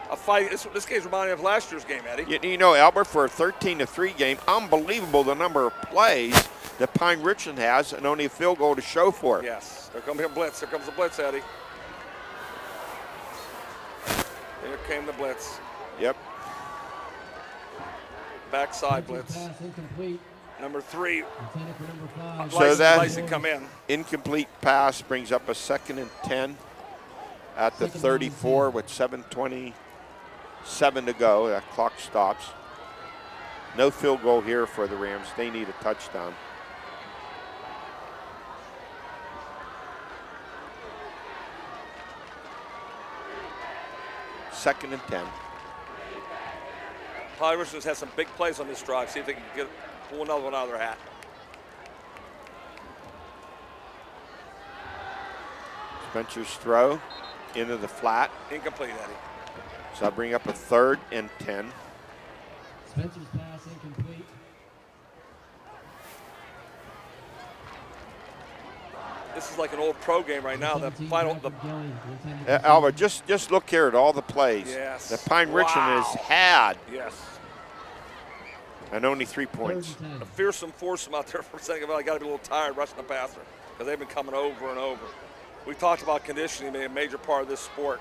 a fight. This game's reminding me of last year's game, Eddie. You know, Albert, for a 13-3 game, unbelievable the number of plays that Pine Richland has and only a field goal to show for it. Yes, there comes the blitz. Here comes the blitz, Eddie. Here came the blitz. Yep. Backside blitz. Pass incomplete. Number 3. Intended for number 5. So that Lyson come in. incomplete pass brings up a 2nd and 10 at the 34 with 7:27 to go. That clock stops. No field goal here for the Rams. They need a touchdown. 2nd and 10. Pine Richland's had some big plays on this drive. See if they can pull another one out of their hat. Spencer's throw into the flat. Incomplete, Eddie. So I'll bring up a 3rd and 10. Spencer's pass incomplete. This is like an old pro game right now. The final, Albert, just look here at all the plays Yes. that Pine Richland has had, yes, and only 3 points. a fearsome foursome out there for Seneca Valley. Got to be a little tired rushing the passer because they've been coming over and over. We talked about conditioning being a major part of this sport.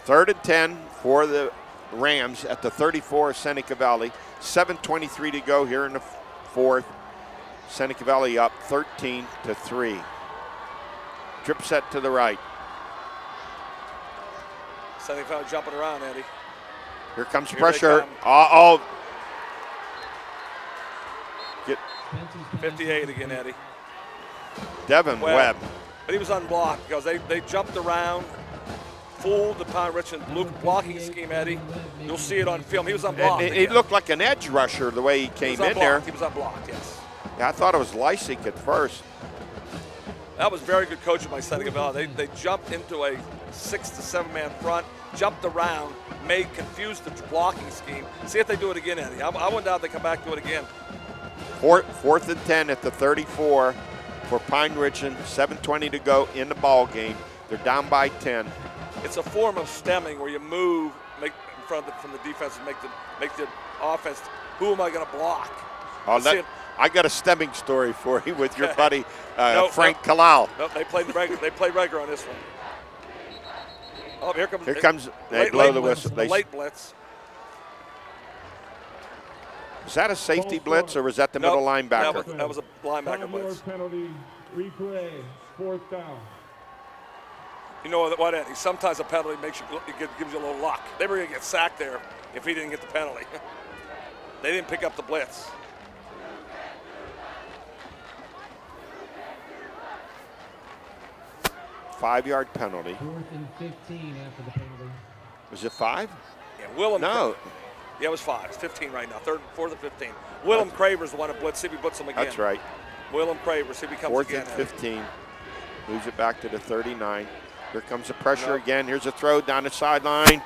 3rd and 10 for the Rams at the 34 of Seneca Valley. 7:23 to go here in the 4th. Seneca Valley up 13-3. Trip set to the right. Seneca Valley jumping around, Eddie. Here comes Here pressure. they come. Uh-oh. Get 58 again, Eddie. Devin Webb. But he was unblocked because they jumped around, fooled the Pine Richland blocking scheme, Eddie. You'll see it on film. He was unblocked. It looked like an edge rusher the way he came in there. He was unblocked, yes. Yeah, I thought it was Lysick at first. That was very good coaching by Seneca Valley. They jumped into a 6 to 7 man front, jumped around, confused the blocking scheme. See if they do it again, Eddie. I wouldn't doubt they come back and do it again. 4th and 10 at the 34 for Pine Richland. 7:20 to go in the ball game. They're down by 10. It's a form of stemming where you move, make in front from the defense, and make the offense. Who am I going to block? I got a stemming story for you with your buddy Frank no, Kalal. No, they played regular. They played regular on this one. Oh, here comes. They blow the whistle. Late blitz. Was that a safety blitz or was that the middle linebacker? That was a linebacker blitz. Penalty, replay, 4th down. You know what, Eddie? Sometimes a penalty gives you a little luck. They were going to get sacked there if he didn't get the penalty. They didn't pick up the blitz. Five-yard penalty. 4th and 15 after the penalty. Was it 5? Yeah, Willem. No. Yeah, it was 5. It's 15 right now. 4th and 15. Willem Craver's the one that blitz. See if he blitz him again. That's right. Willem Craver. See if he comes 4th again. and 15. Moves it back to the 39. Here comes the pressure again. Here's a throw down the sideline.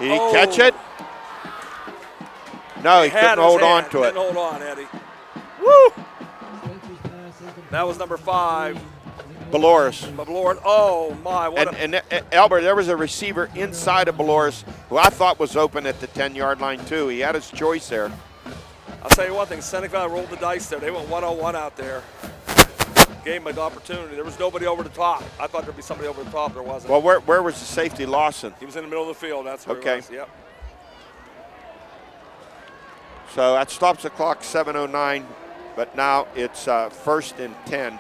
Did he catch it? No, he couldn't hold on to it. Didn't hold on, Eddie. Woo! That was number 5. Baloris. Oh, my. And Albert, there was a receiver inside of Baloris who I thought was open at the 10-yard line, too. He had his choice there. I'll tell you one thing. Seneca Valley rolled the dice there. They went 1-on-1 out there. Gave him an opportunity. There was nobody over the top. I thought there'd be somebody over the top. There wasn't. Well, where was the safety, Lawson? He was in the middle of the field. That's where he was. Yep. So that stops the clock, 7:09. But now it's 1st and 10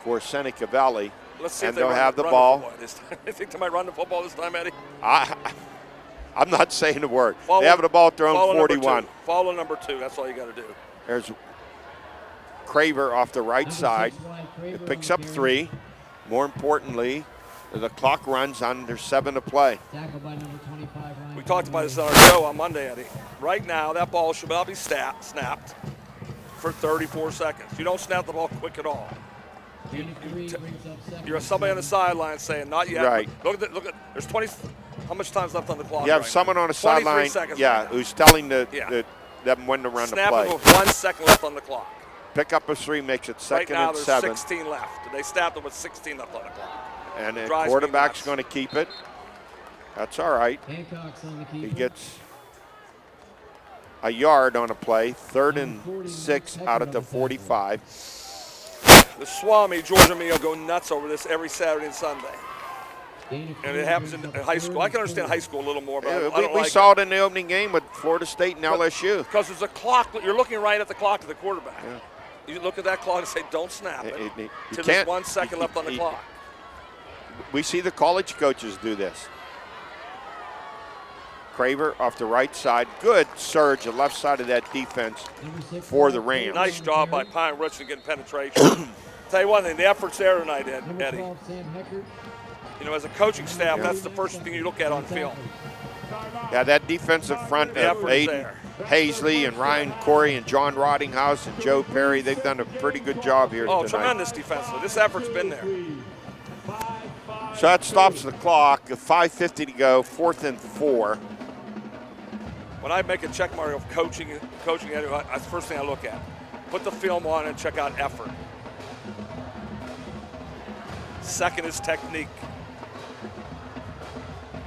for Seneca Valley. Let's see and if they'll have the ball. This time. I think they might run the football this time, Eddie. I'm not saying a word. They have the ball at their own 41. Follow number 2. That's all you got to do. There's Craver off the right side. It picks up 3. More importantly, the clock runs under 7 to play. We talked about this on our show on Monday, Eddie. Right now, that ball should not be snapped for 34 seconds. You don't snap the ball quick at all. You're somebody on the sideline saying, not yet. Right. Look at, there's 20, how much time's left on the clock? You have someone on the sideline, who's telling them when to run the play. Snap with 1 second left on the clock. Pick up a 3 makes it 2nd and 7. Right now, there's 16 left. They snapped it with 16 left on the clock. And the quarterback's going to keep it. That's all right. He gets a yard on a play. 3rd and 6 out at the 45. The Swami, Georgia and me will go nuts over this every Saturday and Sunday. And it happens in high school. I can understand high school a little more, but we saw it in the opening game with Florida State and LSU. Because there's a clock. You're looking right at the clock of the quarterback. Yeah. You look at that clock and say, don't snap it. There's 1 second left on the clock. We see the college coaches do this. Craver off the right side. Good surge, the left side of that defense for the Rams. Nice job by Pine Richland getting penetration. Tell you one thing, the effort's there tonight, Eddie. You know, as a coaching staff, that's the first thing you look at on film. Yeah, that defensive front The of effort's Aiden there. Hazley and Ryan Corey and John Rottinghouse and Joe Perry, they've done a pretty good job here Oh, tonight. tremendous defensively. This effort's been there. So that stops the clock. 5:50 to go, 4th and 4. When I make a check mark of coaching, that's the first thing I look at. Put the film on and check out effort. Second is technique.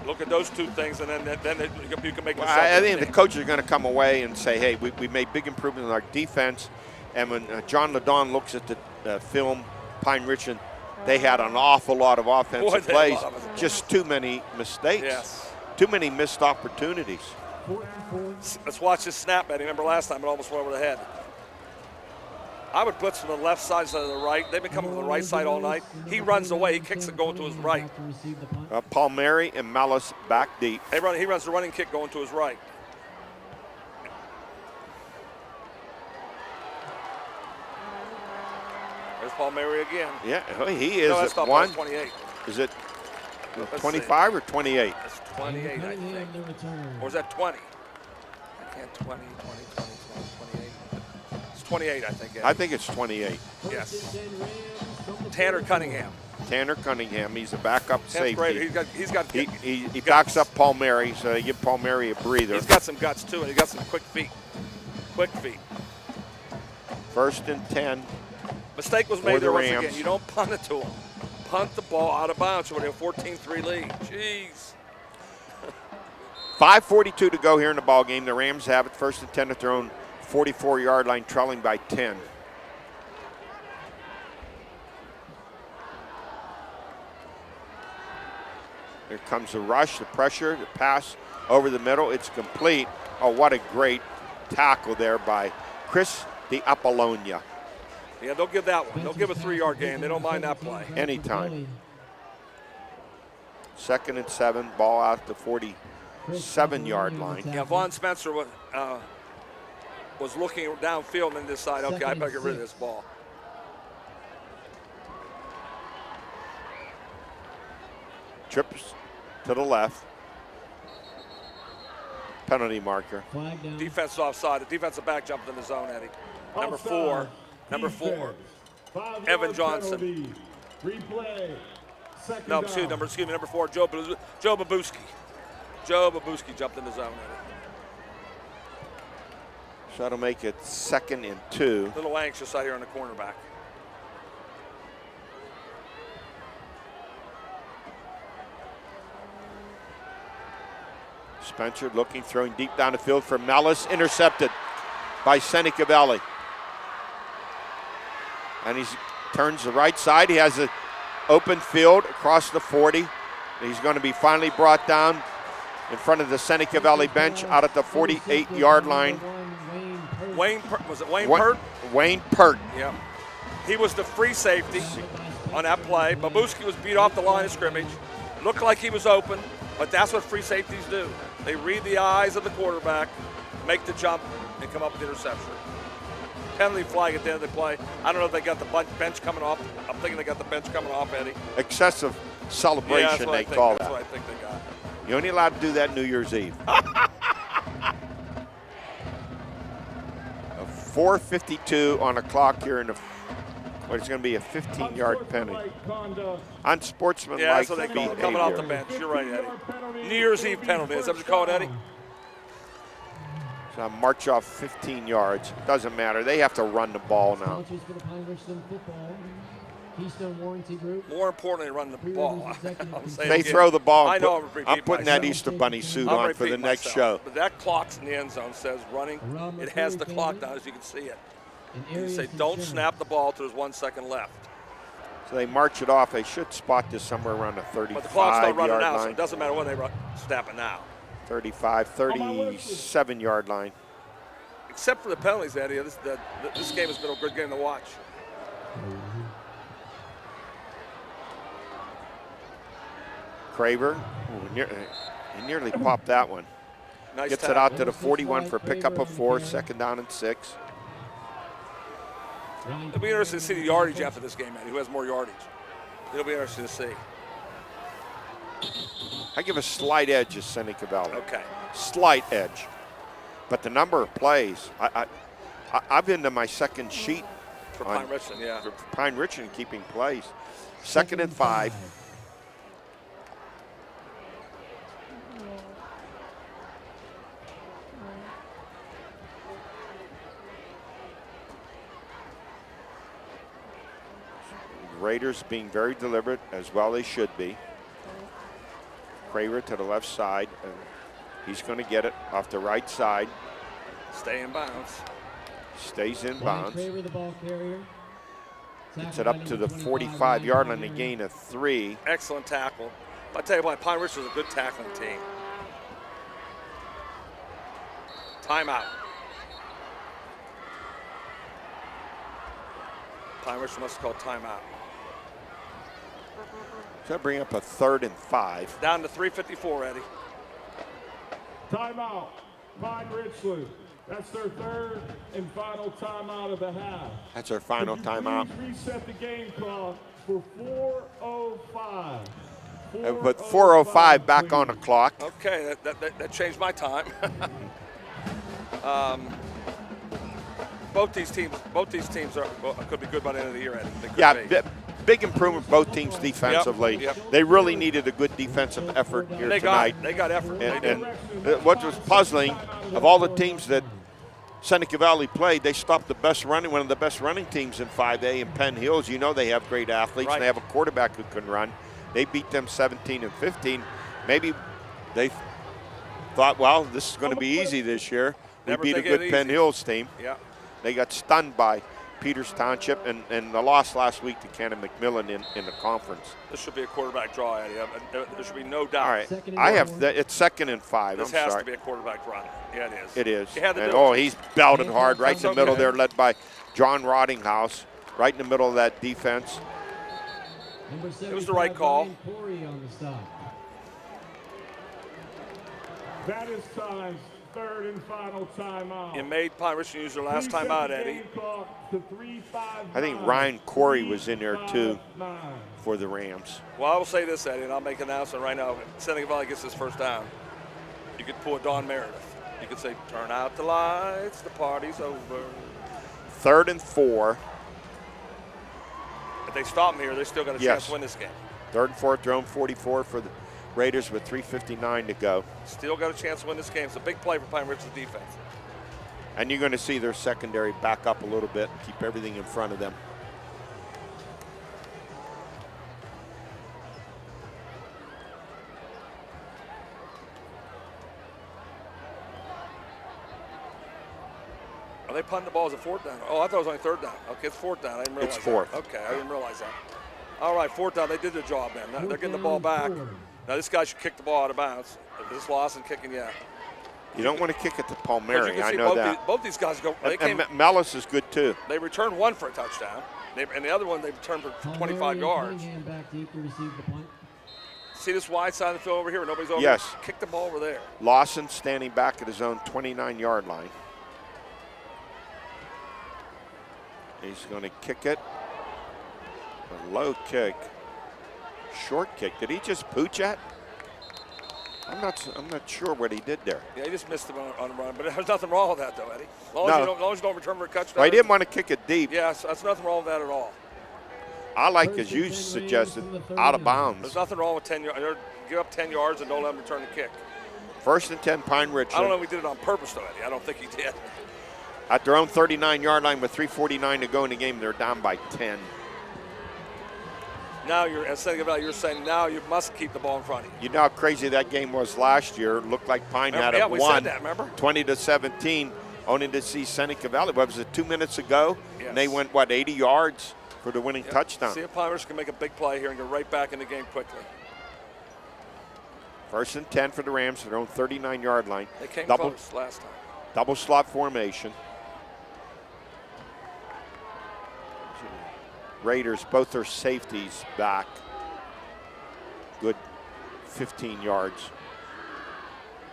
Look at those two things, and then you can make. Well, I think the coaches are going to come away and say, "Hey, we made big improvement in our defense." And when John Ladon looks at the film, Pine Richland, they had an awful lot of offensive plays, just too many mistakes, too many missed opportunities. Let's watch this snap, Eddie. Remember last time it almost went over the head. I would blitz from the left side to the right. They've been coming from the right side all night. He runs away. He kicks it going to his right. Palmieri and Mellis back deep. He runs the running kick going to his right. There's Palmieri again. Yeah, he is that's at not 28. Is it 25 or 28? That's 28, I think. Or is that 20? I can't 20, 28. It's 28, I think. I think it's 28. Yes. Tanner Cunningham. Tanner Cunningham, he's a backup safety. Great. He backs up Palmieri, so they give Palmieri a breather. He's got some guts too, and he's got some quick feet. First and 10. Mistake was made there once Rams. again. You don't punt it to him. Punt the ball out of bounds when they have a 14-3 lead. Jeez. 5:42 to go here in the ball game. The Rams have it. First and 10 at their own 44-yard line, trailing by 10. Here comes the rush, the pressure, the pass over the middle. It's complete. Oh, what a great tackle there by Chris the Apollonia. Yeah, they'll give that one. They'll give a 3-yard gain. They don't mind that play. Anytime. 2nd and 7, ball out at the 47-yard line. Yeah, Vaughn Spencer was looking downfield and decided, okay, I better get rid of this ball. Trips to the left. Penalty marker. Defense offside. The defensive back jumped in the zone, Eddie. Number four, Evan Johnson. Number 4, Joe Babuski. Joe Babuski jumped in the zone, Eddie. So that'll make it 2nd and 2. A little anxious out here on the cornerback. Spencer looking, throwing deep down the field for Mellis, intercepted by Seneca Valley. And he turns the right side. He has an open field across the 40. He's going to be finally brought down in front of the Seneca Valley bench out at the 48-yard line. Was it Wayne Pert? Wayne Pert. Yeah. He was the free safety on that play. Babuski was beat off the line of scrimmage. Looked like he was open, but that's what free safeties do. They read the eyes of the quarterback, make the jump, and come up with the interception. Penalty flag at the end of the play. I don't know if they got the bench coming off. I'm thinking they got the bench coming off, Eddie. Excessive celebration, they call that. That's what I think they got. You're only allowed to do that New Year's Eve. 4:52 on the clock here in the. What is going to be a 15-yard penalty. Unsportsmanlike yeah, that's what they call it. Coming off the bench. You're right, Eddie. New Year's Eve penalty. Is that what you call it, Eddie? So march off 15 yards. Doesn't matter. They have to run the ball now. More importantly, run the ball. They throw the ball. I know I'm putting that Easter Bunny suit on for the next show. But that clock's in the end zone says running. It has the clock down as you can see it. You say don't snap the ball till there's 1 second left. So they march it off. They should spot this somewhere around the 35-yard line. But the clock's not running now, so it doesn't matter when they snap it now. 35, 37-yard line. Except for the penalties, Eddie, this game has been a good game to watch. Craver, he nearly popped that one. Nice Gets tackle. it out to the 41 for a pickup of 4, 2nd down and 6. It'll be interesting to see the yardage after this game, Eddie. Who has more yardage? It'll be interesting to see. I give a slight edge to Seneca Valley. Okay. Slight edge. But the number of plays, I've into my second sheet For Pine Richland, yeah. for Pine Richland keeping plays. 2nd and 5. Raiders being very deliberate, as well they should be. Craver to the left side, and he's going to get it off the right side. Stay in bounds. Stays in Ryan bounds. Craver, the ball carrier. Gets it up to the 45-yard line, a gain of 3. Excellent tackle. I tell you what, Pine Richland's a good tackling team. Timeout. Pine Richland must have called timeout. So that bring up a 3rd and 5. Down to 3:54, Eddie. Timeout. Pine Richland. That's their 3rd and final timeout of the half. That's our final Could you timeout. please reset the game clock for 4:05. But 4:05 back on the clock. Okay, that changed my time. Both these teams could be good by the end of the year, Eddie. They could Yeah, be. big improvement both teams defensively. Yep. They really needed a good defensive effort here They tonight. got effort. And, They did. and what was puzzling, of all the teams that Seneca Valley played, they stopped one of the best running teams in 5A in Penn Hills. You know they have great athletes, Right. and they have a quarterback who can run. They beat them 17 and 15. Maybe they thought, well, this is going to be easy this year. We Never beat a take it good easy. Penn Hills team. Yeah. They got stunned by Peters Township and the loss last week to Cannon McMillan in the conference. This should be a quarterback draw, Eddie. There should be no doubt. All right, Second and I have four. it's 2nd and 5. This I'm has sorry. to be a quarterback run. Yeah, it is. It is. You had to And, do it. he's belted hard right in the That's middle okay. there, led by John Rottinghouse, right in the middle of that defense. Number It was the right 75, call. Ryan Corey on the stop. That is time's 3rd and final timeout. You made Pine Richland use their last time out, Eddie. I think Ryan Corey was in there too for the Rams. Well, I will say this, Eddie, and I'll make an announcement right now. If Seneca Valley gets his first down, you could pull a Don Meredith. You could say, turn out the lights, the party's over. 3rd and 4. If they stop me here, they still got a Yes. chance to win this game. 3rd and 4, their own 44 for the Raiders with 3:59 to go. Still got a chance to win this game. It's a big play for Pine Richland's defense. And you're going to see their secondary back up a little bit and keep everything in front of them. Are they punting the ball as a 4th down? Oh, I thought it was only 3rd down. Okay, it's 4th down. I didn't realize It's 4th. that. Okay, I didn't realize that. All right, 4th down. They did their job, man. Now they're getting the ball back. Now this guy should kick the ball out of bounds. Is this Lawson kicking? Yeah. You don't want to kick it to But you Palmieri. can I see know both that. both these guys go. They And Mellis is good too. They returned one for a touchdown, and the other one they returned for 25 Palmieri and yards. Cunningham back deep to receive the punt. See this wide side of the field over here? Nobody's over. Yes. Here? Kick the ball over there. Lawson standing back at his own 29-yard line. He's going to kick it. A low kick. Short kick. Did he just pooch at? I'm not sure what he did there. Yeah, he just missed him on the run, but there's nothing wrong with that, though, Eddie. As long, No. as long as you don't return for a touchdown. Well, he didn't want to kick it deep. Yes, that's nothing wrong with that at all. I like, First as and you 10 suggested, Rams from the out of 39. bounds. There's nothing wrong with 10 yards. Give up 10 yards and don't let him return the kick. 1st and 10, Pine I Richland. don't know if he did it on purpose, though, Eddie. I don't think he did. At their own 39-yard line with 3:49 to go in the game, they're down by 10. Now at Seneca Valley, you're saying now you must keep the ball in front of you. You know how crazy that game was last year. Looked like Pine had Yeah, it we won said that, remember? 20-17, only to see Seneca Valley. What was it, 2 minutes ago? Yes. And they went, 80 yards for the winning touchdown. See if Pine Richland can make a big play here and get right back in the game quickly. 1st and 10 for the Rams at their own 39-yard line. They came Double, close last time. double slot formation. Raiders, both their safeties back. Good 15 yards.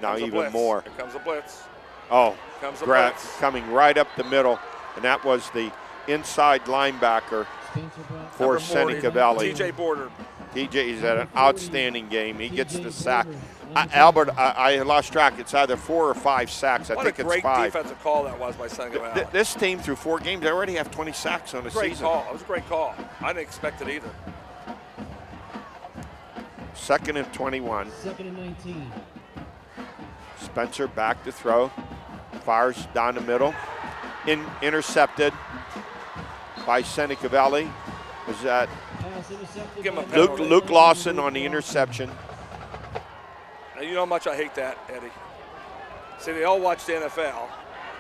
Now Comes a even blitz. more. Here comes a blitz. Oh, Comes a blitz. coming right up the middle, and that was the inside linebacker Spencer Brown. for Number 40, Seneca Valley. TJ Border. TJ is at an outstanding game. He gets the sack. Albert, I lost track. It's either 4 or 5 sacks. I think it's 5. What a great defensive call that was by Seneca Valley. This team, through 4 games, they already have 20 sacks on the Great season. call. It was a great call. I didn't expect it either. 2nd and 21. 2nd and 19. Spencer back to throw. Fires down the middle. Intercepted by Seneca Valley. Was that Pass intercepted Give him a by penalty. Luke Lawson on the interception? Now, you know how much I hate that, Eddie. See, they all watch the NFL.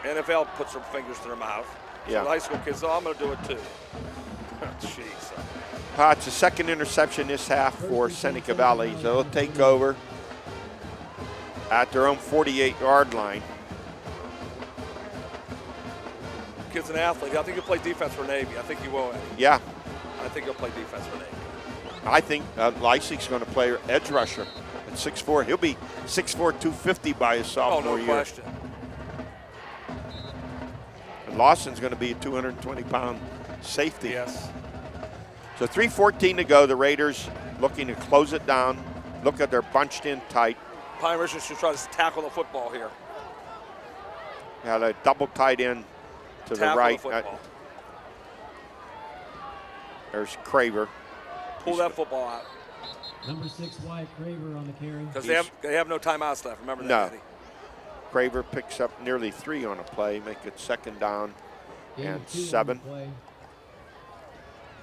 NFL puts their fingers to their mouth. So Yeah. the high school kids, I'm going to do it too. Jeez. It's the 2nd interception this half for Seneca Valley. So they'll take over at their own 48-yard line. Kid's an athlete. I think he'll play defense for Navy. I think he will, Eddie. Yeah, I think he'll play defense for Navy. I think Lysyk's going to play edge rusher at 6'4". He'll be 6'4", 250 by his Oh, sophomore no year. question. And Lawson's going to be a 220-pound safety. Yes. So 3:14 to go. The Raiders looking to close it down. Look at they're bunched in tight. Pine Richland should try to tackle the football here. Yeah, they double tight end to Tackle the right. the football. There's Craver. Pull that football out. Number 6, Wyatt Craver on the carry. Because they have no timeouts left. Remember that, No. Eddie. Craver picks up nearly 3 on a play, make it 2nd down Gain and of 2 on the 7. play.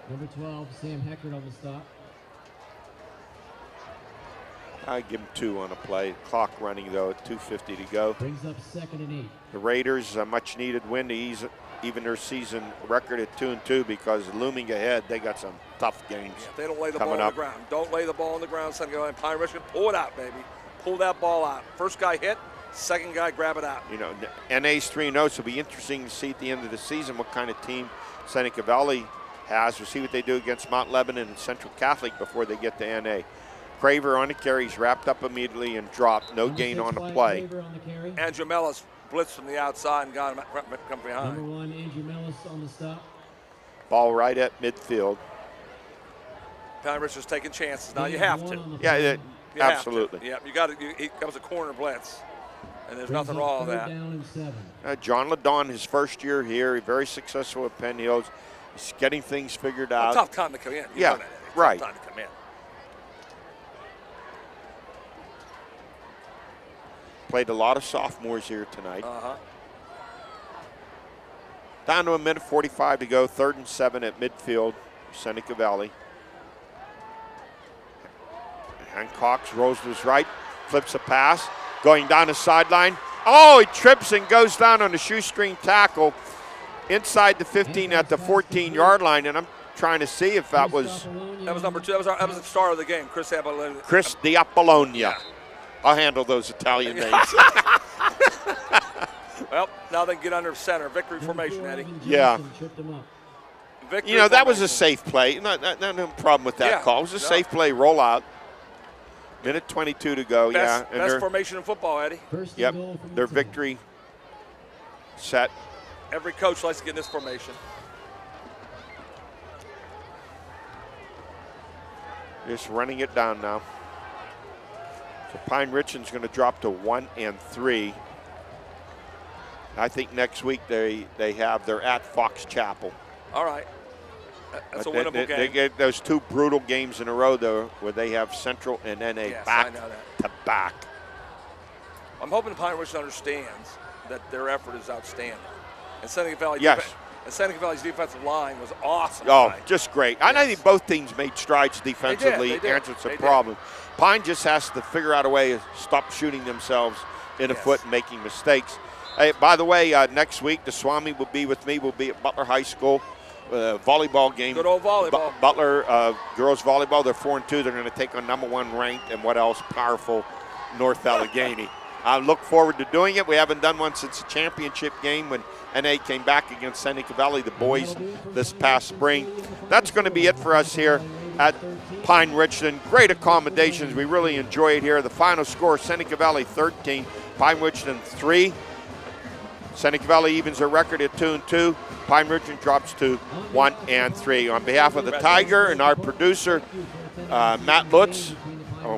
Number 12, Sam Heckert on the stop. I give him 2 on a play. Clock running though at 2:50 to go. Brings up 2nd and 8. The Raiders a much needed win to ease even their season record at 2-2 because looming ahead they got some tough games. If they don't lay the ball coming on up. the ground. Don't lay the ball on the ground, Seneca and Pine Richland. Pull it out, baby. Pull that ball out. First guy hit, second guy grab it out. You know, NA's 3-0, so it'll be interesting to see at the end of the season what kind of team Seneca Valley has. We'll see what they do against Mount Lebanon and Central Catholic before they get to NA. Craver on the carry, he's wrapped up immediately and dropped. No Number gain 6, on the Wyatt play. Craver on the carry. Andrew Mellis blitzed from the outside and got him come Number behind. 1, Andrew Mellis on the stop. Ball right at midfield. Pine Richland's taking chances. Now you Gain of have 1 to. on the Yeah, play. You have to. absolutely. Yeah, you got it. That was a corner blitz, and there's Brings nothing up wrong with 3rd that. down and 7. John Ladon, his first year here, very successful at Penn Hills. He's getting things figured A out. tough time to come in. You Yeah, know that, Eddie. right. Tough time to come in. Played a lot of sophomores here tonight. Uh-huh. Down to 1:45 to go, 3rd and 7 at midfield, Seneca Valley. Hancock rolls to his right, flips a pass, going down the sideline. Oh, he trips and goes down on the shoestring tackle inside the 15 at the 14-yard line, and I'm trying to see if that was Number 2. That was the star of the game, Chris Abalone. Chris Diapollonia. I'll handle those Italian names. Well, now they can get under center. Victory formation, Eddie. Yeah. Tripped him up. Victory You know, that was a formation. safe play. No problem with that Yeah, call. It was a no. safe play rollout. Minute 22 to go, Best, yeah. And best formation in football, Eddie. First and yep, goal from their the 10. victory set. Every coach likes to get in this formation. Just running it down now. So Pine Richland's going to drop to 1-3. I think next week they're at Fox Chapel. All right. That's a They- winnable they, game. They get those 2 brutal games in a row, though, where they have Central and NA Yes, back I know that. to back. I'm hoping Pine Richland understands that their effort is outstanding. And Seneca Valley Yes. and Seneca Valley's defensive line was awesome. Oh, tonight. just great. And I think both teams made strides defensively, They did. answered some They did. problems. Pine just has to figure out a way to stop shooting themselves in the Yes. foot and making mistakes. Hey, by the way, next week, the Swami will be with me. We'll be at Butler High School. Volleyball game. Good old volleyball. Butler girls volleyball. They're 4-2. They're going to take on #1 ranked and what else? Powerful North Allegheny. I look forward to doing it. We haven't done one since the championship game when NA came back against Seneca Valley, the boys, this past spring. That's going to be it for us here at Pine Richland. Great accommodations. We really enjoy it here. The final score, Seneca Valley 13, Pine Richland 3. Seneca Valley evens their record at 2-2. Pine Richland drops to 1-3. On behalf of the Tiger and our producer, Matt Lutz,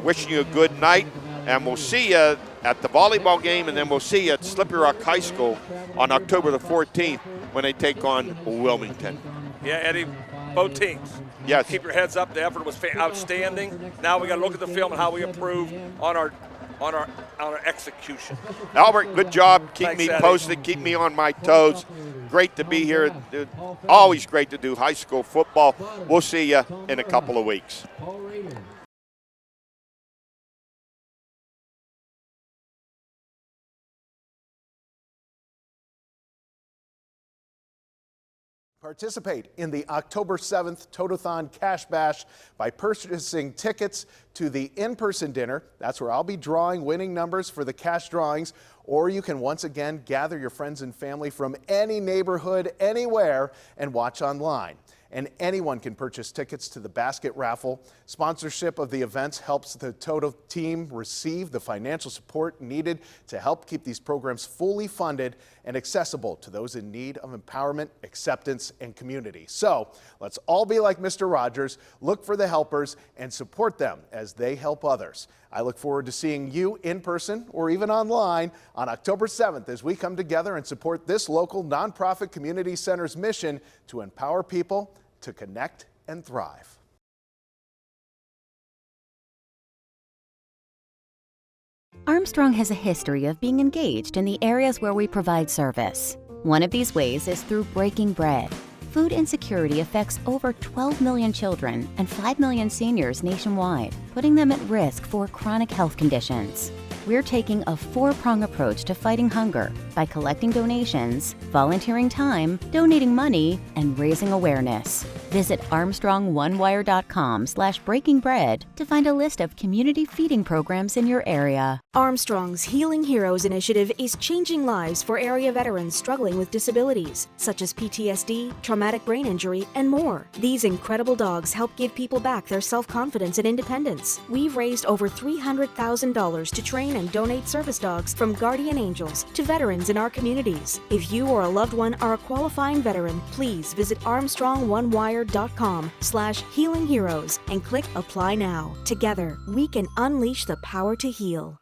wishing you a good night, and we'll see you at the volleyball game, and then we'll see you at Slippery Rock High School on October the 14th when they take on Wilmington. Yeah, Eddie, both teams. Yes. Keep your heads up. The effort was outstanding. Now we got to look at the film and how we improve on our execution. Albert, good job. Keep Thanks, me Eddie. posted. Keep me on my toes. Great to be here. Always great to do high school football. We'll see you in a couple of weeks. Paul Rayner. Participate in the October 7th Totathon Cash Bash by purchasing tickets to the in-person dinner. That's where I'll be drawing winning numbers for the cash drawings. Or you can once again gather your friends and family from any neighborhood, anywhere, and watch online. And anyone can purchase tickets to the basket raffle. Sponsorship of the events helps the Toto team receive the financial support needed to help keep these programs fully funded and accessible to those in need of empowerment, acceptance, and community. So let's all be like Mr. Rogers, look for the helpers, and support them as they help others. I look forward to seeing you in person or even online on October 7th as we come together and support this local nonprofit community center's mission to empower people to connect and thrive. Armstrong has a history of being engaged in the areas where we provide service. One of these ways is through breaking bread. Food insecurity affects over 12 million children and 5 million seniors nationwide, putting them at risk for chronic health conditions. We're taking a four-prong approach to fighting hunger by collecting donations, volunteering time, donating money, and raising awareness. Visit ArmstrongOneWire.com/breakingbread to find a list of community feeding programs in your area. Armstrong's Healing Heroes initiative is changing lives for area veterans struggling with disabilities, such as PTSD, traumatic brain injury, and more. These incredible dogs help give people back their self-confidence and independence. We've raised over $300,000 to train and donate service dogs from guardian angels to veterans in our communities. If you or a loved one are a qualifying veteran, please visit ArmstrongOneWire.com/healingheroes and click Apply Now. Together, we can unleash the power to heal.